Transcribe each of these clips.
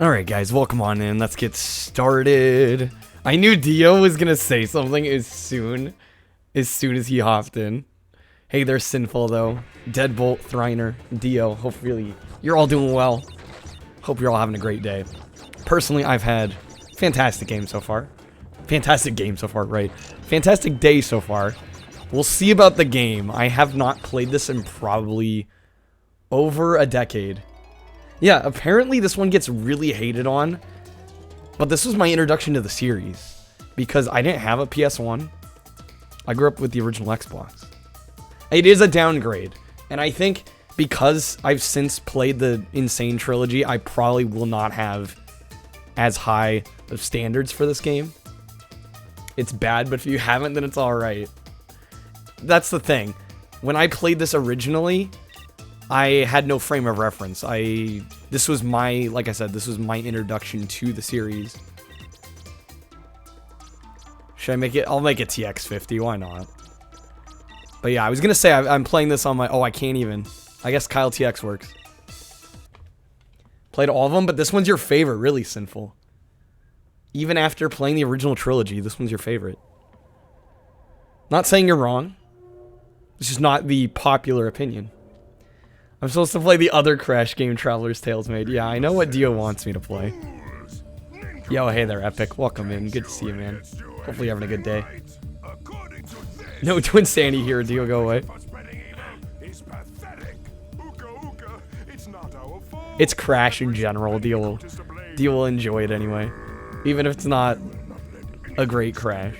Alright guys, welcome on in. Let's get started. I knew Dio was gonna say something as soon as he hopped in. Hey there, Sinful though. Deadbolt, Thriner, Dio. Hopefully you're all doing well. Hope you're all having a great day. Personally, I've had fantastic game so far. Fantastic game so far, right? Fantastic day so far. We'll see about the game. I have not played this in probably over a decade. Yeah, apparently this one gets really hated on, but this was my introduction to the series, because I didn't have a PS1. I grew up with the original Xbox. It is a downgrade, and I think because I've since played the Insane trilogy, I probably will not have as high of standards for this game. It's bad, but if you haven't, then it's alright. That's the thing. When I played this originally, I had no frame of reference. This was my, like I said, this was my introduction to the series. Should I make it? I'll make it TX50, why not? But yeah, I was gonna say I'm playing this on my, oh, I can't even. I guess Kyle TX works. Played all of them, but this one's your favorite, really, Sinful. Even after playing the original trilogy, this one's your favorite. Not saying you're wrong. It's just not the popular opinion. I'm supposed to play the other Crash game Traveler's Tales made. Yeah, I know what Dio wants me to play. Yo, hey there, Epic. Welcome in. Good to see you, man. Hopefully you're having a good day. No Twin Sandy here, Dio, go away. It's Crash in general. Dio will enjoy it anyway. Even if it's not a great Crash.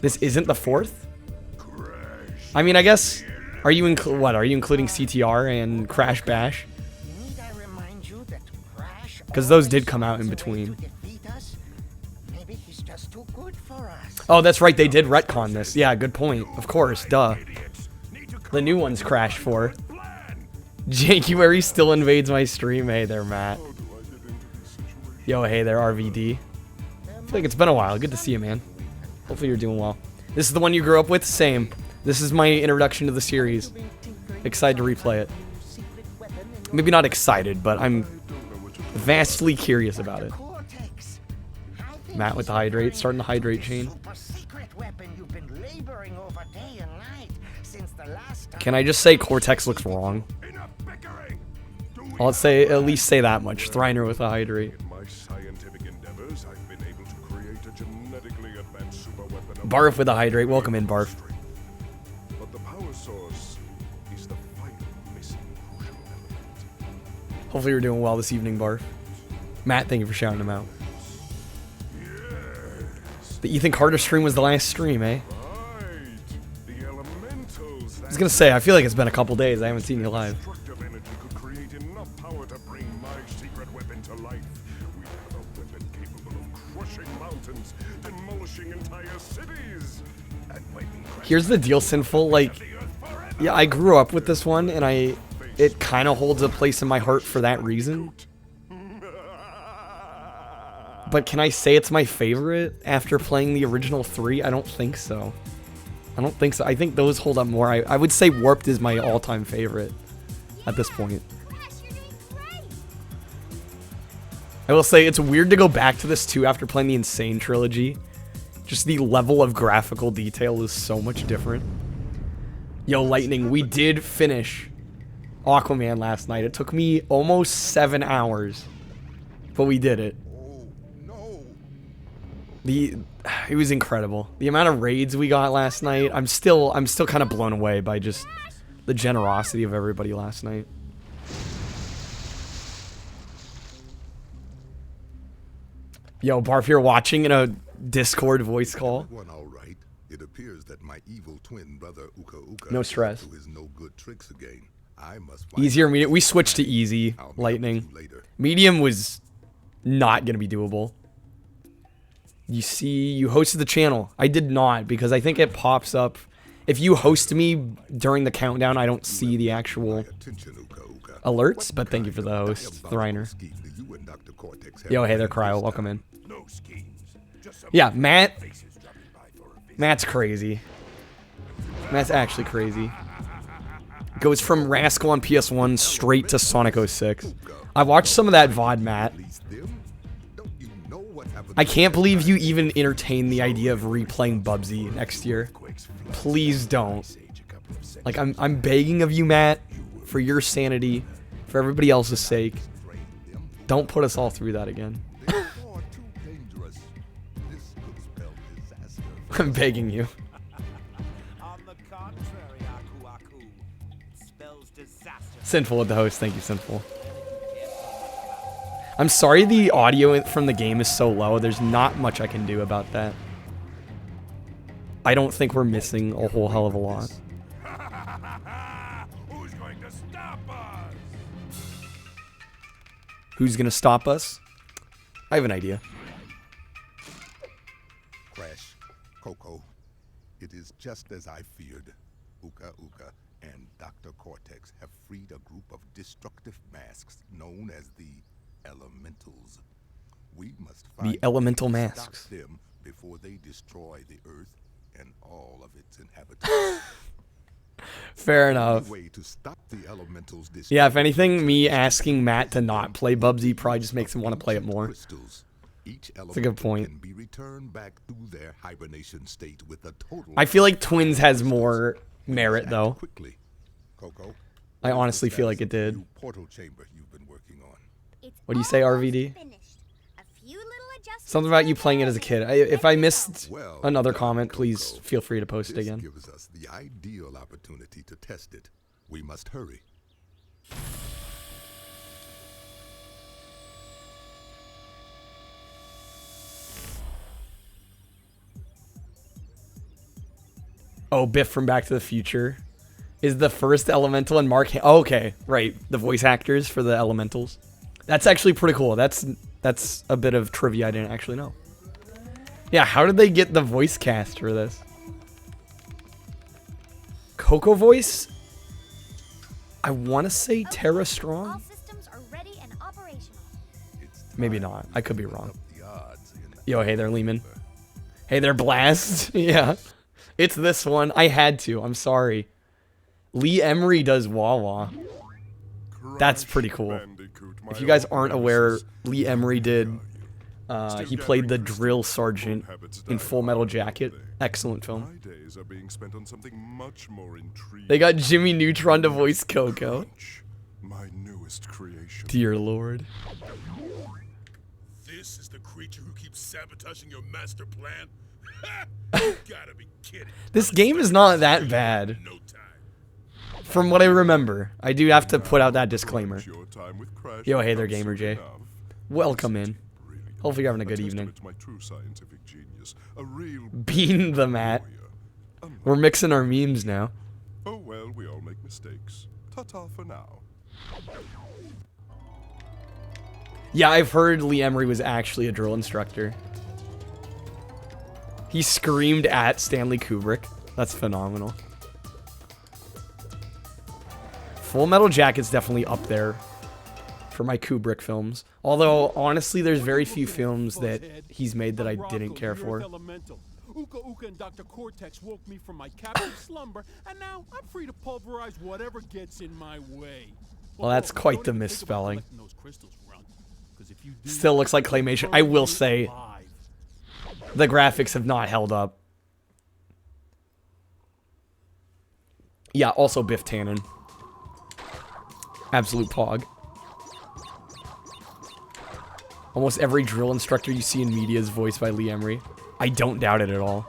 This isn't the fourth? I mean, I guess, are you including CTR and Crash Bash? Because those did come out in between. Oh, that's right, they did retcon this. Yeah, good point. Of course, duh. The new one's Crash 4. Jankuary still invades my stream. Hey there, Matt. Yo, hey there, RVD. I feel like it's been a while. Good to see you, man. Hopefully you're doing well. This is the one you grew up with? Same. This is my introduction to the series. Excited to replay it. Maybe not excited, but I'm vastly curious about it. Matt with the hydrate, starting the hydrate chain. Can I just say Cortex looks wrong? I'll say at least say that much. Thriner with a hydrate. Barf with a hydrate. Welcome in, Barf. Hopefully you're doing well this evening, Barf. Matt, thank you for shouting him out. The Ethan Carter stream was the last stream, eh? I was gonna say, I feel like it's been a couple days. I haven't seen you live. Here's the deal, Sinful. Like, yeah, I grew up with this one, and it kind of holds a place in my heart for that reason. But can I say it's my favorite after playing the original 3? I don't think so. I don't think so. I think those hold up more. I would say Warped is my all-time favorite at this point. I will say it's weird to go back to this too after playing the Insane trilogy. Just the level of graphical detail is so much different. Yo, Lightning, we did finish Aquaman last night. It took me almost 7 hours, but we did it. It was incredible. The amount of raids we got last night. I'm still kind of blown away by just the generosity of everybody last night. Yo, Barf, you're watching in a Discord voice call. It appears that my evil twin brother Uka no stress. his no good tricks again. I must Easier medium. We switched to easy, Lightning. Medium was not gonna be doable. You see, you hosted the channel. I did not, because I think it pops up. If you host me during the countdown, I don't see the actual alerts, but thank you for the host, Thriner. Yo, hey there, Cryo. Welcome in. Yeah, Matt's crazy. Matt's actually crazy. goes from Rascal on PS1 straight to Sonic 06. I watched some of that VOD, Matt. I can't believe you even entertained the idea of replaying Bubsy next year. Please don't. Like, I'm begging of you, Matt, for your sanity, for everybody else's sake. Don't put us all through that again. I'm begging you. Sinful with the host. Thank you, Sinful. I'm sorry the audio from the game is so low. There's not much I can do about that. I don't think we're missing a whole hell of a lot. Who's going to stop us? Who's gonna stop us? I have an idea. Crash, Coco, it is just as I feared. Uka Uka and Dr. Cortex have freed a group of destructive masks known as the Elementals. We must find The Elemental a way to Masks. stop them before they destroy the Earth and all of its inhabitants. Fair enough. Way to stop the Elementals Yeah, if anything, me asking Matt to not play Bubsy probably just makes him want to play it more. Each That's a good point. can be returned back to their hibernation state with a total. I feel like Twins has more merit, though. Quickly. Coco, I honestly feel like it did. new portal chamber you've been working on. What do you say, RVD? Something about you playing it as a kid. If I missed another comment, please feel free to post it This again. gives us the ideal opportunity to test it. We must hurry. Oh, Biff from Back to the Future is the first elemental, and Mark. Oh, okay, right. The voice actors for the elementals. That's actually pretty cool. That's a bit of trivia I didn't actually know. Yeah, how did they get the voice cast for this? Coco voice? I want to say Tara Strong. All systems are ready and operational. Maybe not. I could be wrong. The odds in Yo, hey there, Lehman. Hey there, Blast. Yeah. It's this one. I had to. I'm sorry. Lee Emery does Wawa. That's pretty cool. If you guys aren't aware, Lee Emery did. He played the drill sergeant in Full Metal Jacket. Excellent film. My days are being spent on something much more intriguing. They got Jimmy Neutron to voice Coco. My newest creation. Dear Lord. This is the creature who keeps sabotaging your master plan? You gotta be kidding. This game is not that bad. No time. From what I remember. I do have to put out that disclaimer. Your time with Crash Yo, hey there, comes Gamer soon J. enough. Welcome in. Really Hopefully you're having a good testament evening. to my true scientific genius. A real Bean the Mat. warrior. We're mixing our memes now. Oh well, we all make mistakes. Ta-ta for now. Yeah, I've heard Lee Emery was actually a drill instructor. He screamed at Stanley Kubrick. That's phenomenal. Full Metal Jacket's definitely up there for my Kubrick films. Although, honestly, there's very few films that he's made that I didn't care for. Uka Uka and Dr. Cortex woke me from my captive slumber, and now I'm free to pulverize whatever gets in my way. Well, that's quite the don't even think about misspelling. collecting those crystals, Runt, 'cause if you do, Still looks like claymation. I will say, alive. the graphics have not held up. Yeah, also Biff Tannen. Absolute pog. Almost every drill instructor you see in media is voiced by Lee Emery. I don't doubt it at all.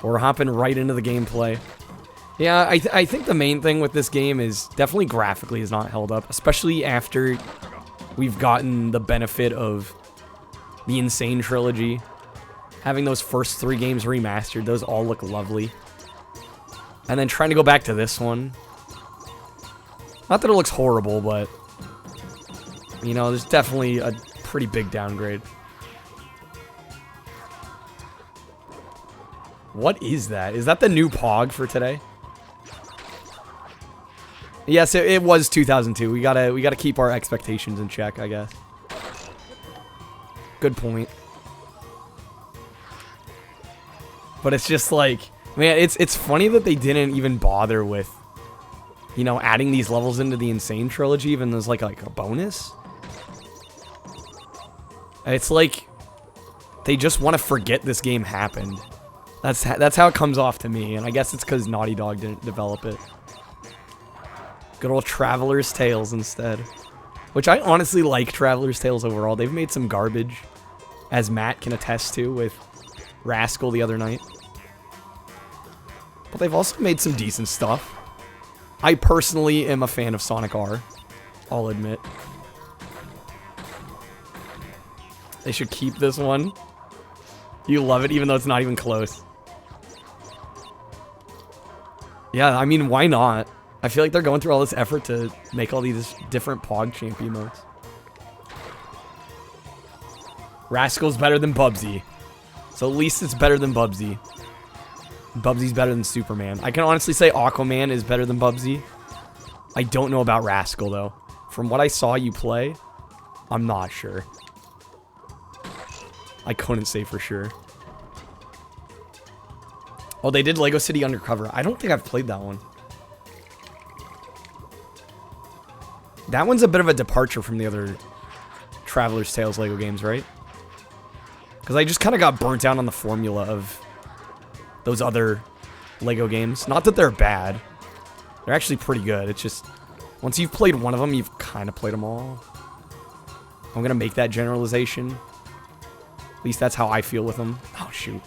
We're hopping right into the gameplay. Yeah, I think the main thing with this game is definitely graphically is not held up, especially after we've gotten the benefit of the Insane trilogy. Having those first 3 games remastered, those all look lovely. And then trying to go back to this one. Not that it looks horrible, but you know, there's definitely a pretty big downgrade. What is that? Is that the new Pog for today? Yes, it was 2002. We gotta keep our expectations in check, I guess. Good point. But it's just like, man, it's funny that they didn't even bother with you know, adding these levels into the Insane Trilogy even as like a bonus. It's like they just want to forget this game happened. That's how it comes off to me, and I guess it's because Naughty Dog didn't develop it. Good old Traveler's Tales instead. Which I honestly like Traveler's Tales overall. They've made some garbage, as Matt can attest to with Rascal the other night. But they've also made some decent stuff. I personally am a fan of Sonic R, I'll admit. They should keep this one. You love it even though it's not even close. Yeah, I mean, why not? I feel like they're going through all this effort to make all these different Pog Champ emotes. Rascal's better than Bubsy. So at least it's better than Bubsy. Bubsy's better than Superman. I can honestly say Aquaman is better than Bubsy. I don't know about Rascal, though. From what I saw you play, I'm not sure. I couldn't say for sure. Oh, they did Lego City Undercover. I don't think I've played that one. That one's a bit of a departure from the other Traveler's Tales Lego games, right? Because I just kind of got burnt out on the formula of those other Lego games. Not that they're bad. They're actually pretty good. It's just, once you've played one of them, you've kind of played them all. I'm going to make that generalization. At least that's how I feel with them. Oh, shoot.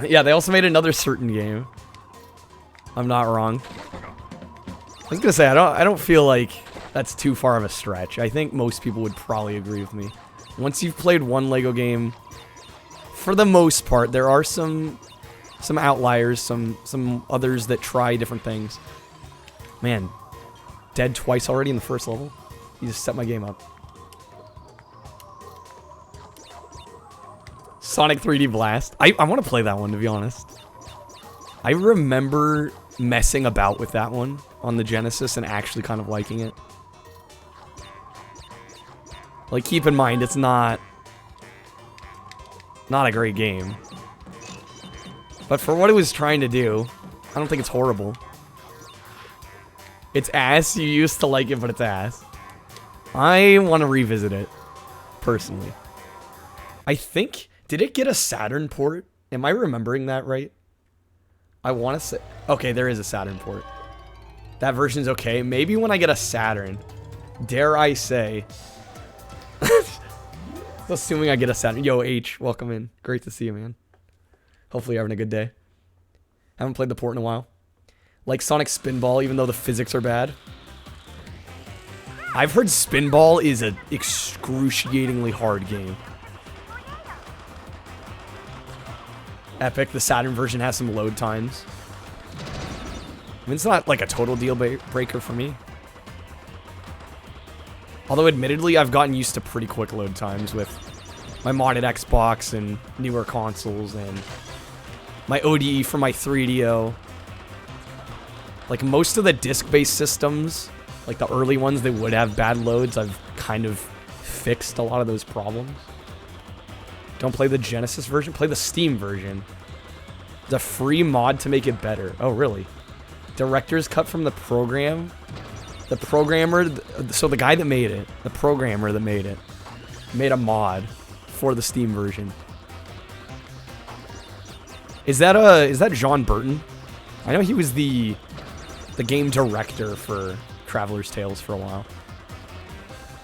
Yeah, they also made another certain game. I'm not wrong. I was gonna say, I don't feel like that's too far of a stretch. I think most people would probably agree with me. Once you've played one Lego game, for the most part, there are some outliers, some others that try different things. Man, dead twice already in the first level. You just set my game up. Sonic 3D Blast. I want to play that one, to be honest. I remember messing about with that one on the Genesis and actually kind of liking it. Like, keep in mind, it's not a great game. But for what it was trying to do, I don't think it's horrible. It's ass. You used to like it, but it's ass. I want to revisit it, personally. I think... Did it get a Saturn port? Am I remembering that right? I want to say... Okay, there is a Saturn port. That version's okay. Maybe when I get a Saturn, dare I say... Assuming I get a Saturn. Yo, H, welcome in. Great to see you, man. Hopefully you're having a good day. Haven't played the port in a while. Like Sonic Spinball, even though the physics are bad. I've heard Spinball is an excruciatingly hard game. Epic, the Saturn version has some load times. I mean, it's not like a total deal breaker for me. Although, admittedly, I've gotten used to pretty quick load times with my modded Xbox and newer consoles and my ODE for my 3DO. Like, most of the disc-based systems, like the early ones that would have bad loads, I've kind of fixed a lot of those problems. Don't play the Genesis version, play the Steam version. The free mod to make it better. Oh, really? Director's cut from the program? The programmer, so the guy that made it, the programmer that made it, made a mod for the Steam version. Is that John Burton? I know he was the game director for Traveler's Tales for a while.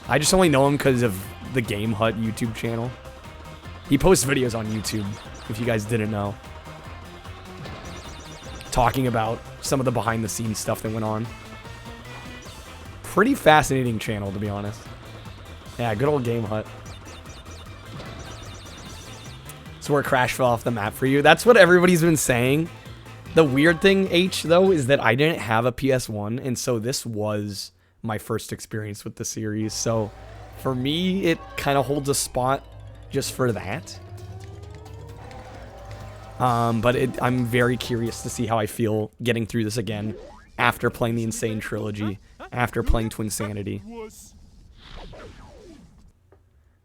I just only know him because of the Game Hut YouTube channel. He posts videos on YouTube, if you guys didn't know. Talking about some of the behind-the-scenes stuff that went on. Pretty fascinating channel, to be honest. Yeah, good old Game Hut. So where Crash fell off the map for you. That's what everybody's been saying. The weird thing, H, though, is that I didn't have a PS1, and so this was my first experience with the series. So for me, it kind of holds a spot just for that. But I'm very curious to see how I feel getting through this again after playing the Insane Trilogy, after playing Twinsanity.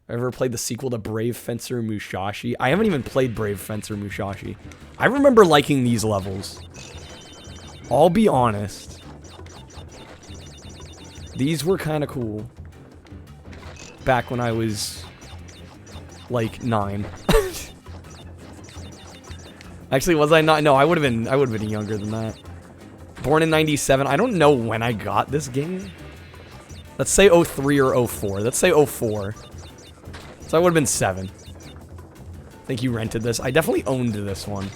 Ever played the sequel to Brave Fencer Musashi? I haven't even played Brave Fencer Musashi. I remember liking these levels. I'll be honest. These were kind of cool. Back when I was like 9. Actually, was I not? No, I would have been younger than that. Born in 97. I don't know when I got this game. Let's say 03 or 04. Let's say 04. So I would have been 7. I think you rented this. I definitely owned this one.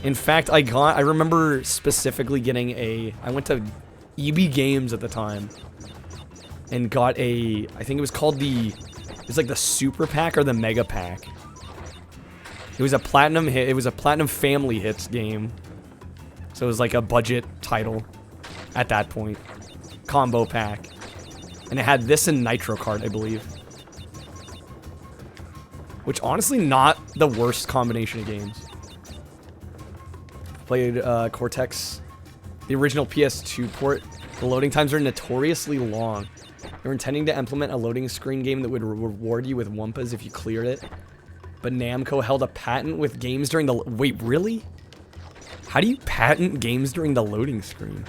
In fact, I remember specifically getting I went to EB Games at the time and got I think it was called it was like the Super Pack or the Mega Pack. It was a platinum hit. It was a platinum family hits game. So it was like a budget title at that point. Combo pack. And it had this and Nitro Kart, I believe. Which honestly not the worst combination of games. Played Cortex, the original PS2 port. The loading times are notoriously long. They were intending to implement a loading screen game that would reward you with Wumpas if you cleared it. But Namco held a patent with games during the... Wait, really? How do you patent games during the loading screen?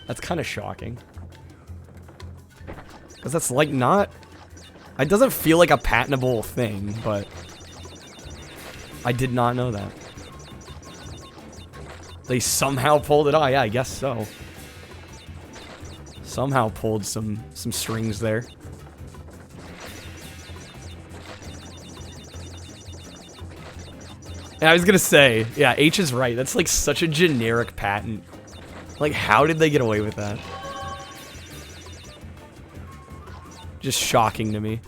That's kind of shocking. Because that's like not... It doesn't feel like a patentable thing, but... I did not know that. They somehow pulled it off. Yeah, I guess so. Somehow pulled some strings there. And I was gonna say, yeah, H is right. That's like such a generic patent. Like, how did they get away with that? Just shocking to me.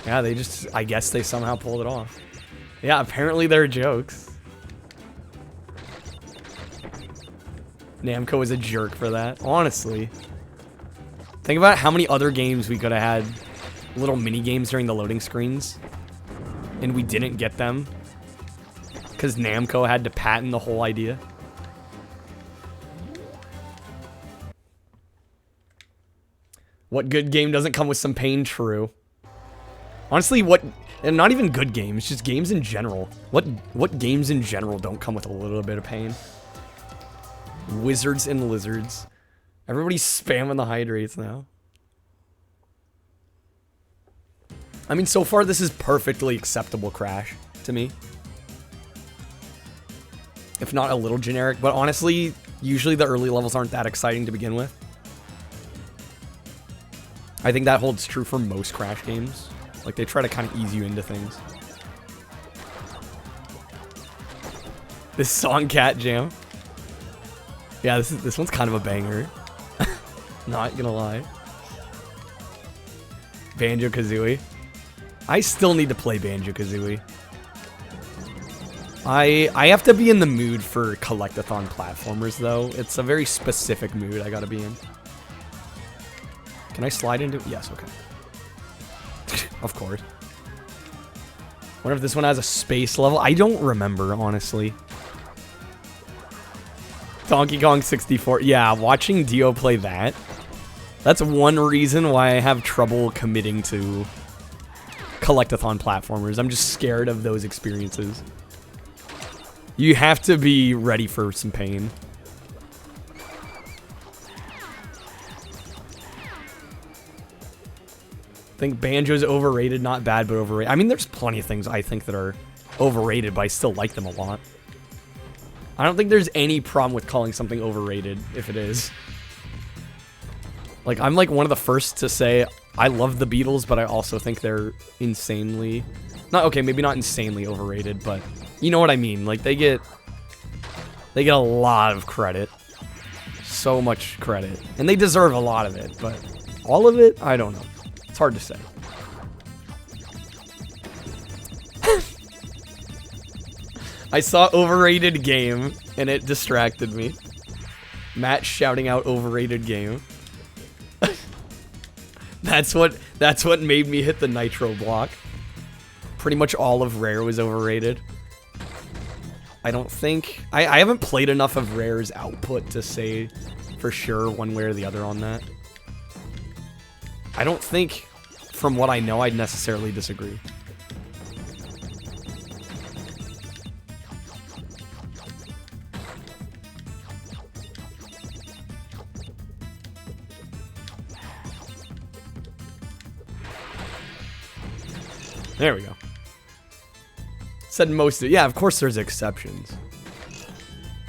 Yeah, they just, I guess they somehow pulled it off. Yeah, apparently they're jokes. Namco is a jerk for that, honestly. Think about how many other games we could have had little mini games during the loading screens, and we didn't get them because Namco had to patent the whole idea. What good game doesn't come with some pain? True. Honestly, and not even good games, just games in general. What games in general don't come with a little bit of pain? Wizards and lizards. Everybody's spamming the hydrates now. I mean, so far this is perfectly acceptable Crash to me. If not a little generic, but honestly, usually the early levels aren't that exciting to begin with. I think that holds true for most Crash games. Like, they try to kind of ease you into things. This song Cat Jam. Yeah, this one's kind of a banger. Not gonna lie. Banjo-Kazooie. I still need to play Banjo-Kazooie. I have to be in the mood for collectathon platformers, though. It's a very specific mood I gotta be in. Can I slide into it? Yes, okay. Of course. Wonder if this one has a space level. I don't remember, honestly. Donkey Kong 64. Yeah, watching Dio play that. That's one reason why I have trouble committing to collectathon platformers. I'm just scared of those experiences. You have to be ready for some pain. I think Banjo's overrated, not bad, but overrated. I mean, there's plenty of things I think that are overrated, but I still like them a lot. I don't think there's any problem with calling something overrated, if it is. Like, I'm like one of the first to say, I love the Beatles, but I also think they're insanely... okay, maybe not insanely overrated, but you know what I mean. Like, they get a lot of credit. So much credit. And they deserve a lot of it, but all of it? I don't know. It's hard to say. I saw overrated game, and it distracted me. Matt shouting out overrated game. That's what made me hit the nitro block. Pretty much all of Rare was overrated. I don't think... I haven't played enough of Rare's output to say for sure one way or the other on that. I don't think, from what I know, I'd necessarily disagree. There we go. Said most of it. Yeah, of course there's exceptions.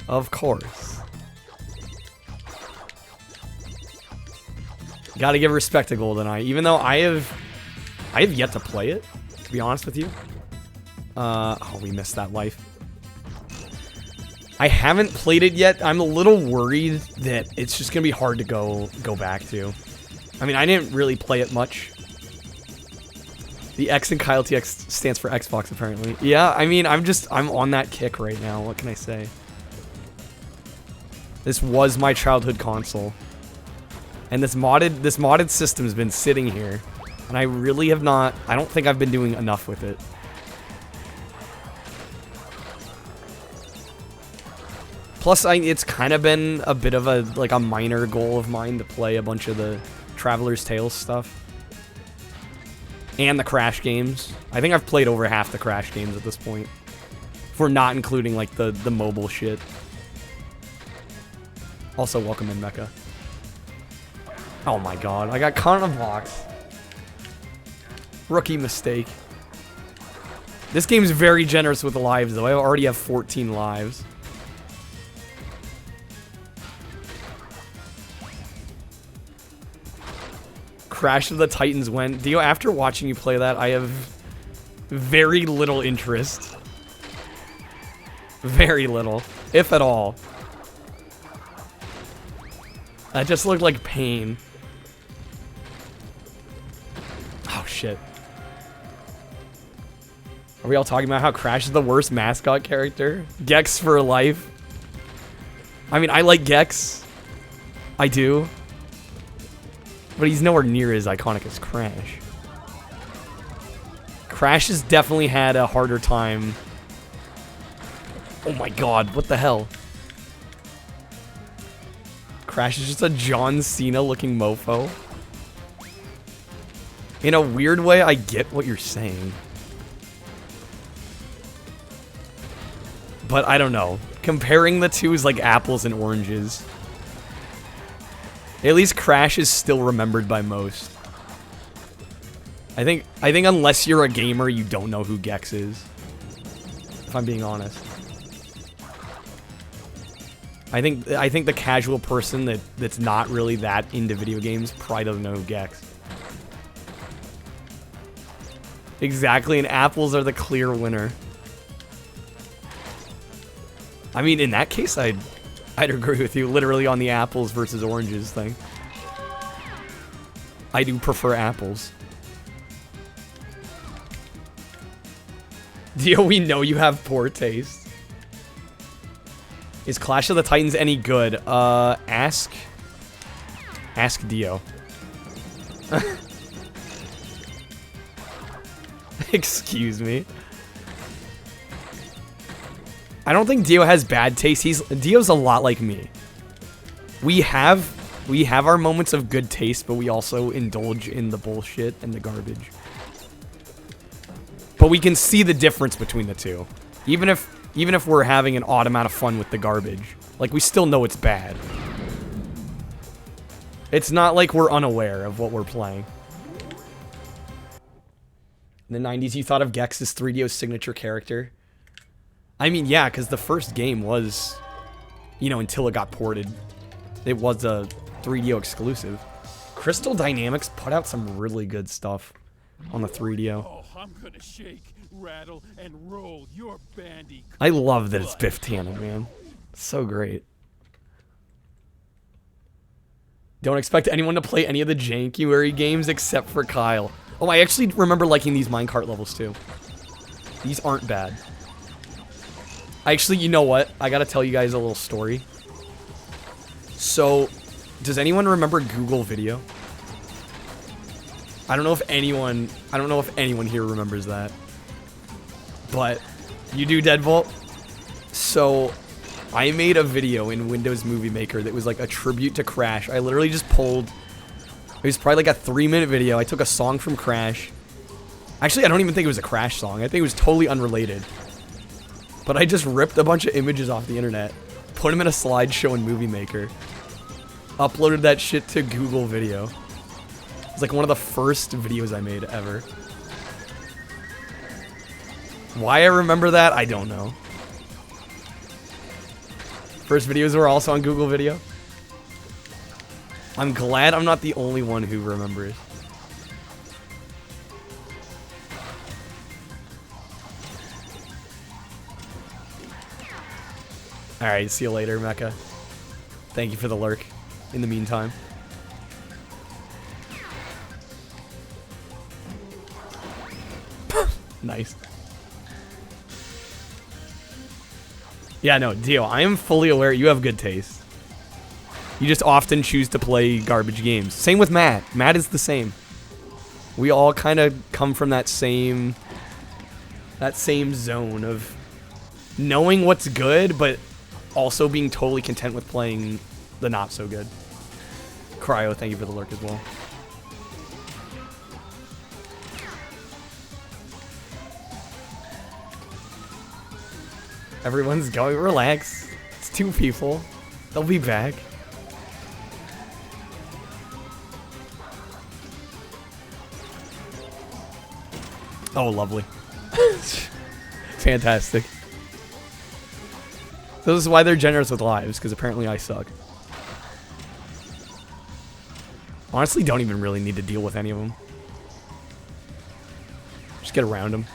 Of course. Gotta give respect to GoldenEye, even though I have yet to play it, to be honest with you. Oh, we missed that life. I haven't played it yet. I'm a little worried that it's just gonna be hard to go back to. I mean, I didn't really play it much. The X in Kyle TX stands for Xbox, apparently. Yeah, I mean, I'm on that kick right now. What can I say? This was my childhood console. And this modded system's been sitting here. And I really have not, I don't think I've been doing enough with it. Plus, it's kind of been a bit of a minor goal of mine to play a bunch of the Traveler's Tales stuff. And the Crash games. I think I've played over half the Crash games at this point. If we're not including, like, the mobile shit. Also, welcome in, Mecha. Oh my god, I got caught in a box. Rookie mistake. This game's very generous with lives, though. I already have 14 lives. Crash of the Titans went. Dio, after watching you play that, I have very little interest. Very little, if at all. That just looked like pain. Oh, shit. Are we all talking about how Crash is the worst mascot character? Gex for life. I mean, I like Gex. I do. But he's nowhere near as iconic as Crash. Crash has definitely had a harder time. Oh my god, what the hell? Crash is just a John Cena looking mofo. In a weird way, I get what you're saying. But I don't know. Comparing the two is like apples and oranges. At least Crash is still remembered by most. I think unless you're a gamer, you don't know who Gex is. If I'm being honest. I think the casual person that's not really that into video games probably doesn't know who Gex. Exactly, and apples are the clear winner. I mean, in that case, I'd agree with you, literally on the apples versus oranges thing. I do prefer apples. Dio, we know you have poor taste. Is Clash of the Titans any good? Ask Dio. Excuse me. I don't think Dio has bad taste. Dio's a lot like me. We have our moments of good taste, but we also indulge in the bullshit and the garbage. But we can see the difference between the two. Even if we're having an odd amount of fun with the garbage, like, we still know it's bad. It's not like we're unaware of what we're playing. In the 90s, you thought of Gex as 3DO's signature character. I mean, yeah, because the first game was, you know, until it got ported, it was a 3DO exclusive. Crystal Dynamics put out some really good stuff on the 3DO. Oh, I'm gonna shake, rattle, and roll your bandy. I love that it's Biff Tannen, man. So great. Don't expect anyone to play any of the Jankuary games except for Kyle. Oh, I actually remember liking these minecart levels too. These aren't bad. Actually, you know what? I gotta tell you guys a little story. So, does anyone remember Google Video? I don't know if anyone here remembers that. But you do, Deadbolt? So, I made a video in Windows Movie Maker that was like a tribute to Crash. I literally just pulled, it was probably like a 3-minute video. I took a song from Crash. Actually, I don't even think it was a Crash song. I think it was totally unrelated. But I just ripped a bunch of images off the internet, put them in a slideshow in Movie Maker, uploaded that shit to Google Video. It's like one of the first videos I made ever. Why I remember that, I don't know. First videos were also on Google Video. I'm glad I'm not the only one who remembers. Alright, see you later, Mecha. Thank you for the lurk in the meantime. Nice. Yeah, no, Dio, I am fully aware you have good taste. You just often choose to play garbage games. Same with Matt. Matt is the same. We all kind of come from that same zone of knowing what's good, but also being totally content with playing the not so good. Cryo, thank you for the lurk as well. Everyone's going, relax. It's 2 people. They'll be back. Oh, lovely. Fantastic. This is why they're generous with lives, because apparently I suck. Honestly, don't even really need to deal with any of them. Just get around them.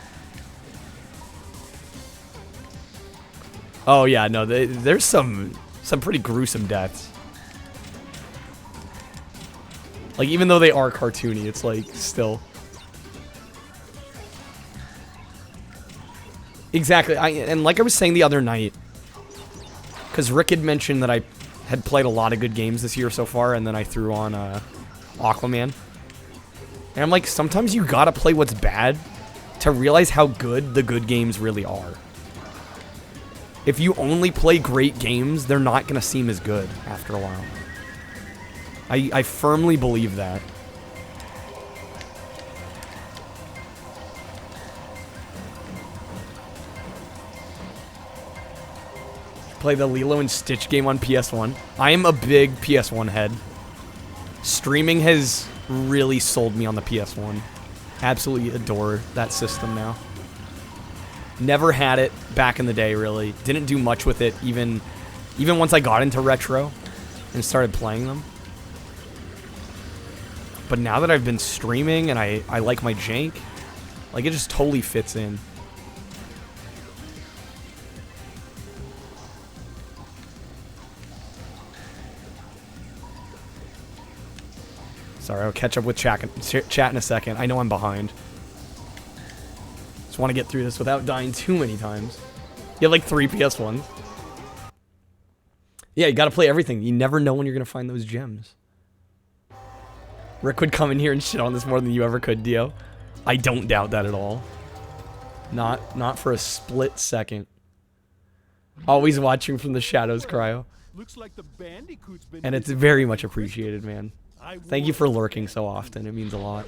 Oh yeah, no, there's some pretty gruesome deaths. Like, even though they are cartoony, it's like, still. Exactly, and like I was saying the other night, because Rick had mentioned that I had played a lot of good games this year so far, and then I threw on Aquaman. And I'm like, sometimes you gotta play what's bad to realize how good the good games really are. If you only play great games, they're not gonna seem as good after a while. I firmly believe that. Play the Lilo and Stitch game on PS1. I am a big PS1 head. Streaming has really sold me on the PS1. Absolutely adore that system now. Never had it back in the day, really. Didn't do much with it, even once I got into retro and started playing them. But now that I've been streaming and I like my jank, like, it just totally fits in. Sorry, I'll catch up with chat in a second. I know I'm behind. Just want to get through this without dying too many times. You have like 3 PS1s. Yeah, you gotta play everything. You never know when you're gonna find those gems. Rick would come in here and shit on this more than you ever could, Dio. I don't doubt that at all. Not for a split second. Always watching from the shadows, Cryo. Looks like the Bandicoot's been And it's very much appreciated, man. Thank you for lurking so often. It means a lot.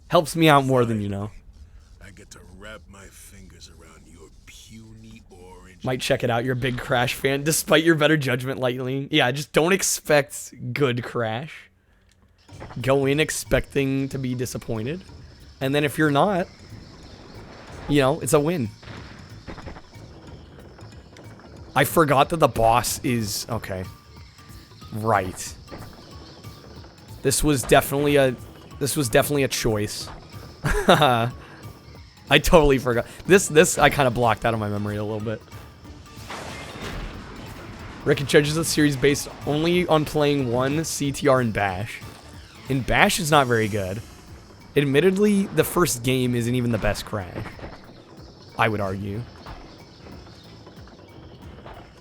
Helps me out more than you know. I get to wrap my fingers around your puny orange. Might check it out. You're a big Crash fan, despite your better judgment, Lightning. Yeah, just don't expect good Crash. Go in expecting to be disappointed. And then if you're not, you know, it's a win. I forgot that the boss is... Okay. Right. This was definitely a choice. I totally forgot. This I kind of blocked out of my memory a little bit. Rick judges the series based only on playing 1 CTR and Bash. And Bash is not very good. Admittedly, the first game isn't even the best Crash, I would argue.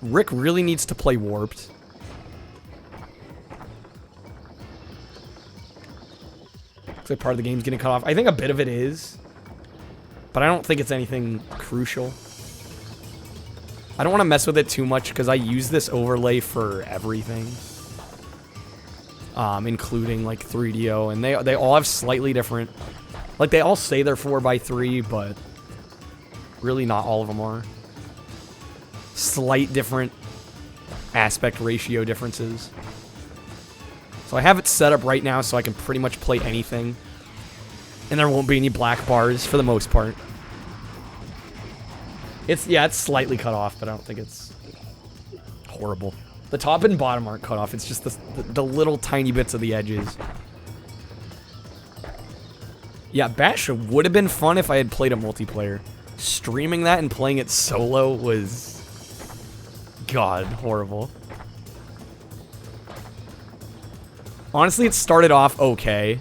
Rick really needs to play Warped. Looks like part of the game's getting cut off. I think a bit of it is, but I don't think it's anything crucial. I don't want to mess with it too much because I use this overlay for everything. Including like 3DO, and they all have slightly different, like they all say they're 4x3, but really not all of them are. Slight different aspect ratio differences. So I have it set up right now so I can pretty much play anything, and there won't be any black bars for the most part. It's slightly cut off, but I don't think it's horrible. The top and bottom aren't cut off. It's just the little tiny bits of the edges. Yeah, Bash would have been fun if I had played a multiplayer. Streaming that and playing it solo was... God, horrible. Honestly, it started off okay.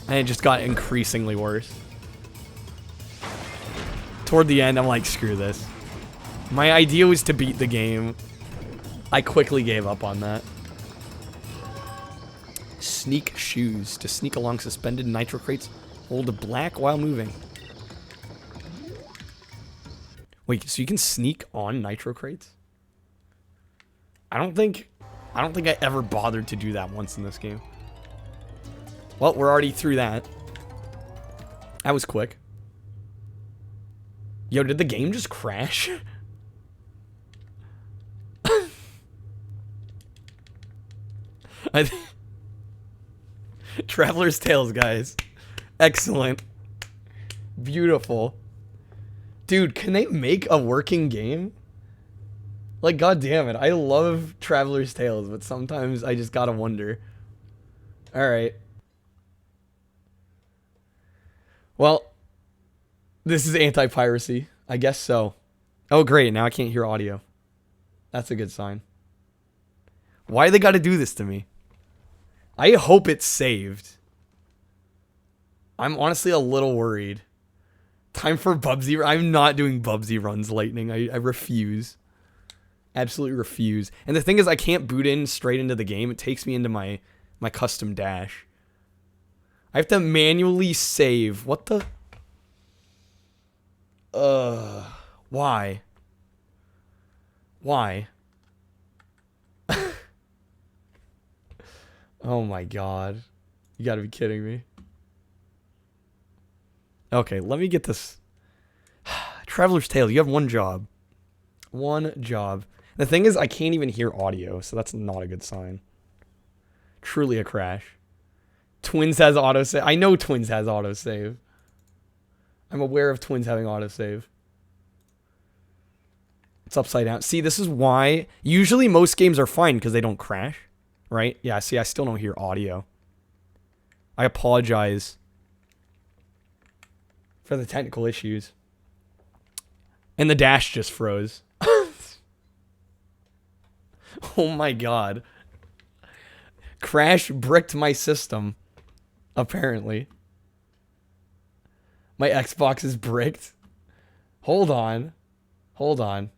And it just got increasingly worse. Toward the end, I'm like, screw this. My idea was to beat the game. I quickly gave up on that. Sneak shoes. To sneak along suspended nitro crates. Hold black while moving. Wait, so you can sneak on nitro crates? I don't think I ever bothered to do that once in this game. Well, we're already through that. That was quick. Yo, did the game just crash? Traveler's Tales, guys. Excellent. Beautiful. Dude, can they make a working game? Like, god damn it. I love Traveler's Tales, but sometimes I just gotta wonder. Alright. Well, this is anti-piracy. I guess so. Oh, great. Now I can't hear audio. That's a good sign. Why they gotta do this to me? I hope it's saved. I'm honestly a little worried. Time for Bubsy. I'm not doing Bubsy runs, Lightning. I refuse. Absolutely refuse. And the thing is, I can't boot in straight into the game. It takes me into my custom dash. I have to manually save. What the? Why? Why? Oh my god. You gotta be kidding me. Okay, let me get this. Traveler's Tale, you have one job. One job. The thing is, I can't even hear audio, so that's not a good sign. Truly a crash. Twins has autosave. I know Twins has autosave. I'm aware of Twins having autosave. It's upside down. See, this is why... Usually most games are fine because they don't crash. Right? Yeah, see, I still don't hear audio. I apologize for the technical issues. And the dash just froze. Oh my god. Crash bricked my system. Apparently. My Xbox is bricked. Hold on. Hold on.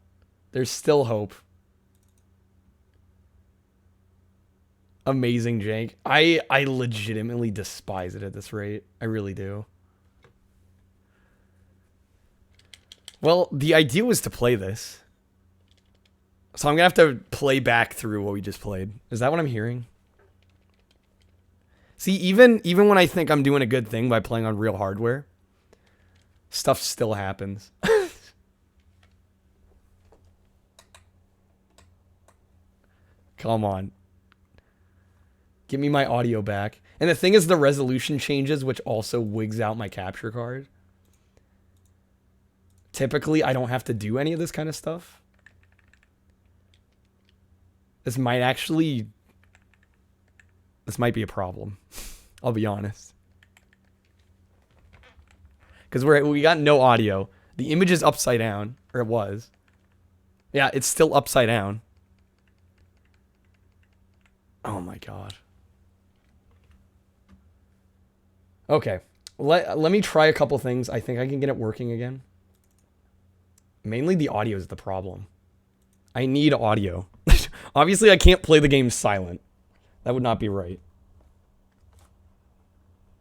There's still hope. Amazing jank. I legitimately despise it at this rate. I really do. Well, the idea was to play this. So I'm going to have to play back through what we just played. Is that what I'm hearing? See, even when I think I'm doing a good thing by playing on real hardware, stuff still happens. Come on. Give me my audio back. And the thing is, the resolution changes, which also wigs out my capture card. Typically, I don't have to do any of this kind of stuff. This might be a problem. I'll be honest. Because we got no audio. The image is upside down. Or it was. Yeah, it's still upside down. Oh my god. Okay. Let me try a couple things. I think I can get it working again. Mainly the audio is the problem. I need audio. Obviously, I can't play the game silent. That would not be right.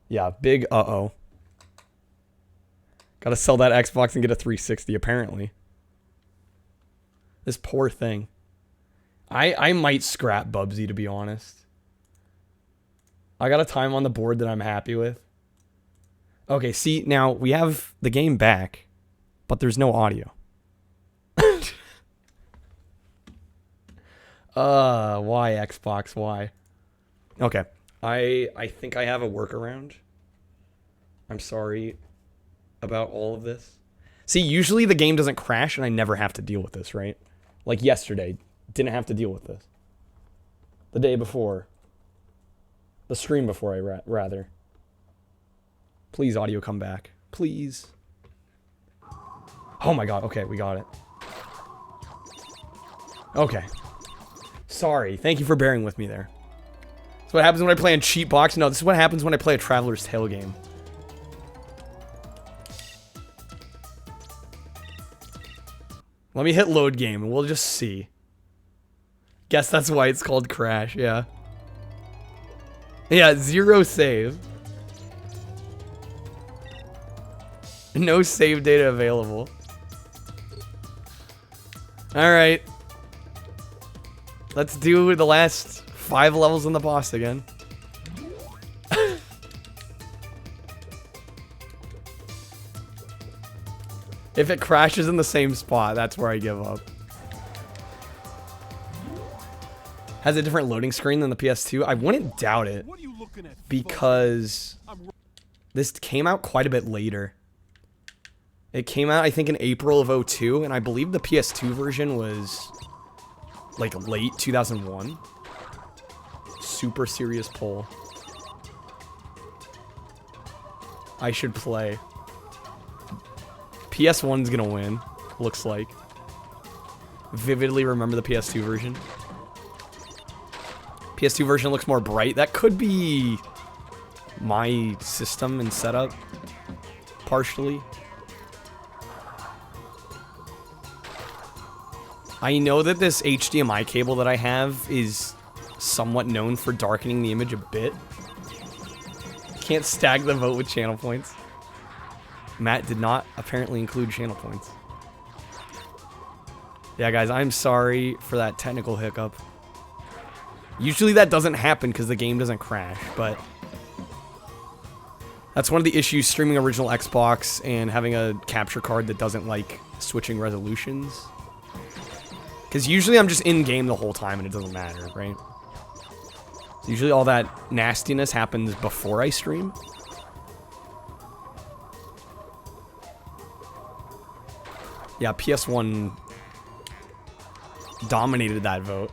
Yeah, big uh-oh. Gotta sell that Xbox and get a 360, apparently. This poor thing. I might scrap Bubsy, to be honest. I got a time on the board that I'm happy with. Okay, see, now we have the game back, but there's no audio. Why Xbox? Why? Okay. I think I have a workaround. I'm sorry about all of this. See, usually the game doesn't crash and I never have to deal with this, right? Like yesterday, didn't have to deal with this. The day before. The stream before, rather. Please, audio, come back. Please. Oh my god, okay, we got it. Okay. Sorry, thank you for bearing with me there. That's what happens when I play in cheat box. No, this is what happens when I play a Traveler's Tale game. Let me hit load game and we'll just see. Guess that's why it's called Crash, yeah. Yeah, 0 save. No save data available. Alright. Let's do the last 5 levels in the boss again. If it crashes in the same spot, that's where I give up. Has a different loading screen than the PS2? I wouldn't doubt it. What are you looking at, Because this came out quite a bit later. It came out, I think, in April of 2002, and I believe the PS2 version was like late 2001. Super serious poll. I should play. PS1's gonna win, looks like. Vividly remember the PS2 version. PS2 version looks more bright. That could be my system and setup, partially. I know that this HDMI cable that I have is somewhat known for darkening the image a bit. Can't stack the vote with channel points. Matt did not apparently include channel points. Yeah, guys, I'm sorry for that technical hiccup. Usually that doesn't happen because the game doesn't crash, but that's one of the issues streaming original Xbox and having a capture card that doesn't like switching resolutions. Because usually I'm just in-game the whole time and it doesn't matter, right? Usually all that nastiness happens before I stream. Yeah, PS1 dominated that vote.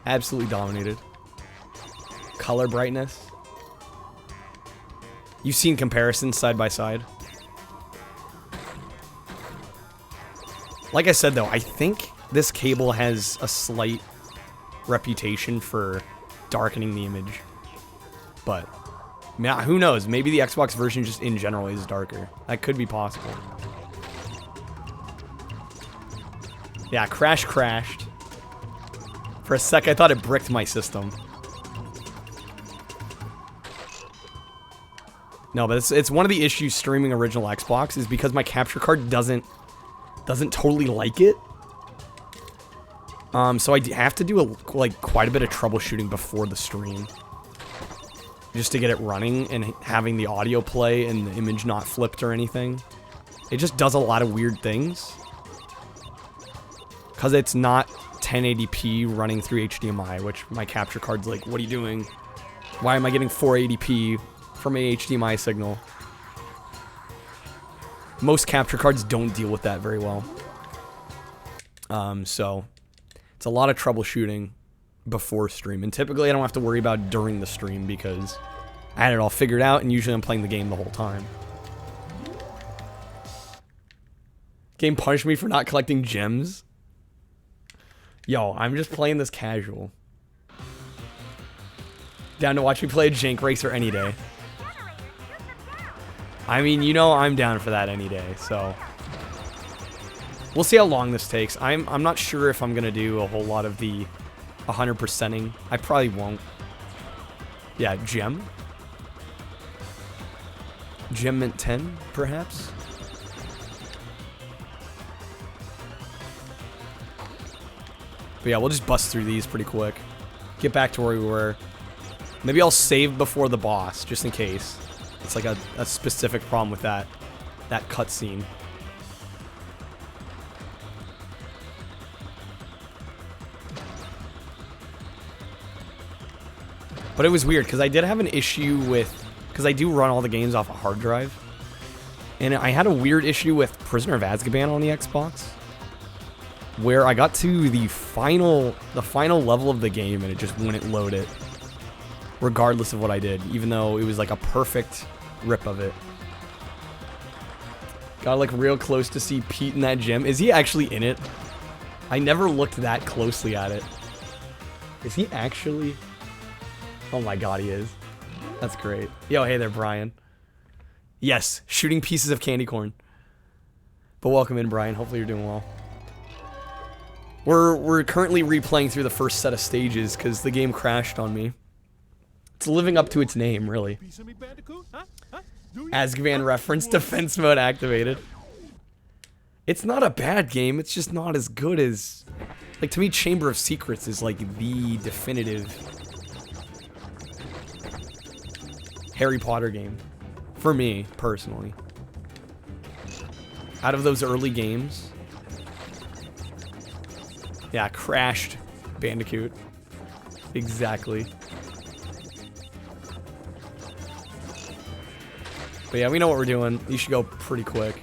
Absolutely dominated. Color brightness. You've seen comparisons side by side. Like I said though, I think this cable has a slight reputation for darkening the image. But, who knows? Maybe the Xbox version just in general is darker. That could be possible. Yeah, crashed. For a sec, I thought it bricked my system. No, but it's one of the issues streaming original Xbox is because my capture card doesn't totally like it. So I have to do quite a bit of troubleshooting before the stream, just to get it running and having the audio play and the image not flipped or anything. It just does a lot of weird things. Because it's not 1080p running through HDMI, which my capture card's like, what are you doing? Why am I getting 480p from a HDMI signal? Most capture cards don't deal with that very well. So it's a lot of troubleshooting before stream. And typically I don't have to worry about during the stream because I had it all figured out and usually I'm playing the game the whole time. Game punished me for not collecting gems. Yo, I'm just playing this casual. Down to watch me play a jank racer any day. I mean, you know I'm down for that any day, so. We'll see how long this takes. I'm not sure if I'm gonna do a whole lot of the 100%ing. I probably won't. Yeah, gem. Gem mint 10, perhaps? But yeah, we'll just bust through these pretty quick. Get back to where we were. Maybe I'll save before the boss, just in case. It's like a specific problem with that cutscene. But it was weird, because I did have an issue with... Because I do run all the games off a hard drive. And I had a weird issue with Prisoner of Azkaban on the Xbox, where I got to the final level of the game and it just wouldn't load it, regardless of what I did, even though it was like a perfect rip of it. Got like real close to see Pete in that gym. Is he actually in it? I never looked that closely at it. Is he actually? Oh my god, he is. That's great. Yo, hey there, Brian. Yes, shooting pieces of candy corn. But welcome in, Brian. Hopefully you're doing well. We're currently replaying through the first set of stages because the game crashed on me. It's living up to its name, really. Azkaban reference, defense mode activated. It's not a bad game, it's just not as good as... Like, to me, Chamber of Secrets is like the definitive Harry Potter game. For me, personally. Out of those early games. Yeah, crashed Bandicoot. Exactly. But yeah, we know what we're doing. You should go pretty quick.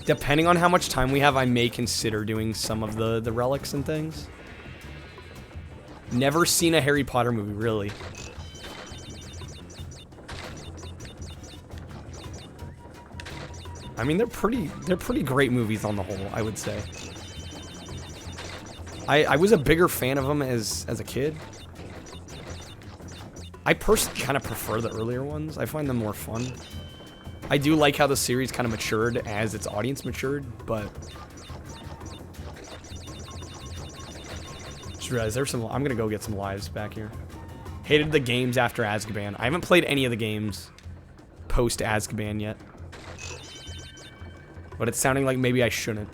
Depending on how much time we have, I may consider doing some of the relics and things. Never seen a Harry Potter movie, really. I mean, they're pretty great movies on the whole, I would say. I was a bigger fan of them as a kid. I personally kind of prefer the earlier ones. I find them more fun. I do like how the series kind of matured as its audience matured, but... Just realized there's some... I'm gonna go get some lives back here. Hated the games after Azkaban. I haven't played any of the games post Azkaban yet. But it's sounding like maybe I shouldn't.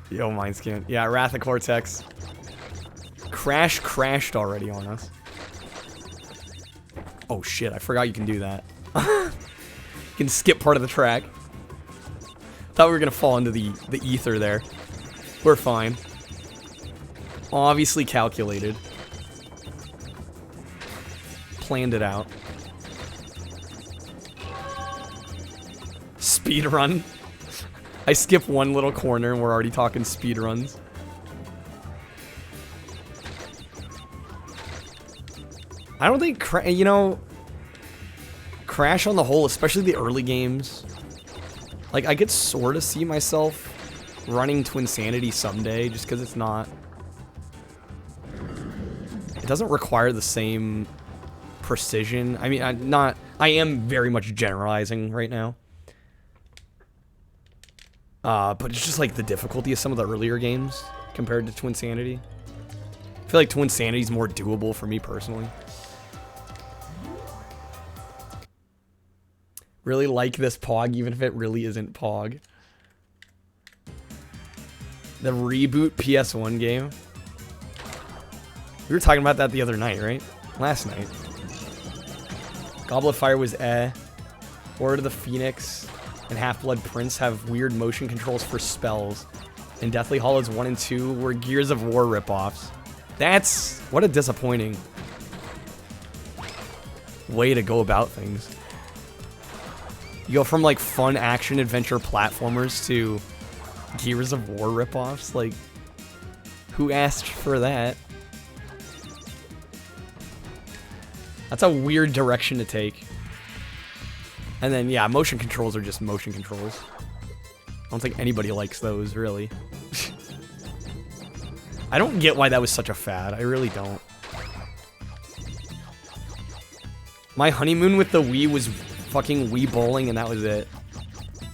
Yo, Mindscan. Yeah, Wrath of Cortex. Crashed already on us. Oh shit, I forgot you can do that. You can skip part of the track. Thought we were gonna fall into the ether there. We're fine. Obviously calculated. Planned it out. Speed run. I skip one little corner and we're already talking speed runs. I don't think, you know, Crash on the whole, especially the early games, like, I could sort of see myself running Twinsanity someday, just because it's not, it doesn't require the same precision. I mean, I am very much generalizing right now. But it's just like the difficulty of some of the earlier games compared to Twinsanity. I feel like Twinsanity is more doable for me personally. Really like this Pog, even if it really isn't Pog. The reboot PS1 game. We were talking about that the other night, right? Last night. Goblet of Fire was Order of the Phoenix and Half-Blood Prince have weird motion controls for spells. And Deathly Hallows 1 and 2 were Gears of War ripoffs. That's... what a disappointing way to go about things. You go from, like, fun action-adventure platformers to Gears of War ripoffs? Like, who asked for that? That's a weird direction to take. And then, yeah, motion controls are just motion controls. I don't think anybody likes those, really. I don't get why that was such a fad. I really don't. My honeymoon with the Wii was fucking Wii bowling, and that was it.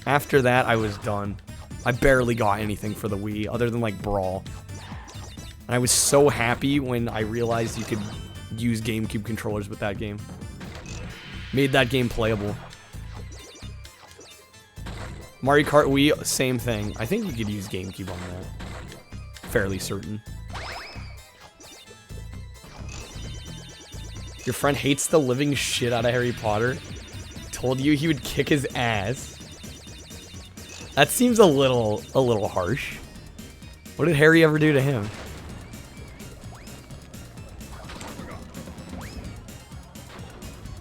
After that, I was done. I barely got anything for the Wii, other than, like, Brawl. And I was so happy when I realized you could use GameCube controllers with that game. Made that game playable. Mario Kart Wii, same thing. I think you could use GameCube on that. Fairly certain. Your friend hates the living shit out of Harry Potter. Told you he would kick his ass. That seems a little harsh. What did Harry ever do to him?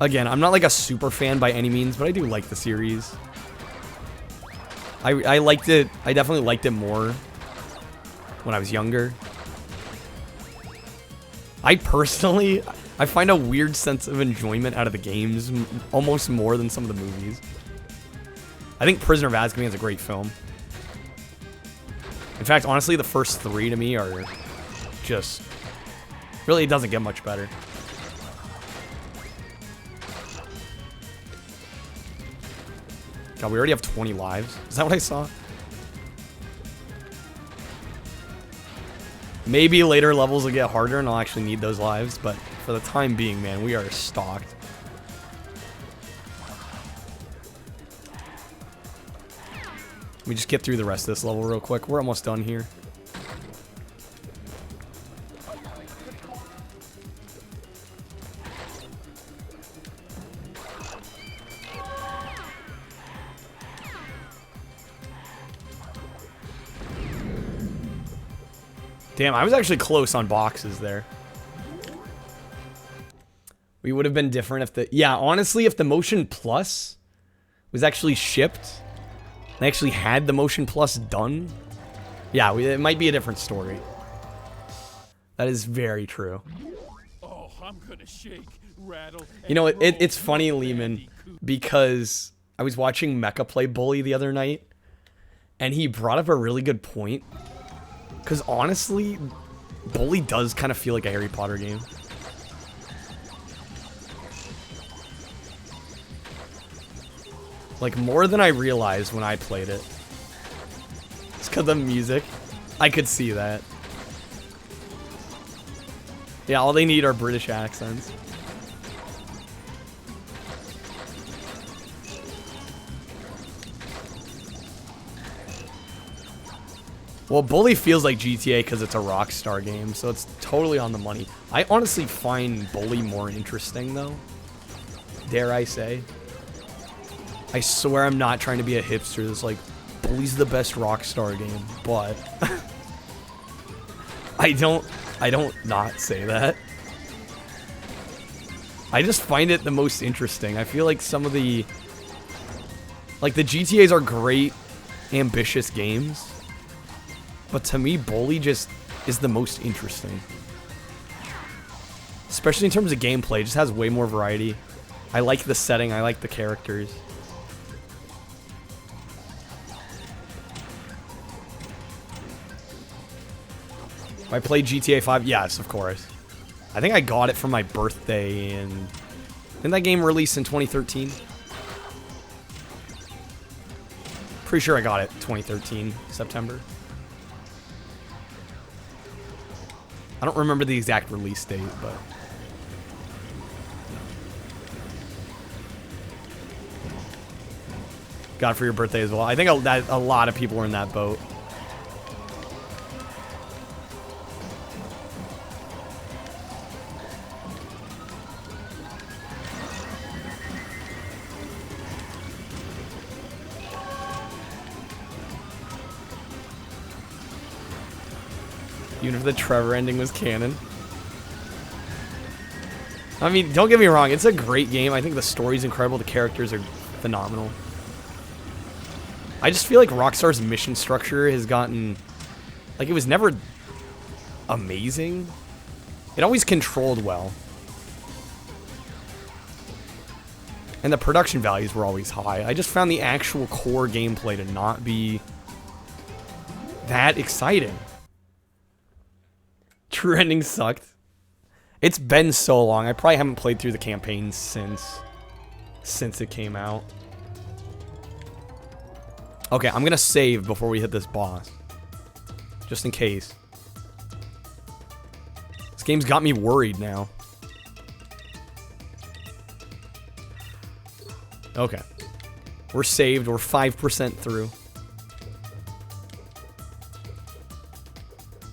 Again, I'm not like a super fan by any means, but I do like the series. I liked it. I definitely liked it more when I was younger. I personally, I find a weird sense of enjoyment out of the games almost more than some of the movies. I think Prisoner of Azkaban is a great film. In fact, honestly, the first 3 to me are just... Really, it doesn't get much better. God, we already have 20 lives. Is that what I saw? Maybe later levels will get harder and I'll actually need those lives, but for the time being, man, we are stocked. Let me just get through the rest of this level real quick. We're almost done here. Damn, I was actually close on boxes there. We would have been different if the... Yeah, honestly, if the Motion Plus was actually shipped, they actually had the Motion Plus done, yeah, it might be a different story. That is very true. Oh, I'm gonna shake, rattle. You know, it's funny, Lehman, because I was watching Mecha play Bully the other night, and he brought up a really good point. Because honestly, Bully does kind of feel like a Harry Potter game. Like, more than I realized when I played it. It's because of the music. I could see that. Yeah, all they need are British accents. Well, Bully feels like GTA because it's a Rockstar game, so it's totally on the money. I honestly find Bully more interesting, though. Dare I say. I swear I'm not trying to be a hipster that's like, Bully's the best Rockstar game, but... I don't not say that. I just find it the most interesting. I feel like some of the... Like, the GTAs are great, ambitious games. But to me, Bully just is the most interesting. Especially in terms of gameplay. It just has way more variety. I like the setting. I like the characters. I played GTA 5? Yes, of course. I think I got it for my birthday, and didn't that game release in 2013? Pretty sure I got it 2013, September. I don't remember the exact release date, but... Got it for your birthday as well. I think a lot of people were in that boat. Even if the Trevor ending was canon. I mean, don't get me wrong, it's a great game. I think the story's incredible, the characters are phenomenal. I just feel like Rockstar's mission structure has gotten... Like, it was never amazing. It always controlled well. And the production values were always high. I just found the actual core gameplay to not be that exciting. True ending sucked. It's been so long. I probably haven't played through the campaign since it came out. Okay, I'm gonna save before we hit this boss. Just in case. This game's got me worried now. Okay. We're saved. We're 5% through.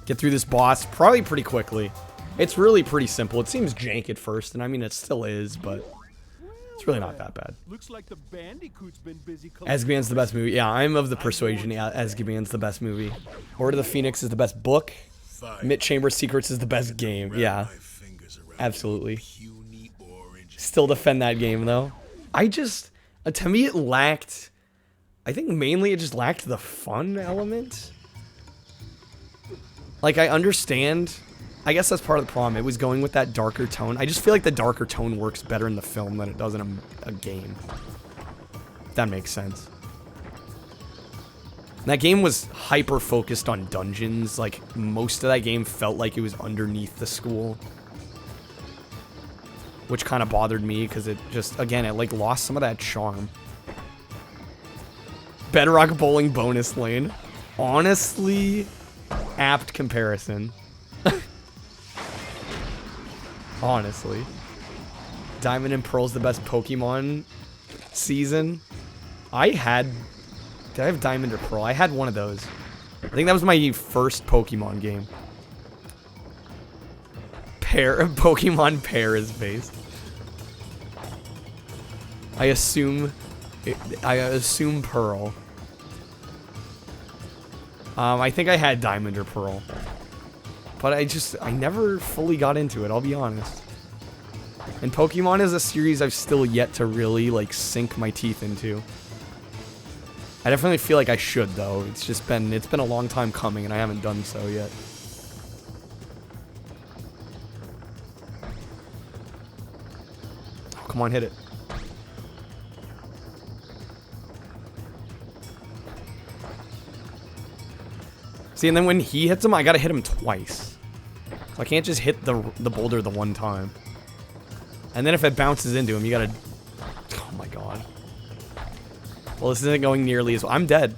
Get through this boss probably pretty quickly. It's really pretty simple. It seems jank at first, and I mean, it still is, but it's really not that bad. Looks like the Bandicoot's been busy. Azkaban's the best movie. Yeah, I'm of the persuasion. Yeah, Azkaban's the best movie. Order of the Phoenix is the best book. Mitt Chambers' Secrets is the best game. Yeah, absolutely. Still defend that game, though. To me, it lacked... I think mainly it just lacked the fun element. Like, I understand... I guess that's part of the problem. It was going with that darker tone. I just feel like the darker tone works better in the film than it does in a game. If that makes sense. That game was hyper-focused on dungeons. Like, most of that game felt like it was underneath the school. Which kind of bothered me, because it just, again, it, like, lost some of that charm. Bedrock Bowling bonus lane. Honestly, apt comparison. Honestly. Diamond and Pearl's the best Pokemon season. Did I have Diamond or Pearl? I had one of those. I think that was my first Pokemon game. Pokemon Pair is based. I assume Pearl. I think I had Diamond or Pearl. But I never fully got into it, I'll be honest. And Pokemon is a series I've still yet to really, like, sink my teeth into. I definitely feel like I should, though. It's been a long time coming, and I haven't done so yet. Oh, come on, hit it. See, and then when he hits him, I gotta hit him twice. So I can't just hit the boulder the one time. And then if it bounces into him, you gotta... Oh my god. Well, this isn't going nearly as well. I'm dead.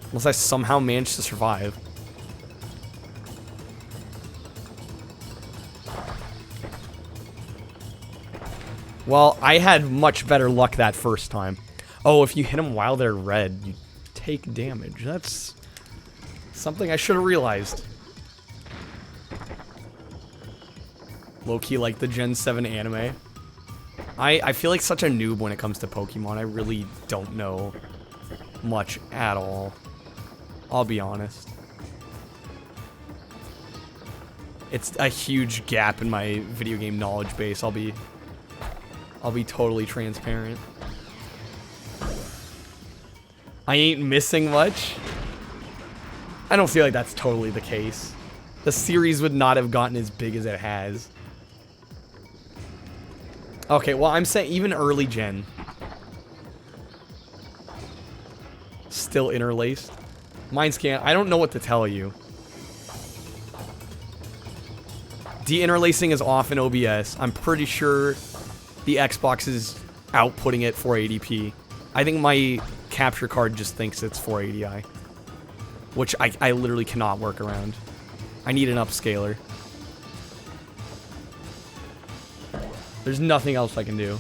Unless I somehow manage to survive. Well, I had much better luck that first time. Oh, if you hit them while they're red, you take damage. That's something I should have realized. Low-key like the Gen 7 anime. I feel like such a noob when it comes to Pokemon. I really don't know much at all. I'll be honest. It's a huge gap in my video game knowledge base. I'll be totally transparent. I ain't missing much. I don't feel like that's totally the case. The series would not have gotten as big as it has. Okay, well, I'm saying even early gen. Still interlaced. Mine's can't. I don't know what to tell you. De-interlacing is off in OBS. I'm pretty sure the Xbox is outputting it 480p. I think my capture card just thinks it's 480i. Which I literally cannot work around. I need an upscaler. There's nothing else I can do.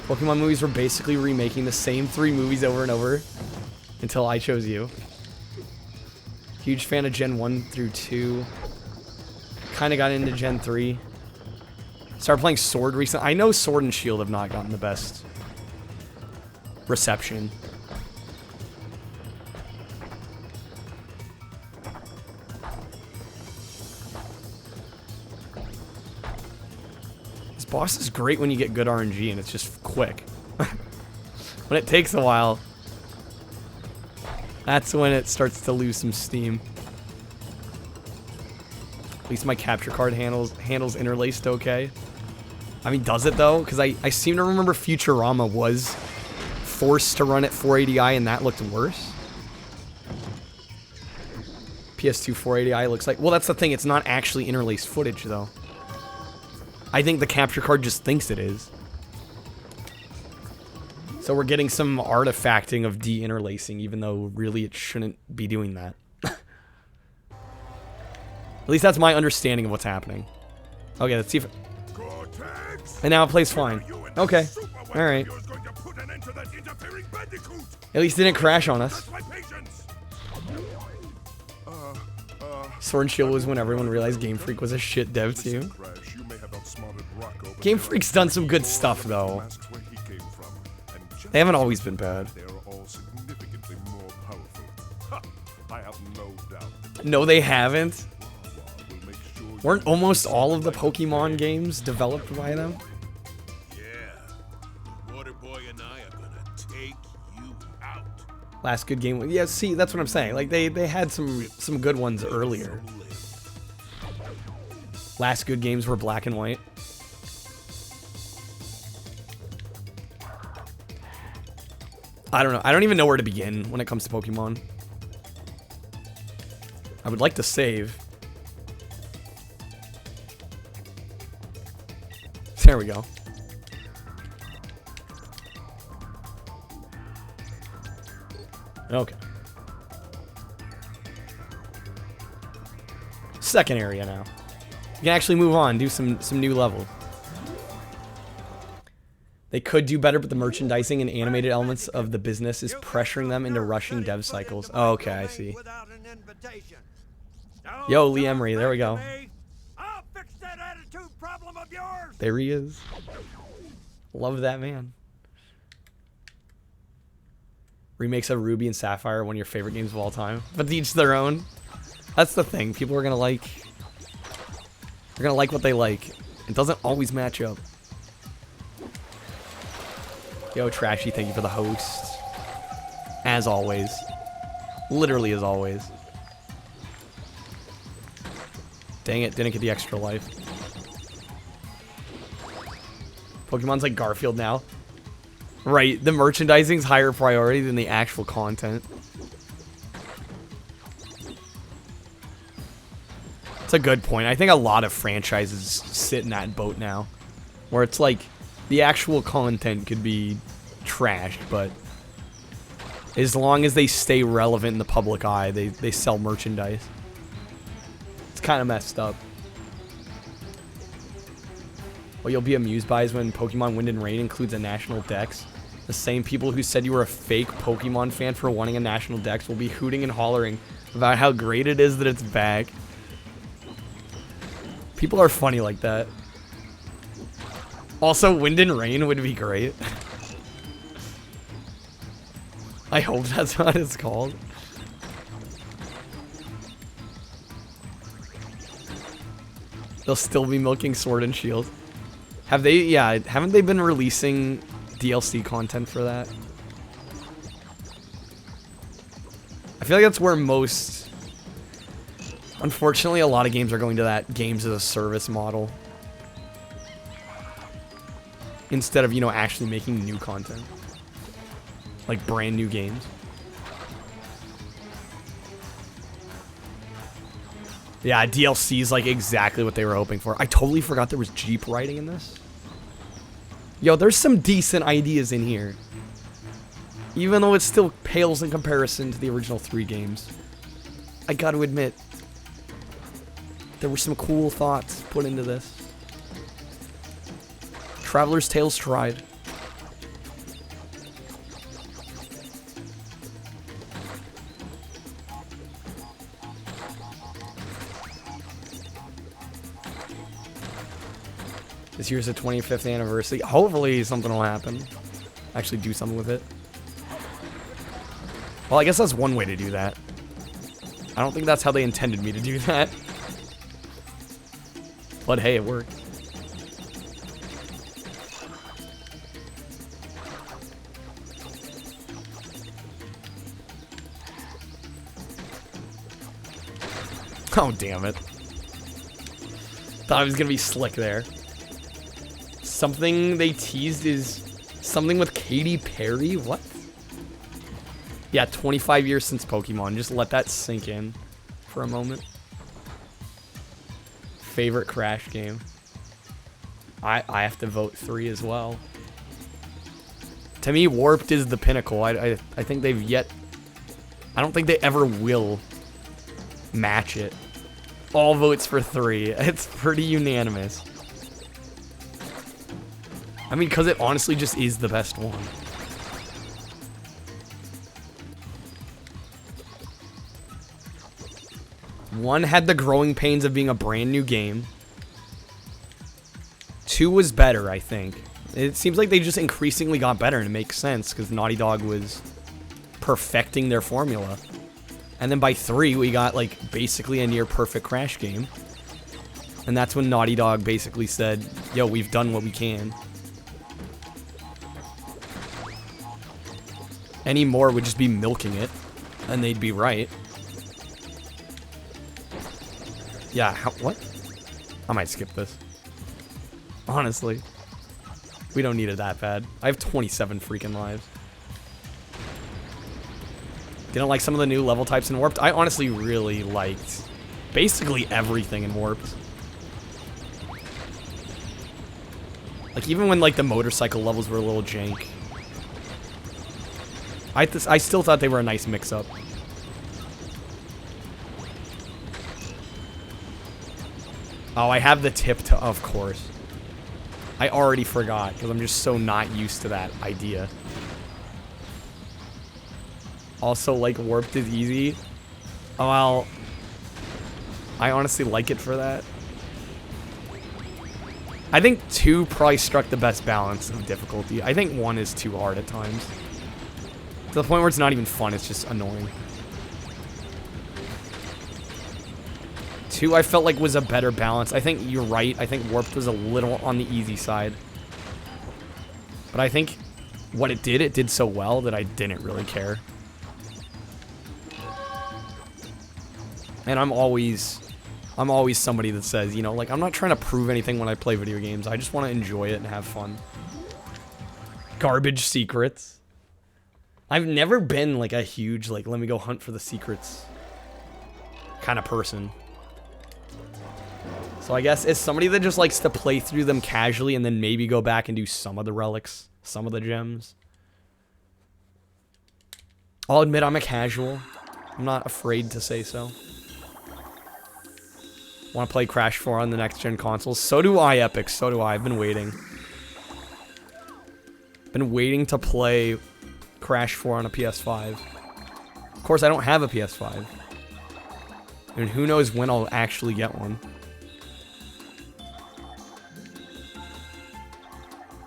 Pokemon movies were basically remaking the same 3 movies over and over until I chose you. Huge fan of Gen 1 through 2. Kind of got into Gen 3. Started playing Sword recently. I know Sword and Shield have not gotten the best reception. This boss is great when you get good RNG and it's just quick. When it takes a while, that's when it starts to lose some steam. At least my capture card handles interlaced okay. I mean, does it though? Because I seem to remember Futurama was forced to run at 480i and that looked worse. PS2 480i looks like... Well, that's the thing. It's not actually interlaced footage though. I think the capture card just thinks it is. So we're getting some artifacting of de-interlacing, even though really it shouldn't be doing that. At least that's my understanding of what's happening. Okay, let's see if it... Cortex! And now it plays fine. Okay, alright. At least it didn't crash on us. Sword and Shield was when everyone realized Game Freak was a shit dev team. Game Freak's done some good stuff, though. They haven't always been bad. No, they haven't. Weren't almost all of the Pokemon games developed by them? Yeah. The Water Boy and I are gonna take you out. Last good game. Yeah, see, that's what I'm saying. Like they had some good ones earlier. Last good games were black and white. I don't know. I don't even know where to begin when it comes to Pokemon. I would like to save. There we go. Okay. Second area now. You can actually move on, do some new levels. They could do better, but the merchandising and animated elements of the business is pressuring them into rushing dev cycles. Oh, okay, I see. Yo, Lee Emery, there we go. There he is. Love that man. Remakes of Ruby and Sapphire, one of your favorite games of all time. But each their own. That's the thing. People are gonna like. They're gonna like what they like. It doesn't always match up. Yo, Trashy, thank you for the host. As always. Literally as always. Dang it, didn't get the extra life. Pokemon's like Garfield now. Right, the merchandising's higher priority than the actual content. It's a good point. I think a lot of franchises sit in that boat now. Where it's like, the actual content could be trashed, but as long as they stay relevant in the public eye, they sell merchandise. It's kind of messed up. What you'll be amused by is when Pokemon Wind and Rain includes a national dex. The same people who said you were a fake Pokemon fan for wanting a national dex will be hooting and hollering about how great it is that it's back. People are funny like that. Also, Wind and Rain would be great. I hope that's what it's called. They'll still be milking Sword and Shield. Have they? Yeah, haven't they been releasing DLC content for that? I feel like that's where most... Unfortunately, a lot of games are going to that games as a service model. Instead of, you know, actually making new content. Like brand new games. Yeah, DLC is like exactly what they were hoping for. I totally forgot there was Jeep riding in this. Yo, there's some decent ideas in here. Even though it still pales in comparison to the original 3 games. I gotta admit, there were some cool thoughts put into this. Traveler's Tales tried. This year's the 25th anniversary. Hopefully something will happen. Actually do something with it. Well, I guess that's one way to do that. I don't think that's how they intended me to do that. But hey, it worked. Oh, damn it. Thought I was gonna be slick there. Something they teased is something with Katy Perry? What? Yeah, 25 years since Pokemon. Just let that sink in for a moment. Favorite Crash game? I have to vote 3 as well. To me, Warped is the pinnacle. I think they've yet... I don't think they ever will match it. All votes for 3. It's pretty unanimous. I mean, because it honestly just is the best one. One had the growing pains of being a brand new game. 2 was better, I think. It seems like they just increasingly got better, and it makes sense, because Naughty Dog was perfecting their formula. And then by 3, we got, like, basically a near-perfect Crash game. And that's when Naughty Dog basically said, yo, we've done what we can. Any more would just be milking it, and they'd be right. Yeah, what? I might skip this. Honestly. We don't need it that bad. I have 27 freaking lives. Didn't like some of the new level types in Warped. I honestly really liked basically everything in Warped. Like, even when, like, the motorcycle levels were a little jank. I still thought they were a nice mix-up. Oh, I have the tip to... Of course. I already forgot, because I'm just so not used to that idea. Also, like, Warped is easy. Oh, well... I honestly like it for that. I think 2 probably struck the best balance of difficulty. I think 1 is too hard at times. To the point where it's not even fun, it's just annoying. 2, I felt like was a better balance. I think you're right. I think Warped was a little on the easy side. But I think what it did so well that I didn't really care. And I'm always somebody that says, you know, like, I'm not trying to prove anything when I play video games. I just want to enjoy it and have fun. Garbage secrets. I've never been, like, a huge, like, let me go hunt for the secrets kind of person. So I guess it's somebody that just likes to play through them casually and then maybe go back and do some of the relics, some of the gems. I'll admit I'm a casual. I'm not afraid to say so. Want to play Crash 4 on the next-gen consoles? So do I, Epic. So do I. I've been waiting. Been waiting to play Crash 4 on a PS5. Of course, I don't have a PS5. And who knows when I'll actually get one.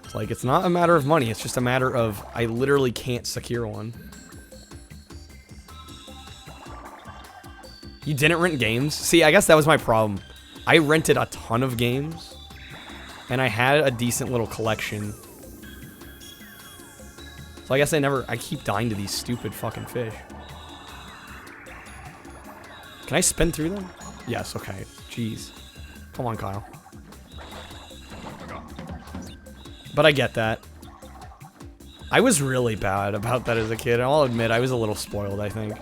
It's like, it's not a matter of money. It's just a matter of I literally can't secure one. You didn't rent games? See, I guess that was my problem. I rented a ton of games. And I had a decent little collection. So I guess I keep dying to these stupid fucking fish. Can I spin through them? Yes, okay. Jeez. Come on, Kyle. But I get that. I was really bad about that as a kid. I'll admit, I was a little spoiled, I think.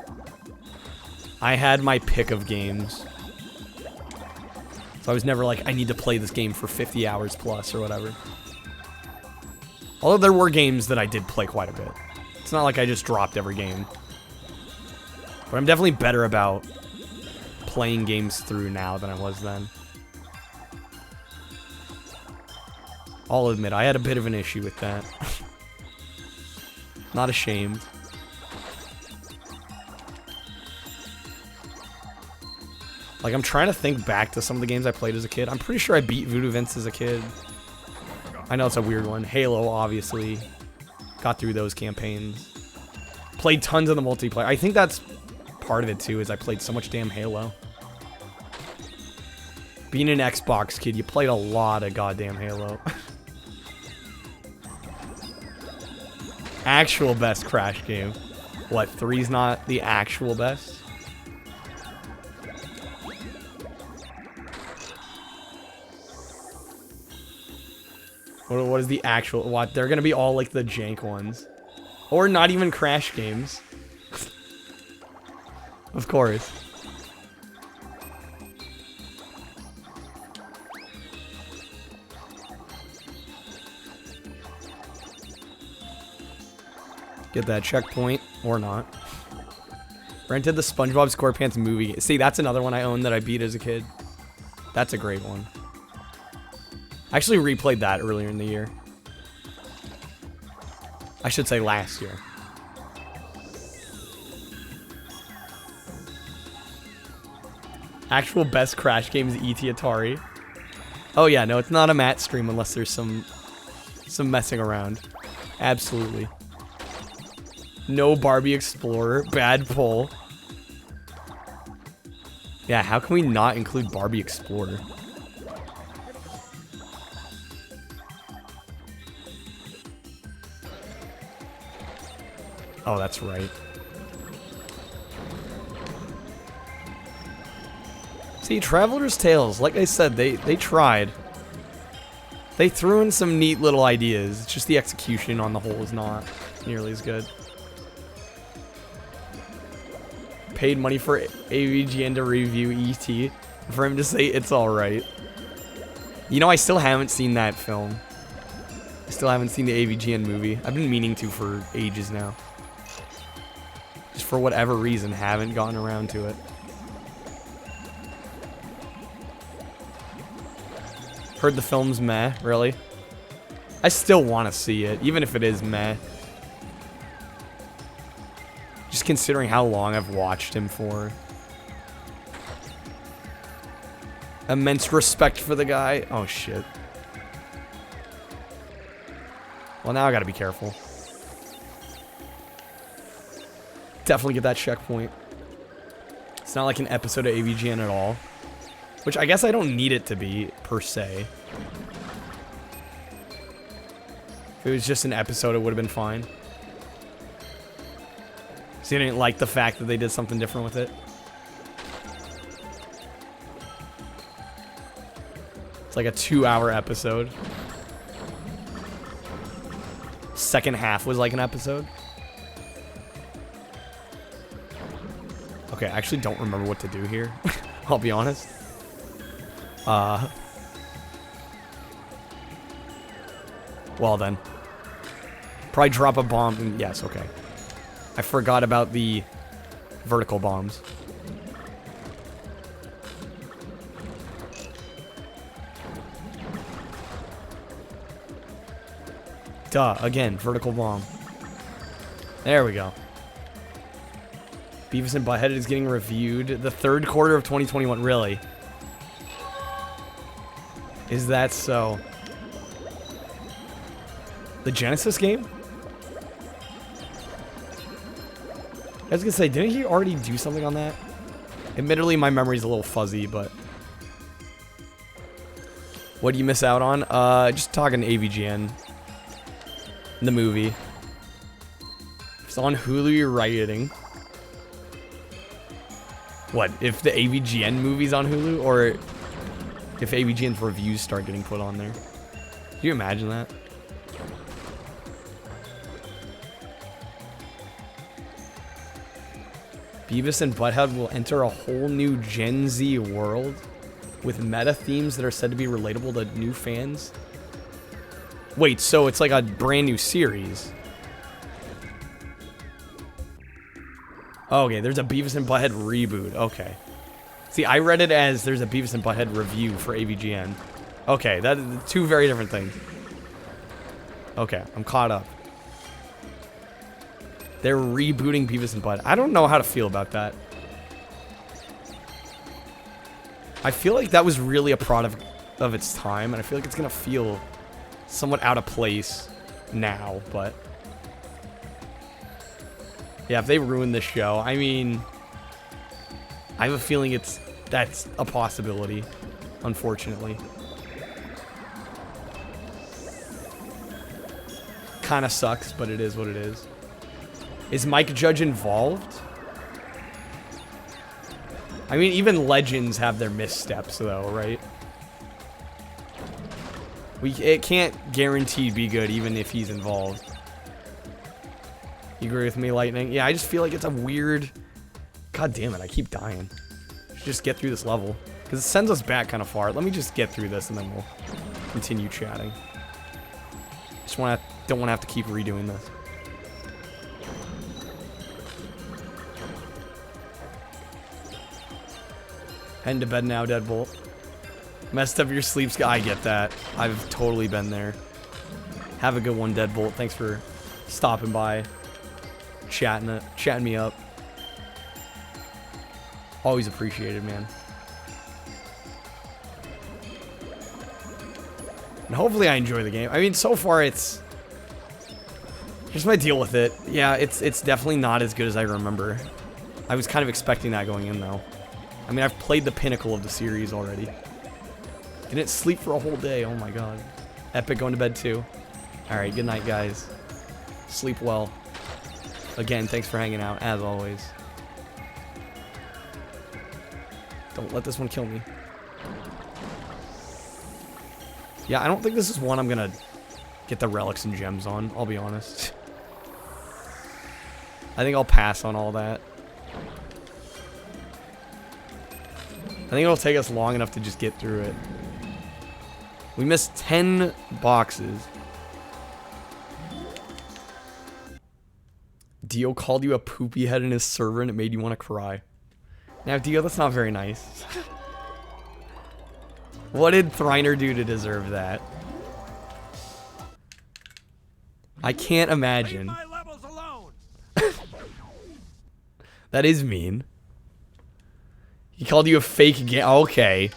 I had my pick of games. So I was never like, I need to play this game for 50 hours plus or whatever. Although there were games that I did play quite a bit. It's not like I just dropped every game. But I'm definitely better about playing games through now than I was then. I'll admit, I had a bit of an issue with that. Not ashamed. Like, I'm trying to think back to some of the games I played as a kid. I'm pretty sure I beat Voodoo Vince as a kid. I know it's a weird one. Halo, obviously. Got through those campaigns. Played tons of the multiplayer. I think that's part of it, too, is I played so much damn Halo. Being an Xbox kid, you played a lot of goddamn Halo. Actual best Crash game. What, 3's not the actual best? What is the actual... What? They're gonna be all like the jank ones. Or not even Crash games. Of course. Get that checkpoint, or not. Rented the SpongeBob SquarePants movie. See, that's another one I owned that I beat as a kid. That's a great one. I actually replayed that earlier in the year. I should say last year. Actual best Crash game is E.T. Atari. Oh yeah, no, it's not a Matt stream unless there's some messing around. Absolutely. No Barbie Explorer. Bad pull. Yeah, how can we not include Barbie Explorer? Oh, that's right. See, Traveler's Tales, like I said, they tried. They threw in some neat little ideas. It's just the execution on the whole is not nearly as good. Paid money for AVGN to review E.T. for him to say it's alright. You know, I still haven't seen that film. I still haven't seen the AVGN movie. I've been meaning to for ages now. Just for whatever reason, haven't gotten around to it. Heard the film's meh, really? I still want to see it, even if it is meh. Just considering how long I've watched him for. Immense respect for the guy. Oh, shit. Well, now I gotta be careful. Definitely get that checkpoint. It's not like an episode of AVGN at all. Which I guess I don't need it to be, per se. If it was just an episode, it would have been fine. So you didn't like the fact that they did something different with it? It's like a 2-hour episode. Second half was like an episode. Okay, I actually don't remember what to do here. I'll be honest. Well then. Probably drop a bomb. Yes, okay. I forgot about the vertical bombs. Duh, again, vertical bomb. There we go. Beavis and Butthead is getting reviewed. The third quarter of 2021, really? Is that so? The Genesis game? I was gonna say, didn't he already do something on that? Admittedly, my memory's a little fuzzy, but... What do you miss out on? Just talking AVGN. The movie. If it's on Hulu, you're rioting. What, if the AVGN movie's on Hulu? Or if AVGN's reviews start getting put on there? Can you imagine that? Beavis and Butthead will enter a whole new Gen Z world with meta themes that are said to be relatable to new fans. Wait, so it's like a brand new series? Okay, there's a Beavis and Butthead reboot. Okay. See, I read it as there's a Beavis and Butthead review for AVGN. Okay, that is two very different things. Okay, I'm caught up. They're rebooting Beavis and Butthead. I don't know how to feel about that. I feel like that was really a product of its time, and I feel like it's gonna feel somewhat out of place now, but... Yeah, if they ruin this show, I mean... I have a feeling that's a possibility, unfortunately. Kinda sucks, but it is what it is. Is Mike Judge involved? I mean, even legends have their missteps, though, right? It can't guaranteed be good, even if he's involved. You agree with me, Lightning? Yeah, I just feel like it's a weird... God damn it, I keep dying. Should just get through this level. Because it sends us back kind of far. Let me just get through this, and then we'll continue chatting. Don't want to have to keep redoing this. Heading to bed now, Deadbolt. Messed up your sleep schedule. I get that. I've totally been there. Have a good one, Deadbolt. Thanks for stopping by, chatting me up. Always appreciated, man. And hopefully I enjoy the game. I mean, so far it's... Here's my deal with it. Yeah, it's definitely not as good as I remember. I was kind of expecting that going in, though. I mean, I've played the pinnacle of the series already. Didn't sleep for a whole day. Oh my god. Epic going to bed too. Alright, good night, guys. Sleep well. Again, thanks for hanging out, as always. Don't let this one kill me. Yeah, I don't think this is one I'm gonna get the relics and gems on, I'll be honest. I think I'll pass on all that. I think it'll take us long enough to just get through it. We missed 10 boxes. Dio called you a poopy head in his server and it made you want to cry. Now, Dio, that's not very nice. What did Thriner do to deserve that? I can't imagine. Leave my levels alone. That is mean. He called you a fake okay.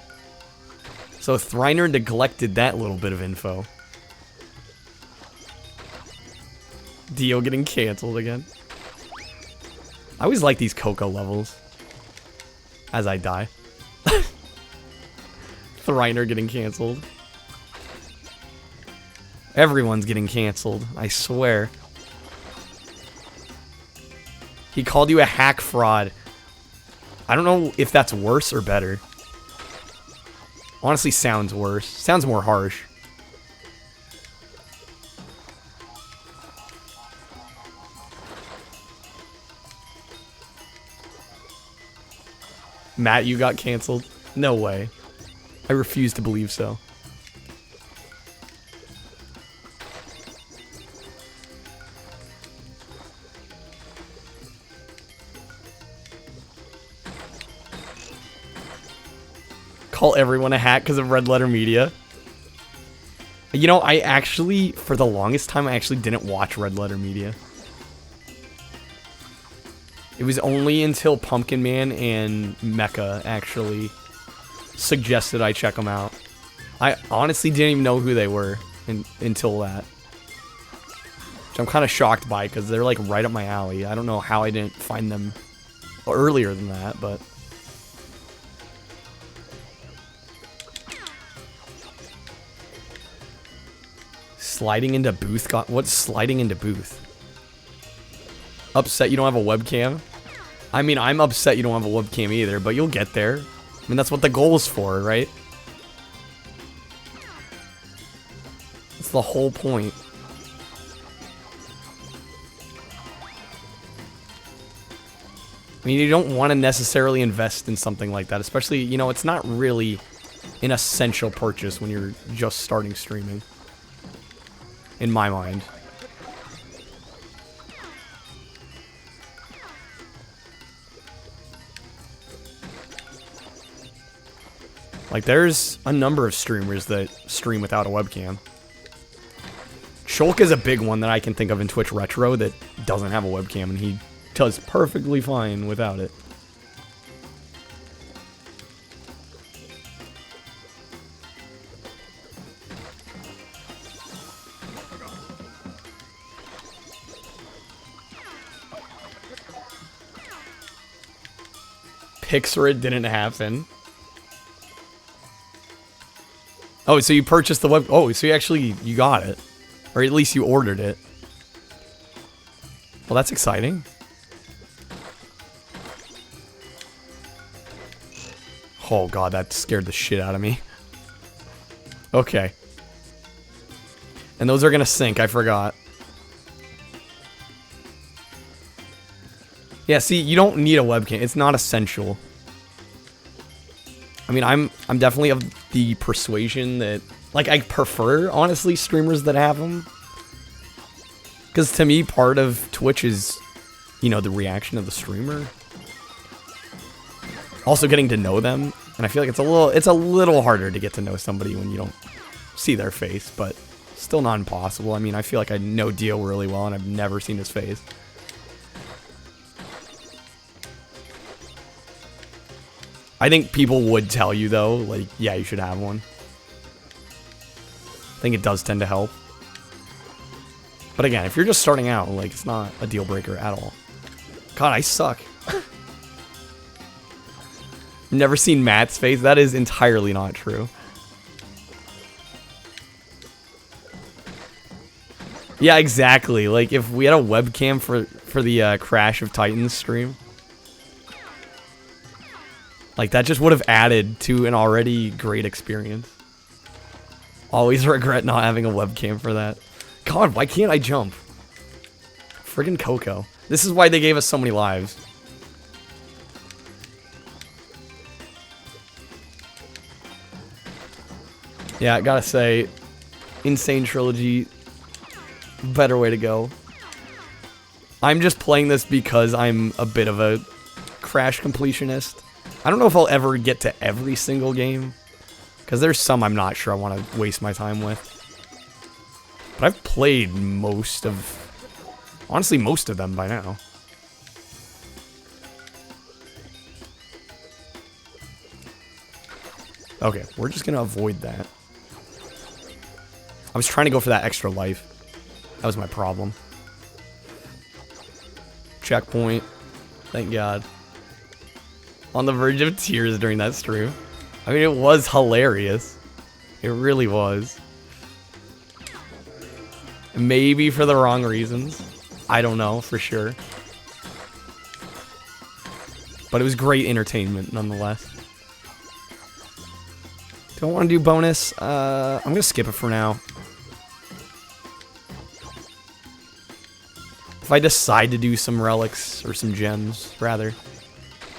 So Thriner neglected that little bit of info. Dio getting canceled again. I always like these Coco levels. As I die. Thriner getting canceled. Everyone's getting canceled, I swear. He called you a hack fraud. I don't know if that's worse or better. Honestly, sounds worse. Sounds more harsh. Matt, you got canceled? No way. I refuse to believe so. Call everyone a hack because of Red Letter Media. You know, I actually, for the longest time, I actually didn't watch Red Letter Media. It was only until Pumpkin Man and Mecha actually suggested I check them out. I honestly didn't even know who they were until that. Which I'm kind of shocked by because they're like right up my alley. I don't know how I didn't find them earlier than that, but... Sliding into booth got... What's sliding into booth? Upset you don't have a webcam? I mean, I'm upset you don't have a webcam either, but you'll get there. I mean, that's what the goal is for, right? That's the whole point. I mean, you don't want to necessarily invest in something like that, especially, you know, it's not really an essential purchase when you're just starting streaming. In my mind. Like, there's a number of streamers that stream without a webcam. Shulk is a big one that I can think of in Twitch Retro that doesn't have a webcam, and he does perfectly fine without it. Pixar didn't happen. Oh, so you purchased the web... Oh, so you got it. Or at least you ordered it. Well, that's exciting. Oh god, that scared the shit out of me. Okay. And those are gonna sync, I forgot. Yeah, see, you don't need a webcam. It's not essential. I mean, I'm definitely of the persuasion that... Like, I prefer, honestly, streamers that have them. Because to me, part of Twitch is, you know, the reaction of the streamer. Also getting to know them. And I feel like it's a little harder to get to know somebody when you don't see their face. But still not impossible. I mean, I feel like I know Dio really well and I've never seen his face. I think people would tell you, though, like, yeah, you should have one. I think it does tend to help. But again, if you're just starting out, like, it's not a deal breaker at all. God, I suck. Never seen Matt's face. That is entirely not true. Yeah, exactly. Like, if we had a webcam for the Crash of Titans stream. Like, that just would have added to an already great experience. Always regret not having a webcam for that. God, why can't I jump? Friggin' Coco. This is why they gave us so many lives. Yeah, I gotta say, Insane Trilogy, better way to go. I'm just playing this because I'm a bit of a Crash completionist. I don't know if I'll ever get to every single game, because there's some I'm not sure I want to waste my time with. But I've played most of, honestly, most of them by now. Okay, we're just gonna avoid that. I was trying to go for that extra life. That was my problem. Checkpoint. Thank God. On the verge of tears during that stream. I mean, it was hilarious. It really was. Maybe for the wrong reasons. I don't know for sure. But it was great entertainment nonetheless. Do I want to do bonus? I'm going to skip it for now. If I decide to do some relics, or some gems, rather.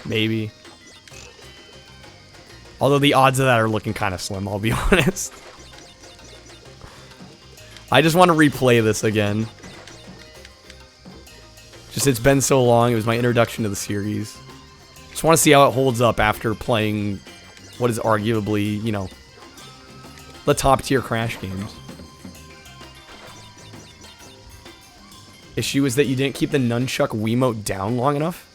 Maybe. Although the odds of that are looking kind of slim, I'll be honest. I just want to replay this again. Just, it's been so long. It was my introduction to the series. Just want to see how it holds up after playing what is arguably, you know, the top tier Crash games. Issue is that you didn't keep the nunchuck Wiimote down long enough.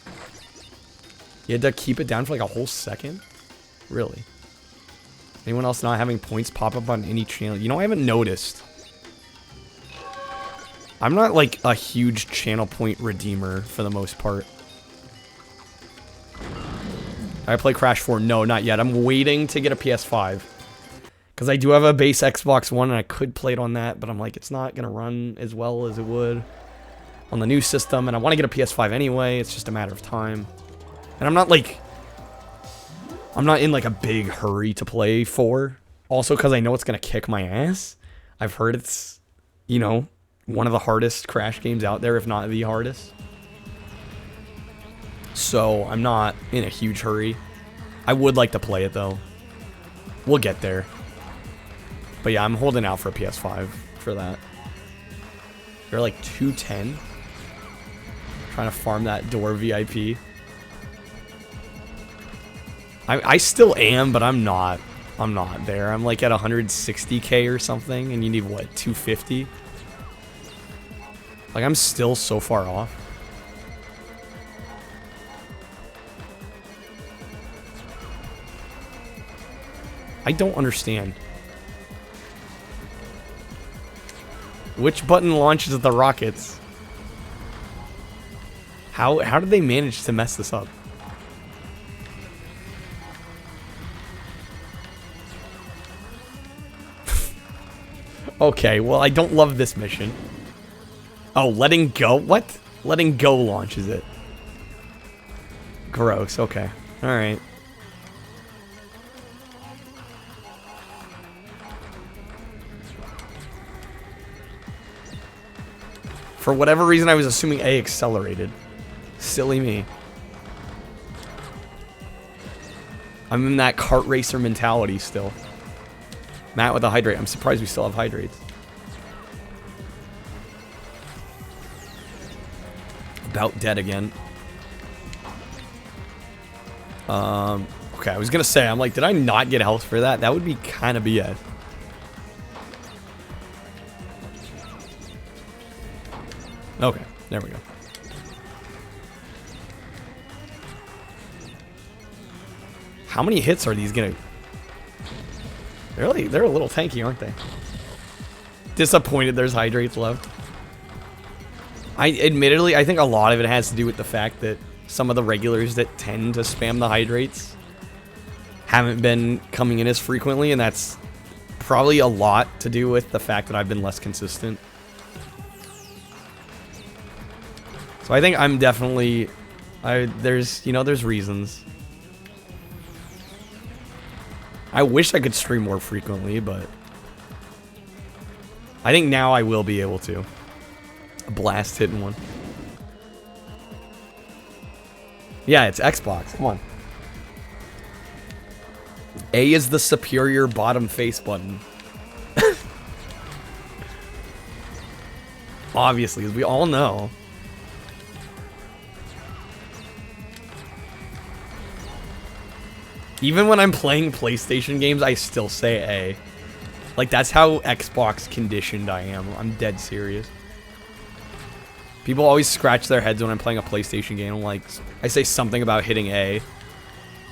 You had to keep it down for like a whole second? Really? Anyone else not having points pop up on any channel? You know, I haven't noticed. I'm not like a huge channel point redeemer for the most part. I play Crash 4? No, not yet. I'm waiting to get a PS5. Because I do have a base Xbox One and I could play it on that, but I'm like, it's not going to run as well as it would on the new system, and I want to get a PS5 anyway. It's just a matter of time. And I'm not like... I'm not in like a big hurry to play 4. Also because I know it's going to kick my ass. I've heard it's, you know, one of the hardest Crash games out there, if not the hardest. So I'm not in a huge hurry. I would like to play it though. We'll get there. But yeah, I'm holding out for a PS5 for that. They're like 210. Trying to farm that door VIP. I still am, but I'm not there. I'm like at 160k or something, and you need what, 250? Like, I'm still so far off. I don't understand. Which button launches the rockets? How did they manage to mess this up? Okay, well, I don't love this mission. Oh, letting go? What? Letting go launches it. Gross, okay. Alright. For whatever reason, I was assuming A accelerated. Silly me. I'm in that kart racer mentality still. Matt with a hydrate. I'm surprised we still have hydrates. About dead again. Okay, I was gonna say, I'm like, did I not get health for that? That would be kind of BS. Okay, there we go. How many hits are these gonna... They're a little tanky, aren't they? Disappointed there's hydrates left. Admittedly, I think a lot of it has to do with the fact that some of the regulars that tend to spam the hydrates haven't been coming in as frequently, and that's probably a lot to do with the fact that I've been less consistent. So I think I'm definitely, there's reasons. I wish I could stream more frequently, but I think now I will be able to. A blast hitting one. Yeah, it's Xbox. Come on. A is the superior bottom face button. Obviously, as we all know. Even when I'm playing PlayStation games, I still say A. Like, that's how Xbox conditioned I am. I'm dead serious. People always scratch their heads when I'm playing a PlayStation game. I'm like, I say something about hitting A.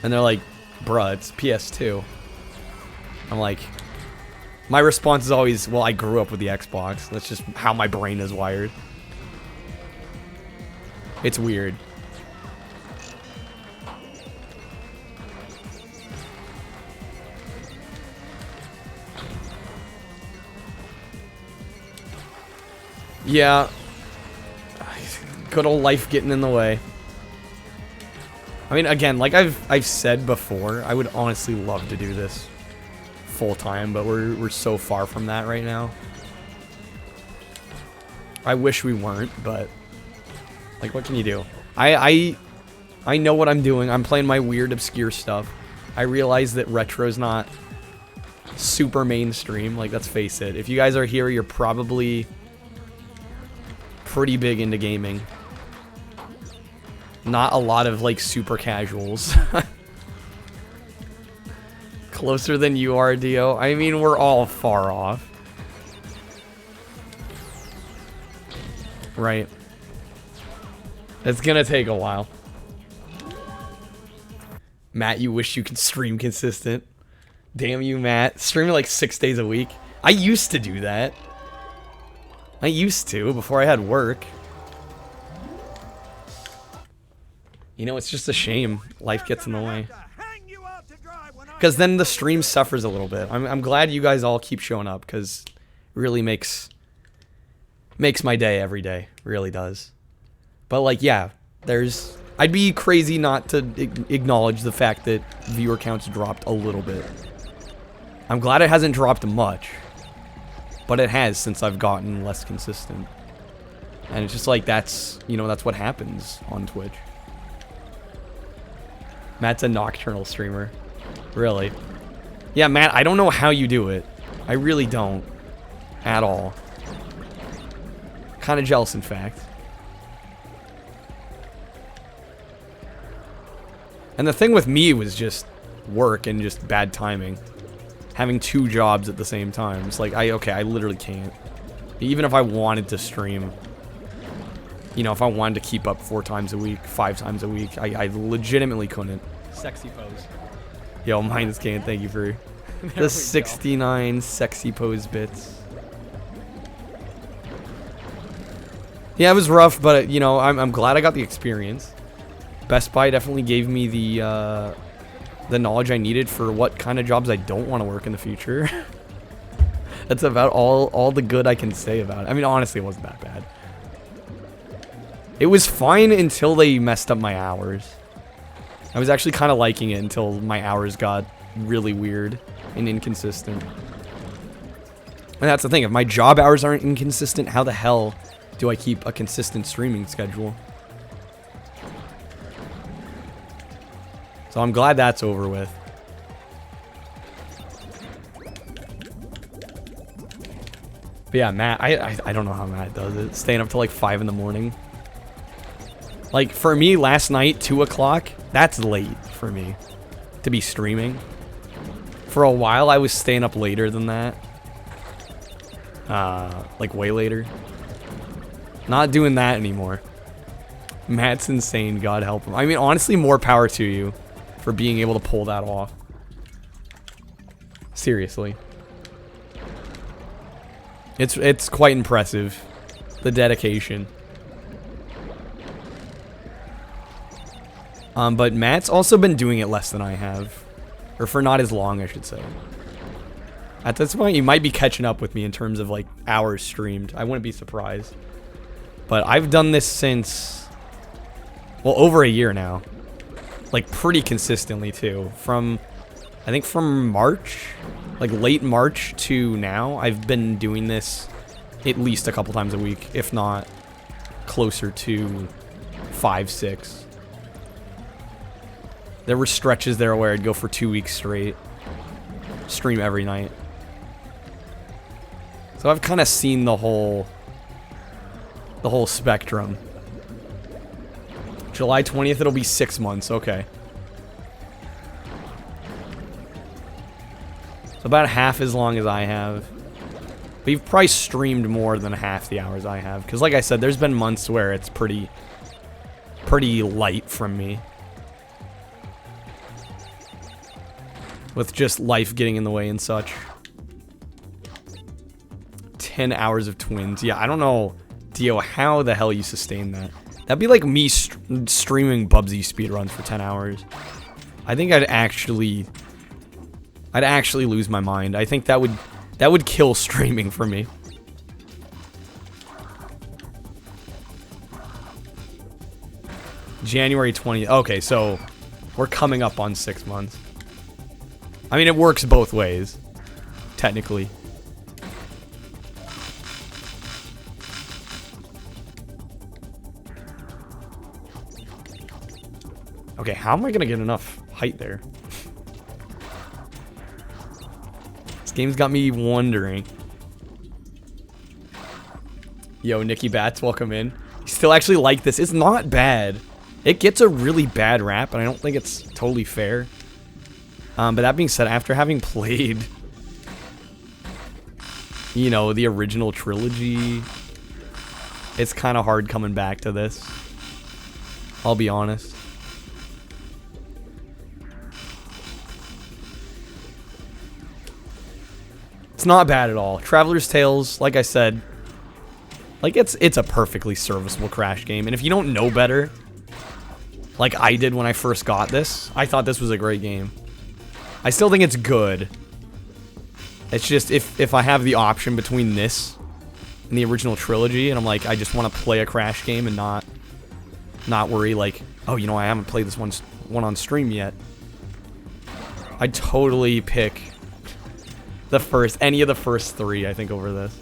And they're like, bruh, it's PS2. I'm like, my response is always, well, I grew up with the Xbox. That's just how my brain is wired. It's weird. Yeah. Good old life getting in the way. I mean, again, like I've said before, I would honestly love to do this full time, but we're so far from that right now. I wish we weren't, but like, what can you do? I know what I'm doing. I'm playing my weird, obscure stuff. I realize that retro's not super mainstream. Like, let's face it. If you guys are here, you're probably pretty big into gaming. Not a lot of, like, super casuals. Closer than you are, Dio. I mean, we're all far off. Right. It's gonna take a while. Matt, you wish you could stream consistent. Damn you, Matt. Streaming like 6 days a week. I used to do that. I used to, before I had work. You know, it's just a shame. Life gets in the way. Because then the stream suffers a little bit. I'm glad you guys all keep showing up, because it really makes my day every day. Really does. But, like, yeah, I'd be crazy not to acknowledge the fact that viewer counts dropped a little bit. I'm glad it hasn't dropped much. But it has since I've gotten less consistent. And it's just like, that's what happens on Twitch. Matt's a nocturnal streamer. Really? Yeah, Matt, I don't know how you do it. I really don't. At all. Kind of jealous, in fact. And the thing with me was just work and just bad timing. Having 2 jobs at the same time. It's like, I literally can't. Even if I wanted to stream. You know, if I wanted to keep up 4 times a week, 5 times a week, I legitimately couldn't. Sexy pose. Yo, minus can, thank you for the 69 sexy pose bits. Yeah, it was rough, but, you know, I'm glad I got the experience. Best Buy definitely gave me the knowledge I needed for what kind of jobs I don't want to work in the future. That's about all the good I can say about it. I mean, honestly, it wasn't that bad. It was fine until they messed up my hours. I was actually kind of liking it until my hours got really weird and inconsistent. And that's the thing, if my job hours aren't inconsistent, how the hell do I keep a consistent streaming schedule? So I'm glad that's over with. But yeah, Matt, I don't know how Matt does it. Staying up till like 5 in the morning. Like, for me, last night, 2 o'clock, that's late for me to be streaming. For a while, I was staying up later than that. Like, way later. Not doing that anymore. Matt's insane, God help him. I mean, honestly, more power to you for being able to pull that off. Seriously. It's quite impressive. The dedication. But Matt's also been doing it less than I have. Or for not as long, I should say. At this point, you might be catching up with me in terms of, like, hours streamed. I wouldn't be surprised. But I've done this since Well, over a year now. Like, pretty consistently, too. I think from March, like late March to now, I've been doing this at least a couple times a week, if not closer to 5, 6. There were stretches there where I'd go for 2 weeks straight, stream every night. So I've kind of seen the whole spectrum. July 20th, it'll be 6 months. Okay. So about half as long as I have. But you've probably streamed more than half the hours I have. Because like I said, there's been months where it's pretty light from me. With just life getting in the way and such. 10 hours of twins. Yeah, I don't know, Dio, how the hell you sustain that. That'd be like me streaming Bubsy speedruns for 10 hours. I think I'd actually lose my mind. I think that would kill streaming for me. January 20th. Okay, so we're coming up on 6 months. I mean, it works both ways, technically. Okay, how am I gonna get enough height there? This game's got me wondering. Yo, Nikki Bats, welcome in. You still actually like this? It's not bad. It gets a really bad rap, and I don't think it's totally fair. But that being said, after having played, you know, the original trilogy, it's kind of hard coming back to this. I'll be honest. It's not bad at all. Traveler's Tales, like I said, like it's a perfectly serviceable Crash game. And if you don't know better, like I did when I first got this, I thought this was a great game. I still think it's good. It's just if I have the option between this and the original trilogy, and I'm like, I just want to play a Crash game and not worry like, oh, you know, I haven't played this one on stream yet. I'd totally pick any of the first 3, I think, over this.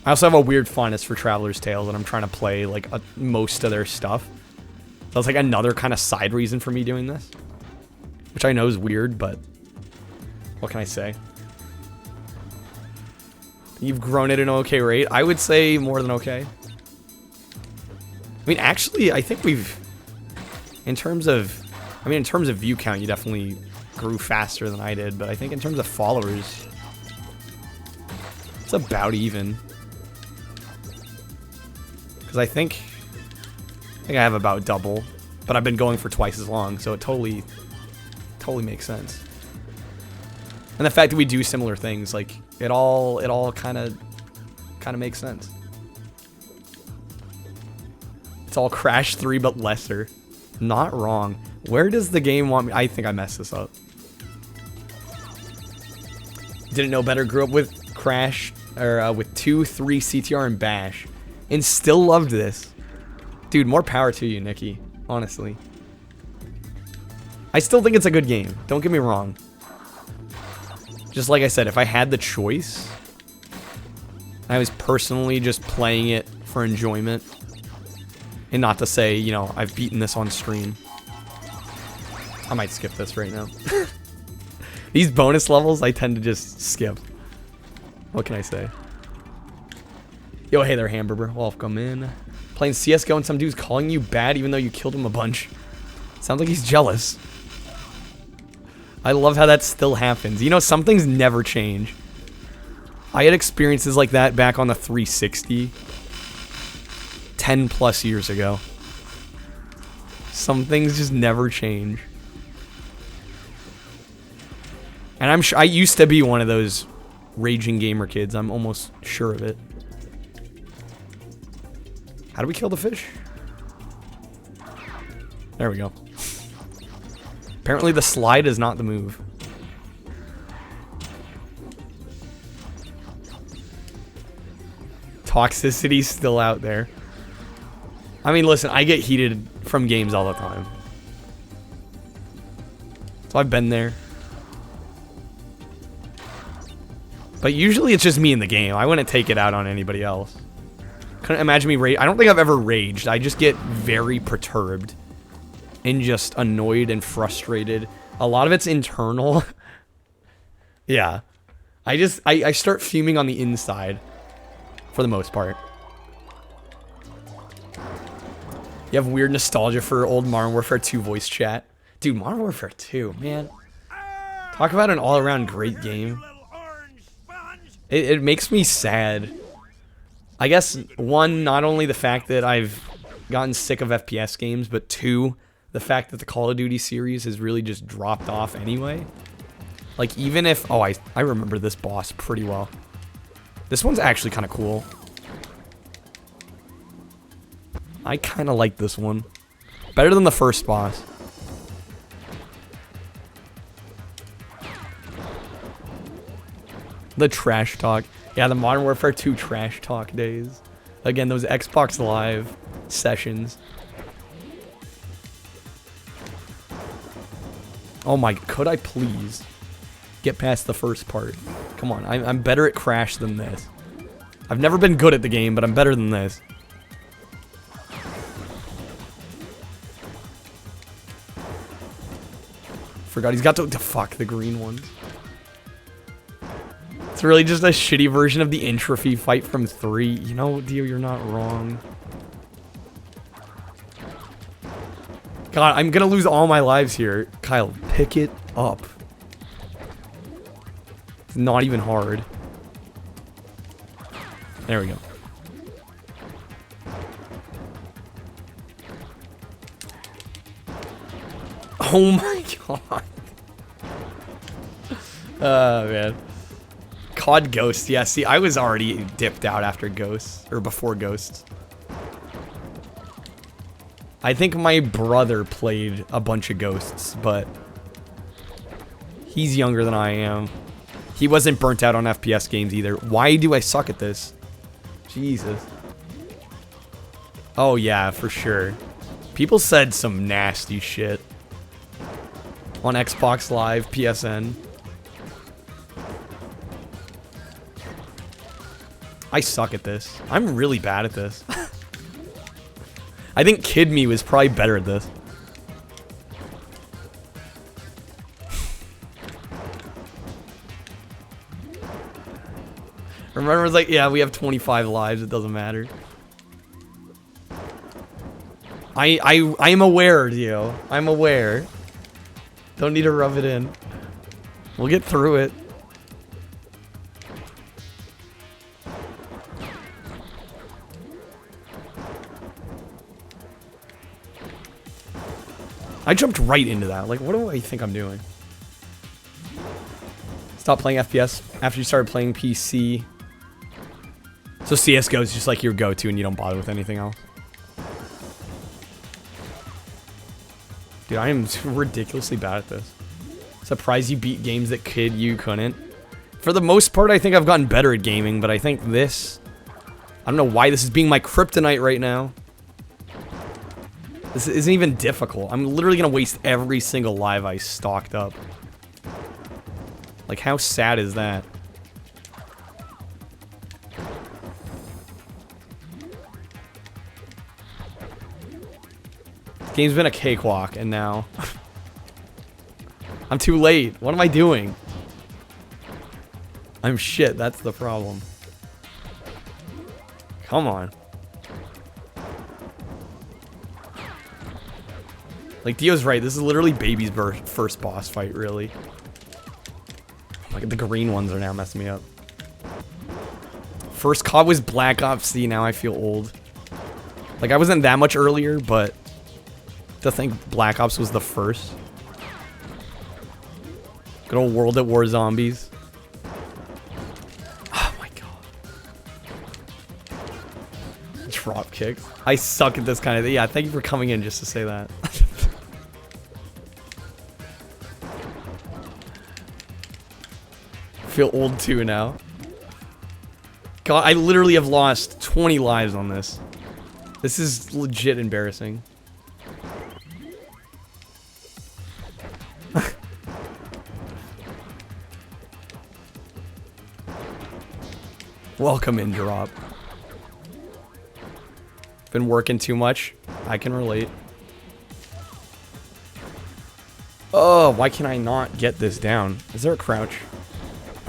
I also have a weird fondness for Traveler's Tales, and I'm trying to play like most of their stuff. That's like another kind of side reason for me doing this, which I know is weird, but what can I say? You've grown at an okay rate. I would say more than okay. I mean, actually, I think we've, in terms of view count, you definitely grew faster than I did, but I think in terms of followers, it's about even. Because I think I have about double, but I've been going for twice as long, so it totally makes sense. And the fact that we do similar things, like, it all kind of makes sense. It's all Crash 3, but lesser. Not wrong. Where does the game want me? I think I messed this up. Didn't know better. Grew up with Crash, or with 2, 3, CTR, and Bash. And still loved this. Dude, more power to you, Nikki. Honestly. I still think it's a good game. Don't get me wrong. Just like I said, if I had the choice, I was personally just playing it for enjoyment. And not to say, you know, I've beaten this on stream. I might skip this right now. These bonus levels, I tend to just skip. What can I say? Yo, hey there, Hamburger. Welcome in. Playing CSGO and some dude's calling you bad even though you killed him a bunch. Sounds like he's jealous. I love how that still happens. You know, some things never change. I had experiences like that back on the 360. 10 plus years ago. Some things just never change. And I'm sure I used to be one of those raging gamer kids. I'm almost sure of it. How do we kill the fish? There we go. Apparently the slide is not the move. toxicity's still out there. I mean, listen, I get heated from games all the time. So I've been there. But usually it's just me in the game. I wouldn't take it out on anybody else. Couldn't imagine me rage. I don't think I've ever raged. I just get very perturbed. And just annoyed and frustrated. A lot of it's internal. Yeah. I start fuming on the inside. For the most part. You have weird nostalgia for old Modern Warfare 2 voice chat. Dude, Modern Warfare 2, man. Talk about an all-around great game. It makes me sad. I guess, one, not only the fact that I've gotten sick of FPS games, but two, the fact that the Call of Duty series has really just dropped off anyway. Like, even if... Oh, I remember this boss pretty well. This one's actually kind of cool. I kind of like this one. Better than the first boss. The trash talk. Yeah, the Modern Warfare 2 trash talk days. Again, those Xbox Live sessions. Oh my, could I please get past the first part? Come on, I'm better at Crash than this. I've never been good at the game, but I'm better than this. Forgot he's got to fuck the green ones. It's really just a shitty version of the Entropy fight from 3. You know, Dio, you're not wrong. God, I'm gonna lose all my lives here. Kyle, pick it up. It's not even hard. There we go. Oh my god. Oh man. COD Ghost. Yeah, see, I was already dipped out after Ghosts. Or before Ghosts. I think my brother played a bunch of Ghosts, but he's younger than I am. He wasn't burnt out on FPS games either. Why do I suck at this? Jesus. Oh yeah, for sure. People said some nasty shit on Xbox Live, PSN. I suck at this. I'm really bad at this. I think Kid Me was probably better at this. Remember, it's like, yeah, we have 25 lives. It doesn't matter. I'm aware, Dio. I'm aware. Don't need to rub it in. We'll get through it. I jumped right into that. Like, what do I think I'm doing? Stop playing FPS after you started playing PC. So CSGO is just like your go-to and you don't bother with anything else. Dude, I am ridiculously bad at this. Surprised you beat games that Kid you couldn't. For the most part, I think I've gotten better at gaming, but I think this... I don't know why this is being my kryptonite right now. This isn't even difficult. I'm literally gonna waste every single live I stocked up. Like, how sad is that? Game's been a cakewalk, and now... I'm too late. What am I doing? I'm shit, that's the problem. Come on. Like, Dio's right, this is literally Baby's first boss fight, really. Like, the green ones are now messing me up. First COD was Black Ops C, now I feel old. Like, I wasn't that much earlier, but... to think Black Ops was the first. Good old World at War Zombies. Oh my god. Drop kicks. I suck at this kind of thing. Yeah, thank you for coming in just to say that. Feel old too now. God, I literally have lost 20 lives on this. This is legit embarrassing. Welcome in, drop. Been working too much. I can relate. Oh, why can I not get this down? Is there a crouch?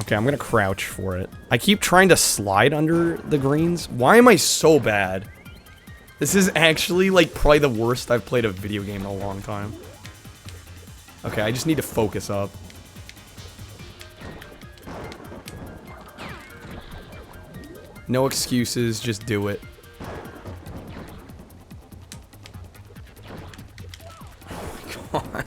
Okay, I'm gonna crouch for it. I keep trying to slide under the greens. Why am I so bad? This is actually, like, probably the worst I've played a video game in a long time. Okay, I just need to focus up. No excuses, just do it. Oh my God.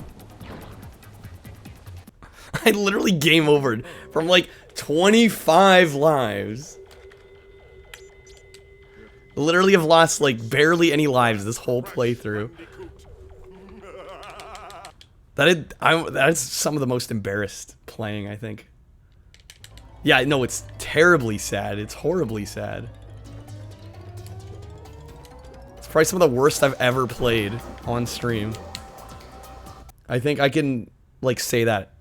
I literally game overed from like 25 lives. Literally have lost like barely any lives this whole playthrough. That's some of the most embarrassed playing, I think. Yeah, no, it's terribly sad. It's horribly sad. It's probably some of the worst I've ever played on stream. I think I can, like, say that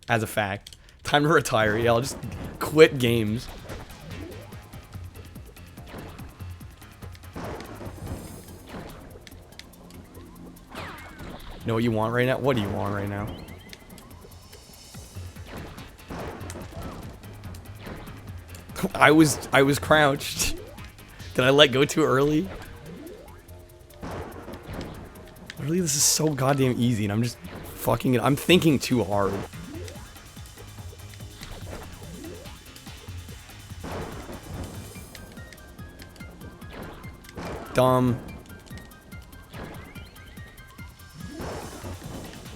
as a fact. Time to retire. Yeah, I'll just quit games. Know what you want right now? What do you want right now? I was crouched. Did I let go too early? Literally, this is so goddamn easy, and I'm just fucking it. I'm thinking too hard. Dumb.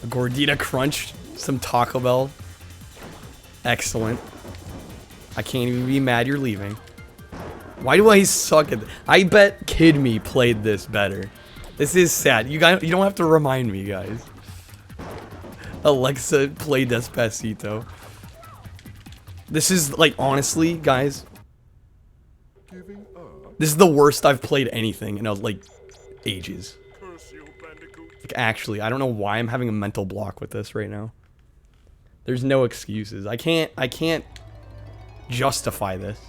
A gordita crunch, some Taco Bell. Excellent. I can't even be mad you're leaving. Why do I suck at this? I bet Kid Me played this better. This is sad. You don't have to remind me, guys. Alexa played Despacito. This is, like, honestly, guys. This is the worst I've played anything in, like, ages. Like, actually, I don't know why I'm having a mental block with this right now. There's no excuses. I can't justify this.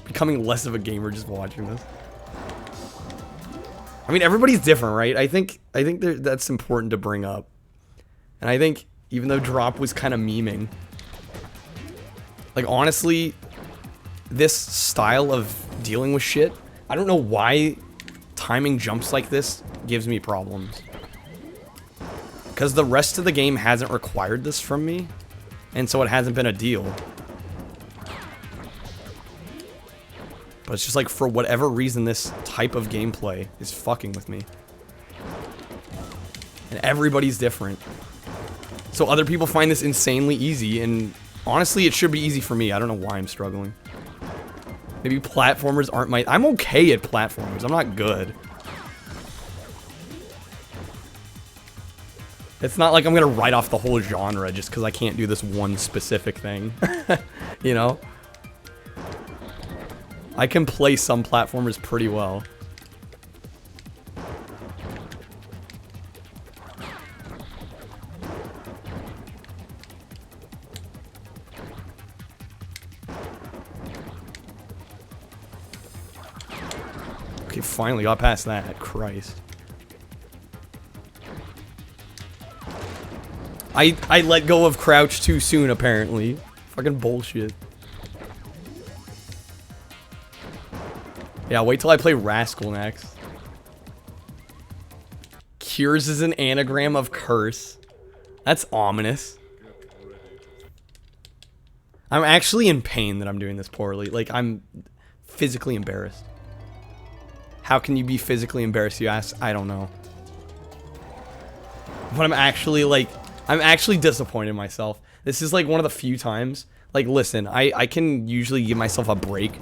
Becoming less of a gamer just watching this. I mean, everybody's different, right? I think that's important to bring up. And I think even though Drop was kind of memeing, like, honestly, this style of dealing with shit, I don't know why timing jumps like this gives me problems. Because the rest of the game hasn't required this from me, and so it hasn't been a deal. But it's just like, for whatever reason, this type of gameplay is fucking with me. And everybody's different. So other people find this insanely easy, and honestly, it should be easy for me. I don't know why I'm struggling. Maybe platformers aren't my... I'm okay at platformers. I'm not good. It's not like I'm gonna write off the whole genre just because I can't do this one specific thing. You know? I can play some platformers pretty well. Okay, finally got past that. Christ. I let go of crouch too soon, apparently. Fucking bullshit. Yeah, wait till I play Rascal next. Cures is an anagram of curse. That's ominous. I'm actually in pain that I'm doing this poorly. Like, I'm physically embarrassed. How can you be physically embarrassed, you ask? I don't know. But I'm actually, like, I'm actually disappointed in myself. This is, like, one of the few times. Like, listen, I can usually give myself a break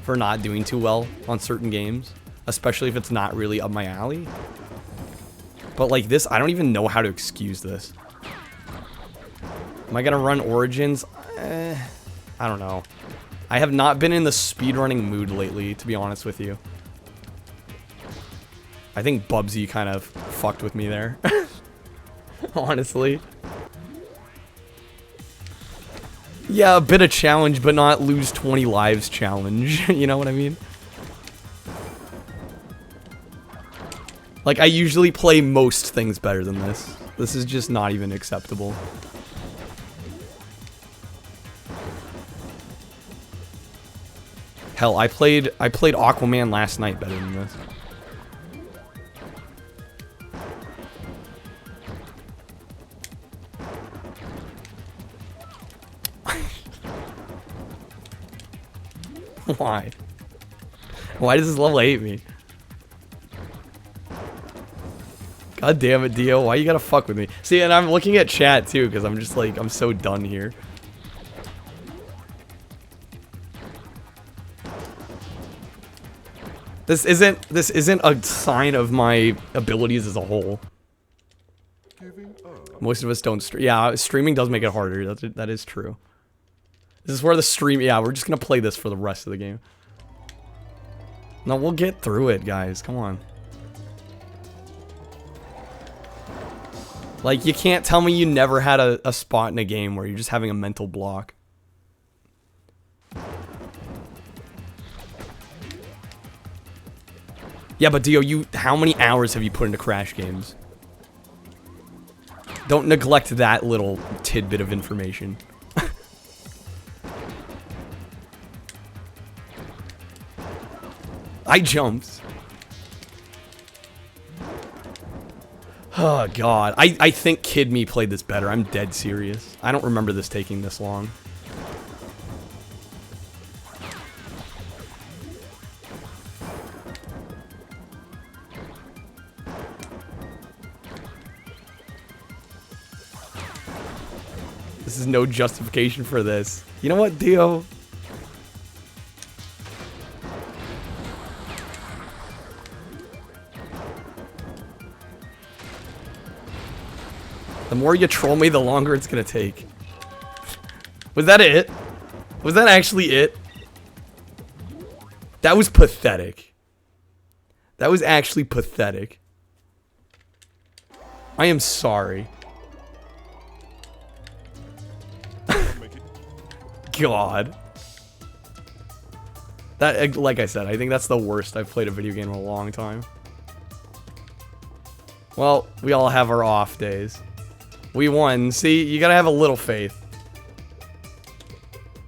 for not doing too well on certain games, especially if it's not really up my alley. But like this, I don't even know how to excuse this. Am I gonna run Origins? I don't know. I have not been in the speedrunning mood lately, to be honest with you. I think Bubsy kind of fucked with me there. Honestly. Yeah, a bit of challenge, but not lose 20 lives challenge. You know what I mean? Like, I usually play most things better than this. This is just not even acceptable. Hell, I played Aquaman last night better than this. Why? Why does this level hate me? God damn it, Dio. Why you gotta fuck with me? See, and I'm looking at chat too, because I'm just like, I'm so done here. This isn't a sign of my abilities as a whole. Most of us don't stream. Yeah, streaming does make it harder. That is true. This is where the stream. Yeah, we're just gonna play this for the rest of the game. No, we'll get through it, guys. Come on. Like, you can't tell me you never had a spot in a game where you're just having a mental block. Yeah, but Dio, how many hours have you put into Crash games? Don't neglect that little tidbit of information. I jumped. Oh, God. I think Kid Me played this better. I'm dead serious. I don't remember this taking this long. This is no justification for this. You know what, Dio? The more you troll me, the longer it's gonna take. Was that it? Was that actually it? That was pathetic. That was actually pathetic. I am sorry. God. That, like I said, I think that's the worst I've played a video game in a long time. Well, we all have our off days. We won. See, you gotta have a little faith.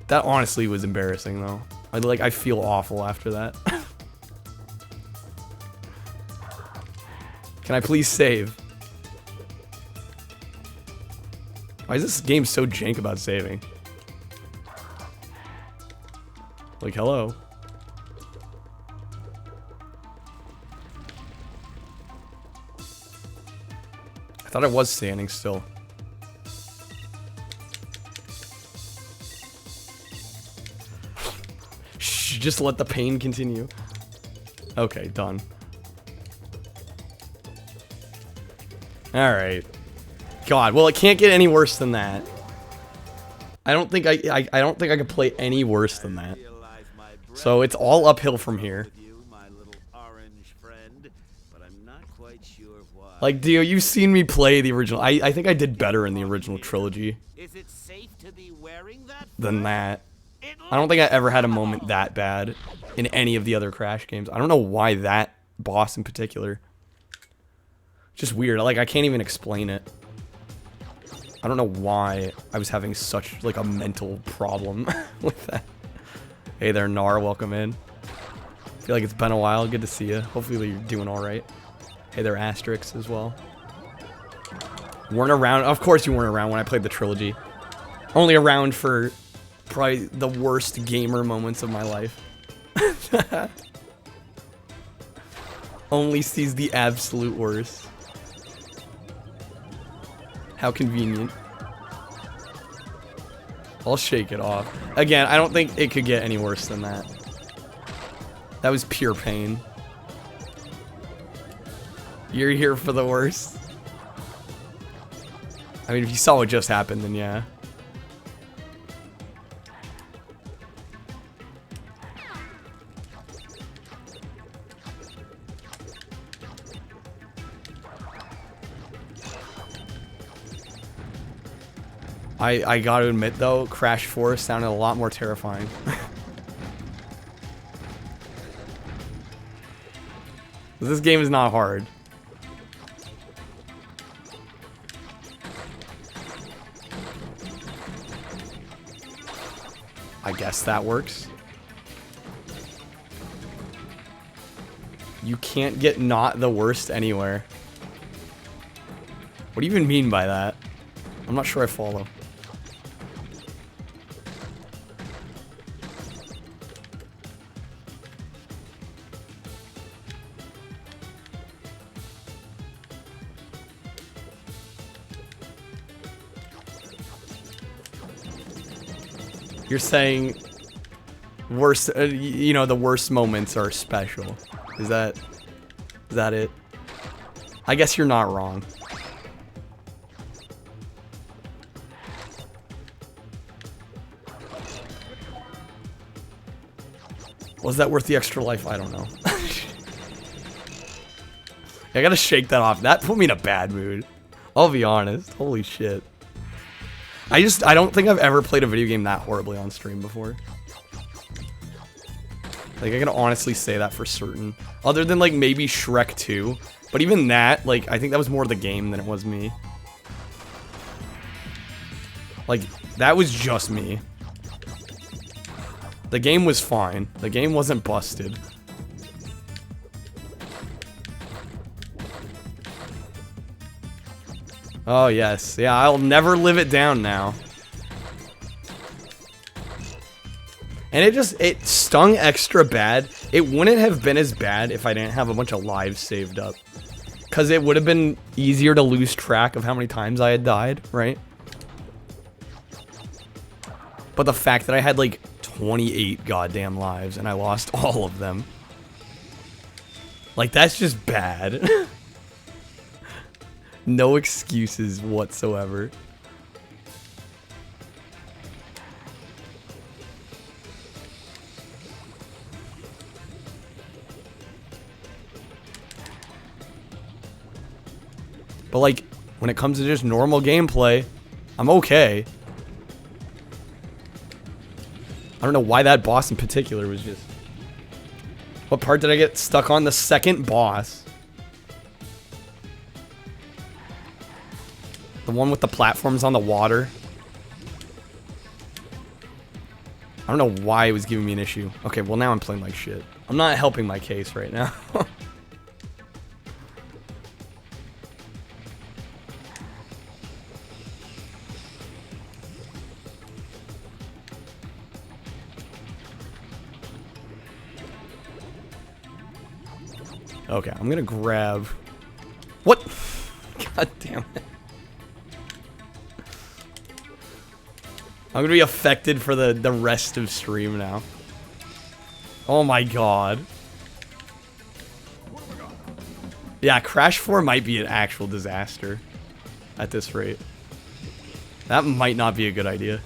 That honestly was embarrassing, though. I feel awful after that. Can I please save? Why is this game so jank about saving? Like, hello. I thought I was standing still. Shh, just let the pain continue. Okay, done. Alright. God, well, it can't get any worse than that. I don't think I don't think I could play any worse than that. So it's all uphill from here. Like, Dio, you've seen me play the original. I think I did better in the original trilogy than that. I don't think I ever had a moment that bad in any of the other Crash games. I don't know why that boss in particular. Just weird. Like, I can't even explain it. I don't know why I was having such, like, a mental problem with that. Hey there, Nar. Welcome in. I feel like it's been a while. Good to see you. Hopefully you're doing alright. Hey there, Asterix as well. Weren't around. Of course you weren't around when I played the trilogy. Only around for probably the worst gamer moments of my life. Only sees the absolute worst. How convenient. I'll shake it off. Again, I don't think it could get any worse than that. That was pure pain. You're here for the worst. I mean, if you saw what just happened, then yeah. I gotta admit though, Crash 4 sounded a lot more terrifying. This game is not hard. I guess that works. You can't get not the worst anywhere. What do you even mean by that? I'm not sure I follow. You're saying worst, you know, the worst moments are special. Is that it? I guess you're not wrong. Was that worth the extra life? I don't know. I gotta shake that off. That put me in a bad mood. I'll be honest. Holy shit. I don't think I've ever played a video game that horribly on stream before. Like, I can honestly say that for certain. Other than, like, maybe Shrek 2. But even that, like, I think that was more the game than it was me. Like, that was just me. The game was fine. The game wasn't busted. Oh, yes. Yeah, I'll never live it down now. And it stung extra bad. It wouldn't have been as bad if I didn't have a bunch of lives saved up. Because it would have been easier to lose track of how many times I had died, right? But the fact that I had, like, 28 goddamn lives and I lost all of them. Like, that's just bad. No excuses whatsoever. But like, when it comes to just normal gameplay, I'm okay. I don't know why that boss in particular was just... What part did I get stuck on? The second boss. The one with the platforms on the water. I don't know why it was giving me an issue. Okay, well now I'm playing like shit. I'm not helping my case right now. Okay, I'm gonna grab... What? God damn it. I'm gonna be affected for the rest of stream now. Oh my god. Yeah, Crash 4 might be an actual disaster at this rate. That might not be a good idea.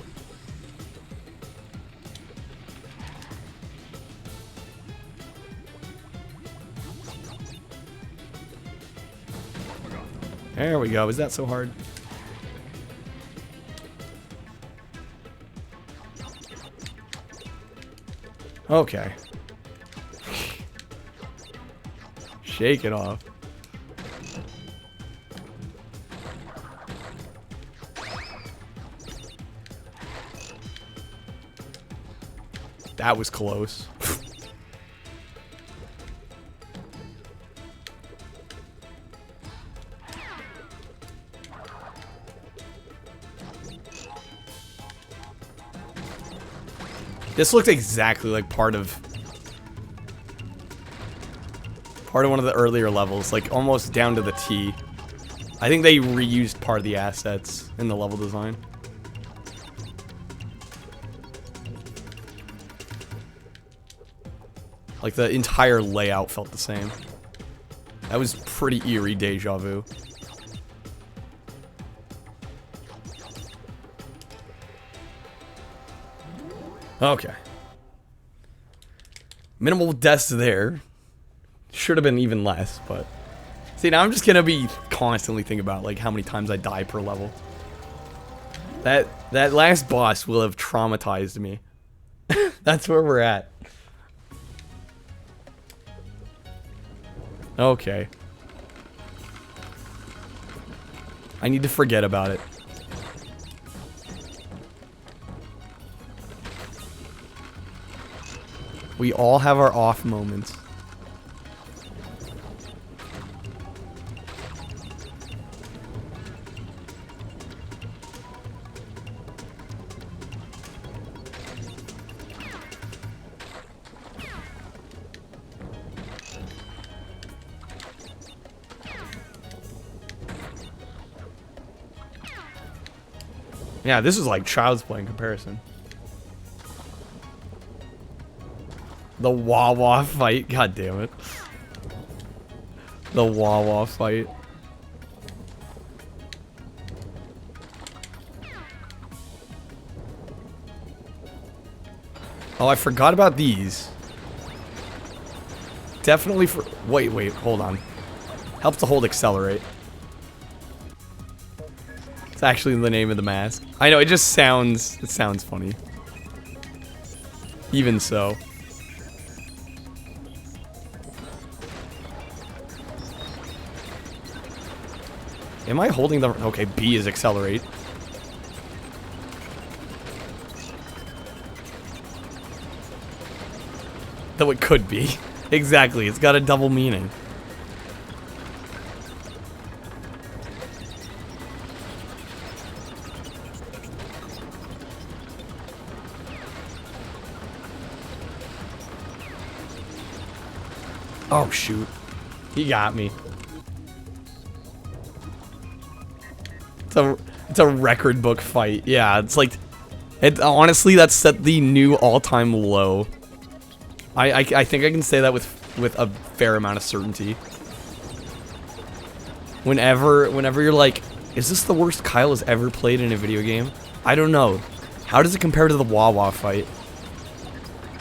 There we go. Is that so hard? Okay. Shake it off. That was close. This looks exactly like part of one of the earlier levels, like almost down to the T. I think they reused part of the assets in the level design. Like the entire layout felt the same. That was pretty eerie deja vu. Okay. Minimal deaths there. Should have been even less, but... See, now I'm just gonna be constantly thinking about, like, how many times I die per level. That That last boss will have traumatized me. That's where we're at. Okay. I need to forget about it. We all have our off moments. Yeah, this is like child's play in comparison. The Wawa fight, god damn it. The Wawa fight. Oh, I forgot about these. Definitely for wait, hold on. Helps to hold accelerate. It's actually the name of the mask. I know, it sounds funny. Even so. Am I holding the... Okay, B is accelerate. Though it could be. Exactly, it's got a double meaning. Oh, shoot. He got me. It's a record book fight. Yeah, it's like... honestly, that's set the new all-time low. I think I can say that with a fair amount of certainty. Whenever you're like, is this the worst Kyle has ever played in a video game? I don't know. How does it compare to the Wawa fight?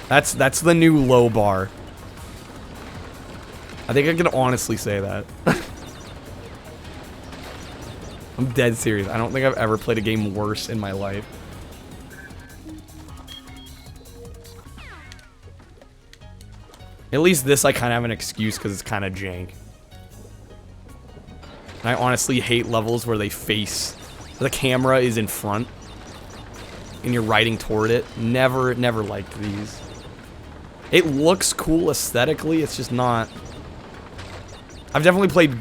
That's the new low bar. I think I can honestly say that. I'm dead serious. I don't think I've ever played a game worse in my life. At least this I kind of have an excuse because it's kind of jank. And I honestly hate levels where the camera is in front and you're riding toward it. Never liked these. It looks cool aesthetically, it's just not... I've definitely played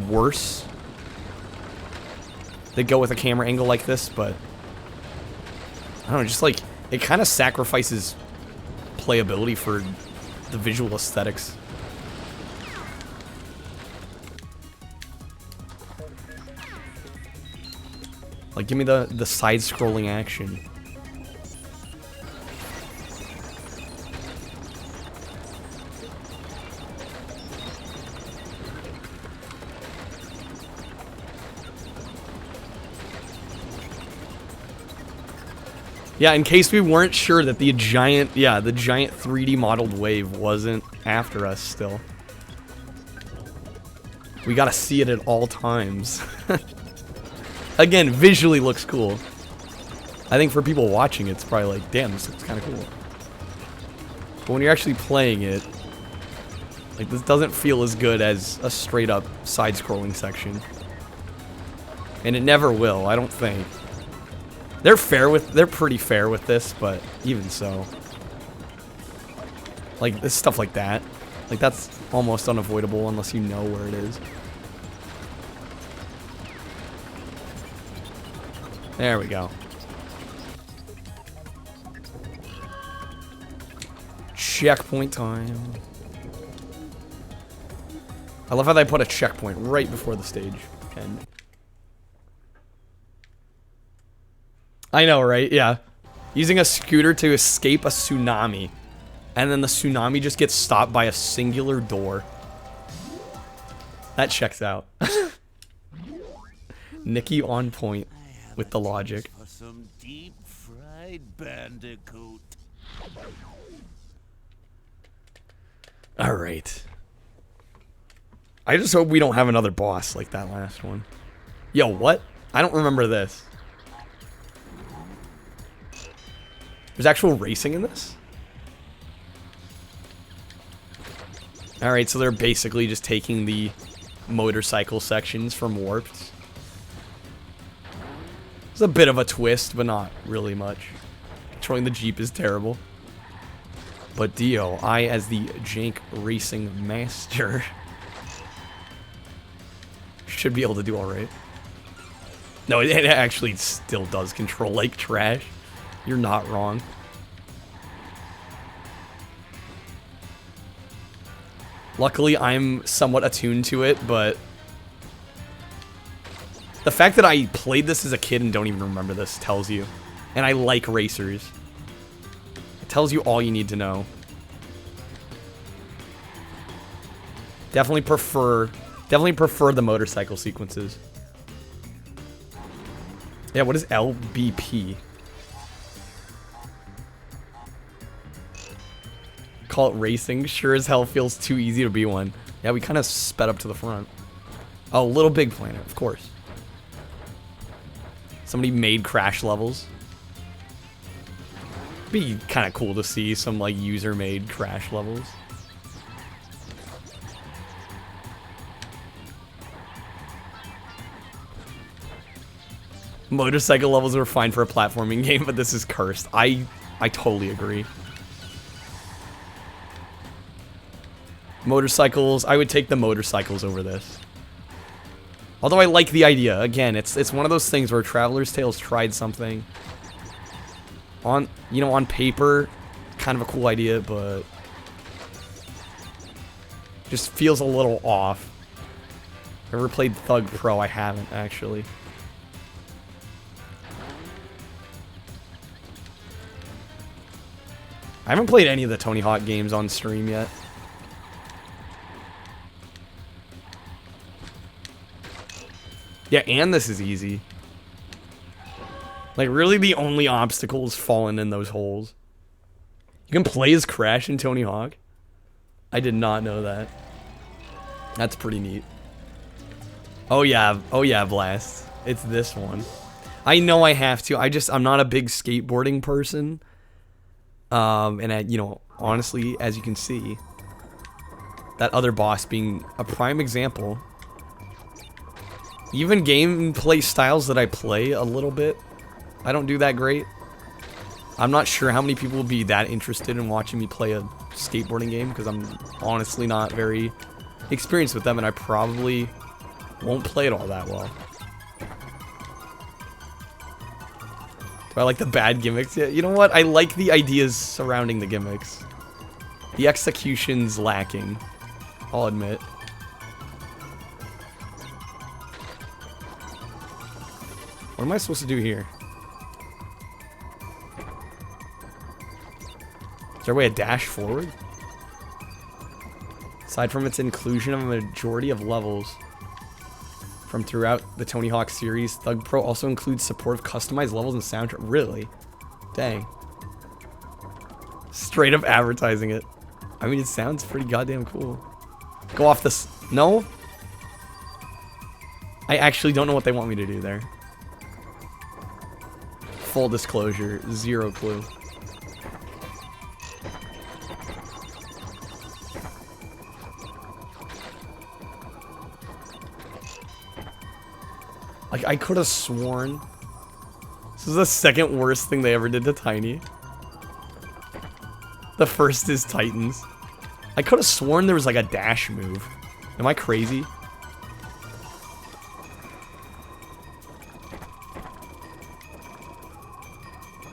worse that go with a camera angle like this, but I don't know, just like it kind of sacrifices playability for the visual aesthetics. Like, give me the side-scrolling action. Yeah, in case we weren't sure that the giant 3D modeled wave wasn't after us still. We gotta see it at all times. Again, visually looks cool. I think for people watching it's probably like, damn, this looks kind of cool. But when you're actually playing it, like, this doesn't feel as good as a straight up side-scrolling section. And it never will, I don't think. They're pretty fair with this, but even so. Like, this stuff like that. Like, that's almost unavoidable unless you know where it is. There we go. Checkpoint time. I love how they put a checkpoint right before the stage end. I know, right? Yeah. Using a scooter to escape a tsunami. And then the tsunami just gets stopped by a singular door. That checks out. Nikki on point with the logic. For some deep-fried bandicoot. Alright. I just hope we don't have another boss like that last one. Yo, what? I don't remember this. There's actual racing in this? Alright, so they're basically just taking the motorcycle sections from Warped. It's a bit of a twist, but not really much. Controlling the Jeep is terrible. But Dio, I as the jank racing master should be able to do alright. No, it actually still does control like trash. You're not wrong. Luckily, I'm somewhat attuned to it, but the fact that I played this as a kid and don't even remember this tells you. And I like racers. It tells you all you need to know. Definitely prefer the motorcycle sequences. Yeah, what is LBP? Call it racing. Sure as hell feels too easy to be one. Yeah, we kind of sped up to the front. Oh, Little Big Planet, of course. Somebody made crash levels. Be kind of cool to see some like user-made crash levels. Motorcycle levels were fine for a platforming game, but this is cursed. I totally agree. Motorcycles, I would take the motorcycles over this. Although I like the idea. Again, it's one of those things where Traveler's Tales tried something. On paper, kind of a cool idea, but just feels a little off. Ever played Thug Pro? I haven't, actually. I haven't played any of the Tony Hawk games on stream yet. Yeah, and this is easy. Like, really the only obstacle is falling in those holes. You can play as Crash in Tony Hawk? I did not know that. That's pretty neat. Oh yeah, Blast. It's this one. I know I have to. I'm not a big skateboarding person. And honestly, as you can see, that other boss being a prime example. Even gameplay styles that I play a little bit, I don't do that great. I'm not sure how many people will be that interested in watching me play a skateboarding game, because I'm honestly not very experienced with them, and I probably won't play it all that well. Do I like the bad gimmicks? Yeah, you know what? I like the ideas surrounding the gimmicks. The execution's lacking, I'll admit. What am I supposed to do here? Is there a way to dash forward? Aside from its inclusion of a majority of levels from throughout the Tony Hawk series, Thug Pro also includes support of customized levels and soundtrack. Really? Dang. Straight up advertising it. I mean, it sounds pretty goddamn cool. Go off this. No? I actually don't know what they want me to do there. Full disclosure, zero clue. Like, I could have sworn this is the second worst thing they ever did to Tiny. The first is Titans. I could have sworn there was like a dash move. Am I crazy?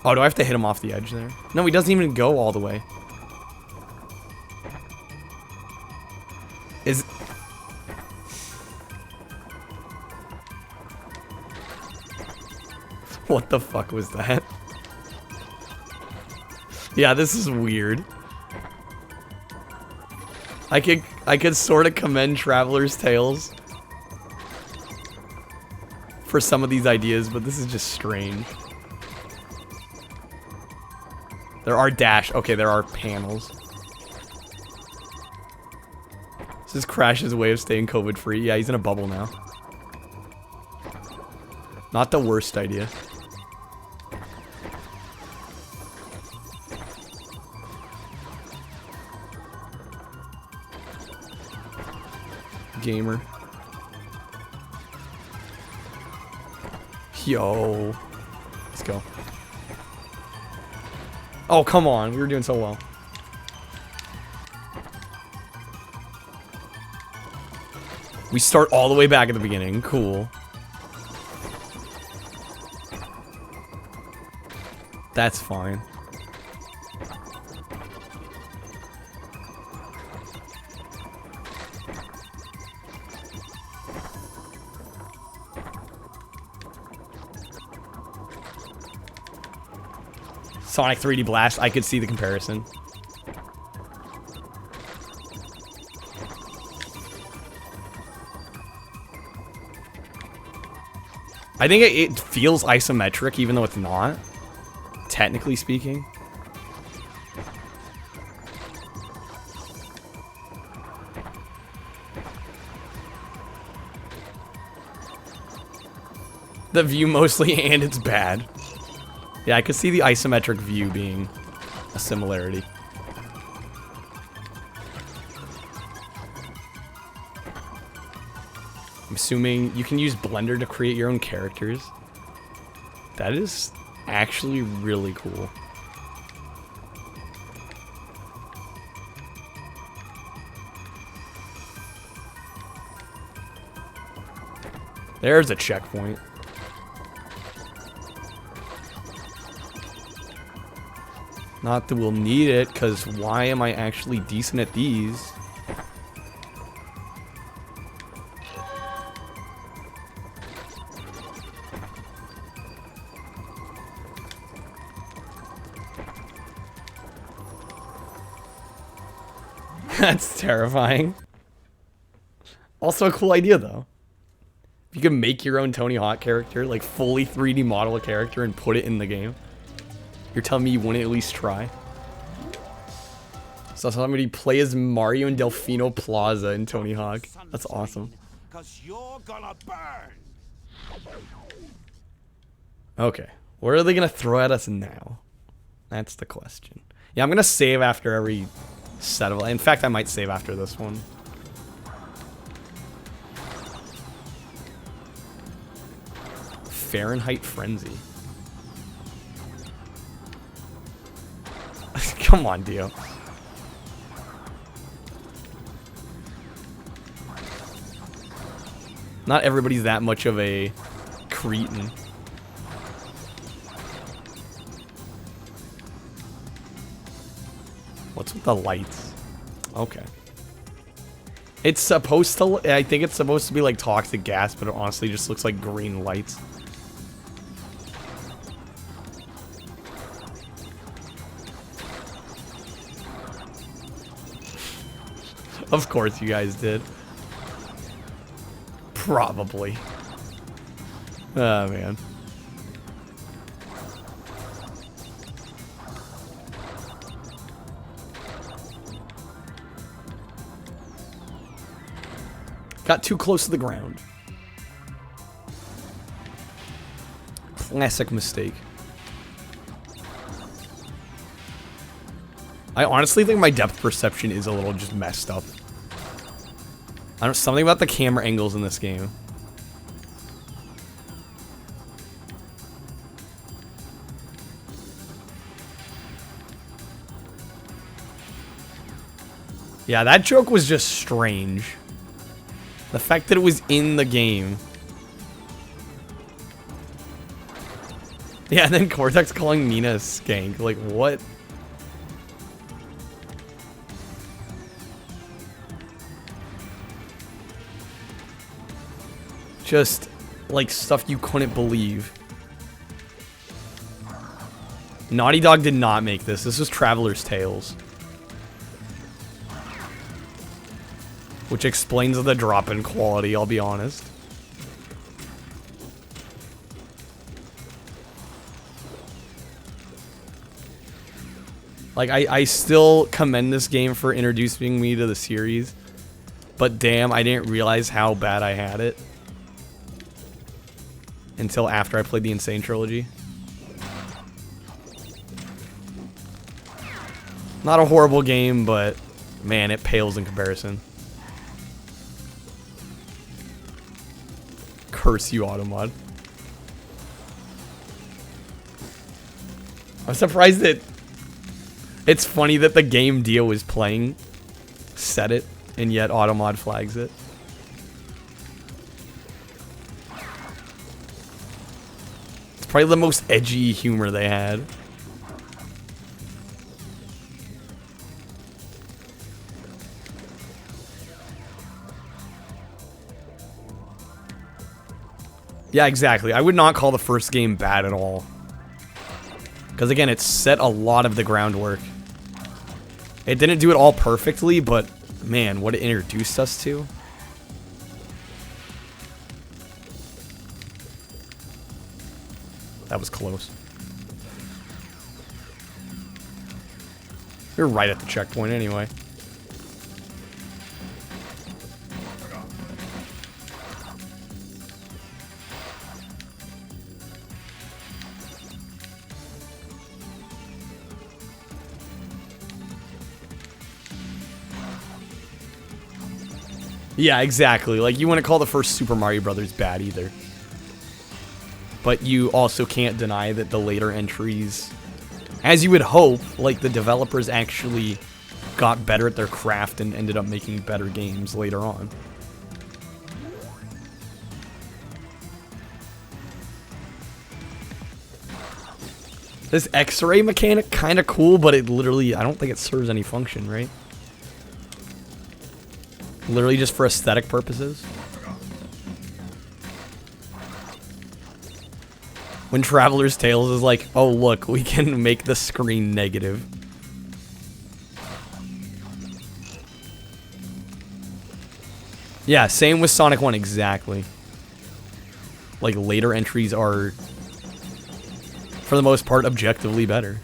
Oh, do I have to hit him off the edge there? No, he doesn't even go all the way. Is... What the fuck was that? Yeah, this is weird. I could sort of commend Traveler's Tales for some of these ideas, but this is just strange. There are dash. Okay, there are panels. This is Crash's way of staying COVID free. Yeah, he's in a bubble now. Not the worst idea. gamer. Yo. Let's go. Oh, come on. We were doing so well. We start all the way back at the beginning. Cool. That's fine. Sonic 3D Blast, I could see the comparison. I think it feels isometric even though it's not, technically speaking. The view mostly, and it's bad. Yeah, I could see the isometric view being a similarity. I'm assuming you can use Blender to create your own characters. That is actually really cool. There's a checkpoint. Not that we'll need it, because why am I actually decent at these? That's terrifying. Also a cool idea, though. If you can make your own Tony Hawk character, like fully 3D model a character and put it in the game. You're telling me you wouldn't at least try? So somebody play as Mario and Delfino Plaza in Tony Hawk. That's awesome. 'Cause you're gonna burn. Okay. What are they gonna throw at us now? That's the question. Yeah, I'm gonna save after every set of... In fact, I might save after this one. Fahrenheit Frenzy. Come on, Dio. Not everybody's that much of a cretin. What's with the lights? Okay. It's supposed to... I think it's supposed to be like toxic gas, but it honestly just looks like green lights. Of course you guys did. Probably. Oh, man. Got too close to the ground. Classic mistake. I honestly think my depth perception is a little just messed up. I don't... Something about the camera angles in this game. Yeah, that joke was just strange. The fact that it was in the game. Yeah, and then Cortex calling Mina a skank. Like, what? Just, like, stuff you couldn't believe. Naughty Dog did not make this. This was Traveler's Tales. Which explains the drop in quality, I'll be honest. Like, I still commend this game for introducing me to the series. But damn, I didn't realize how bad I had it. Until after I played the Insane Trilogy. Not a horrible game, but man, it pales in comparison. pursue Automod. I'm surprised that it's funny that the game Dio was playing said it, and yet Automod flags it. It's probably the most edgy humor they had. Yeah, exactly. I would not call the first game bad at all. Because again, it set a lot of the groundwork. It didn't do it all perfectly, but man, what it introduced us to. That was close. You're right at the checkpoint anyway. Yeah, exactly. Like, you wouldn't call the first Super Mario Brothers bad either. But you also can't deny that the later entries, as you would hope, like, the developers actually got better at their craft and ended up making better games later on. This X-ray mechanic, kind of cool, but it literally, I don't think it serves any function, right? Literally just for aesthetic purposes. When Traveler's Tales is like, oh look, we can make the screen negative. Yeah, same with Sonic 1, exactly. Like, later entries are, for the most part, objectively better.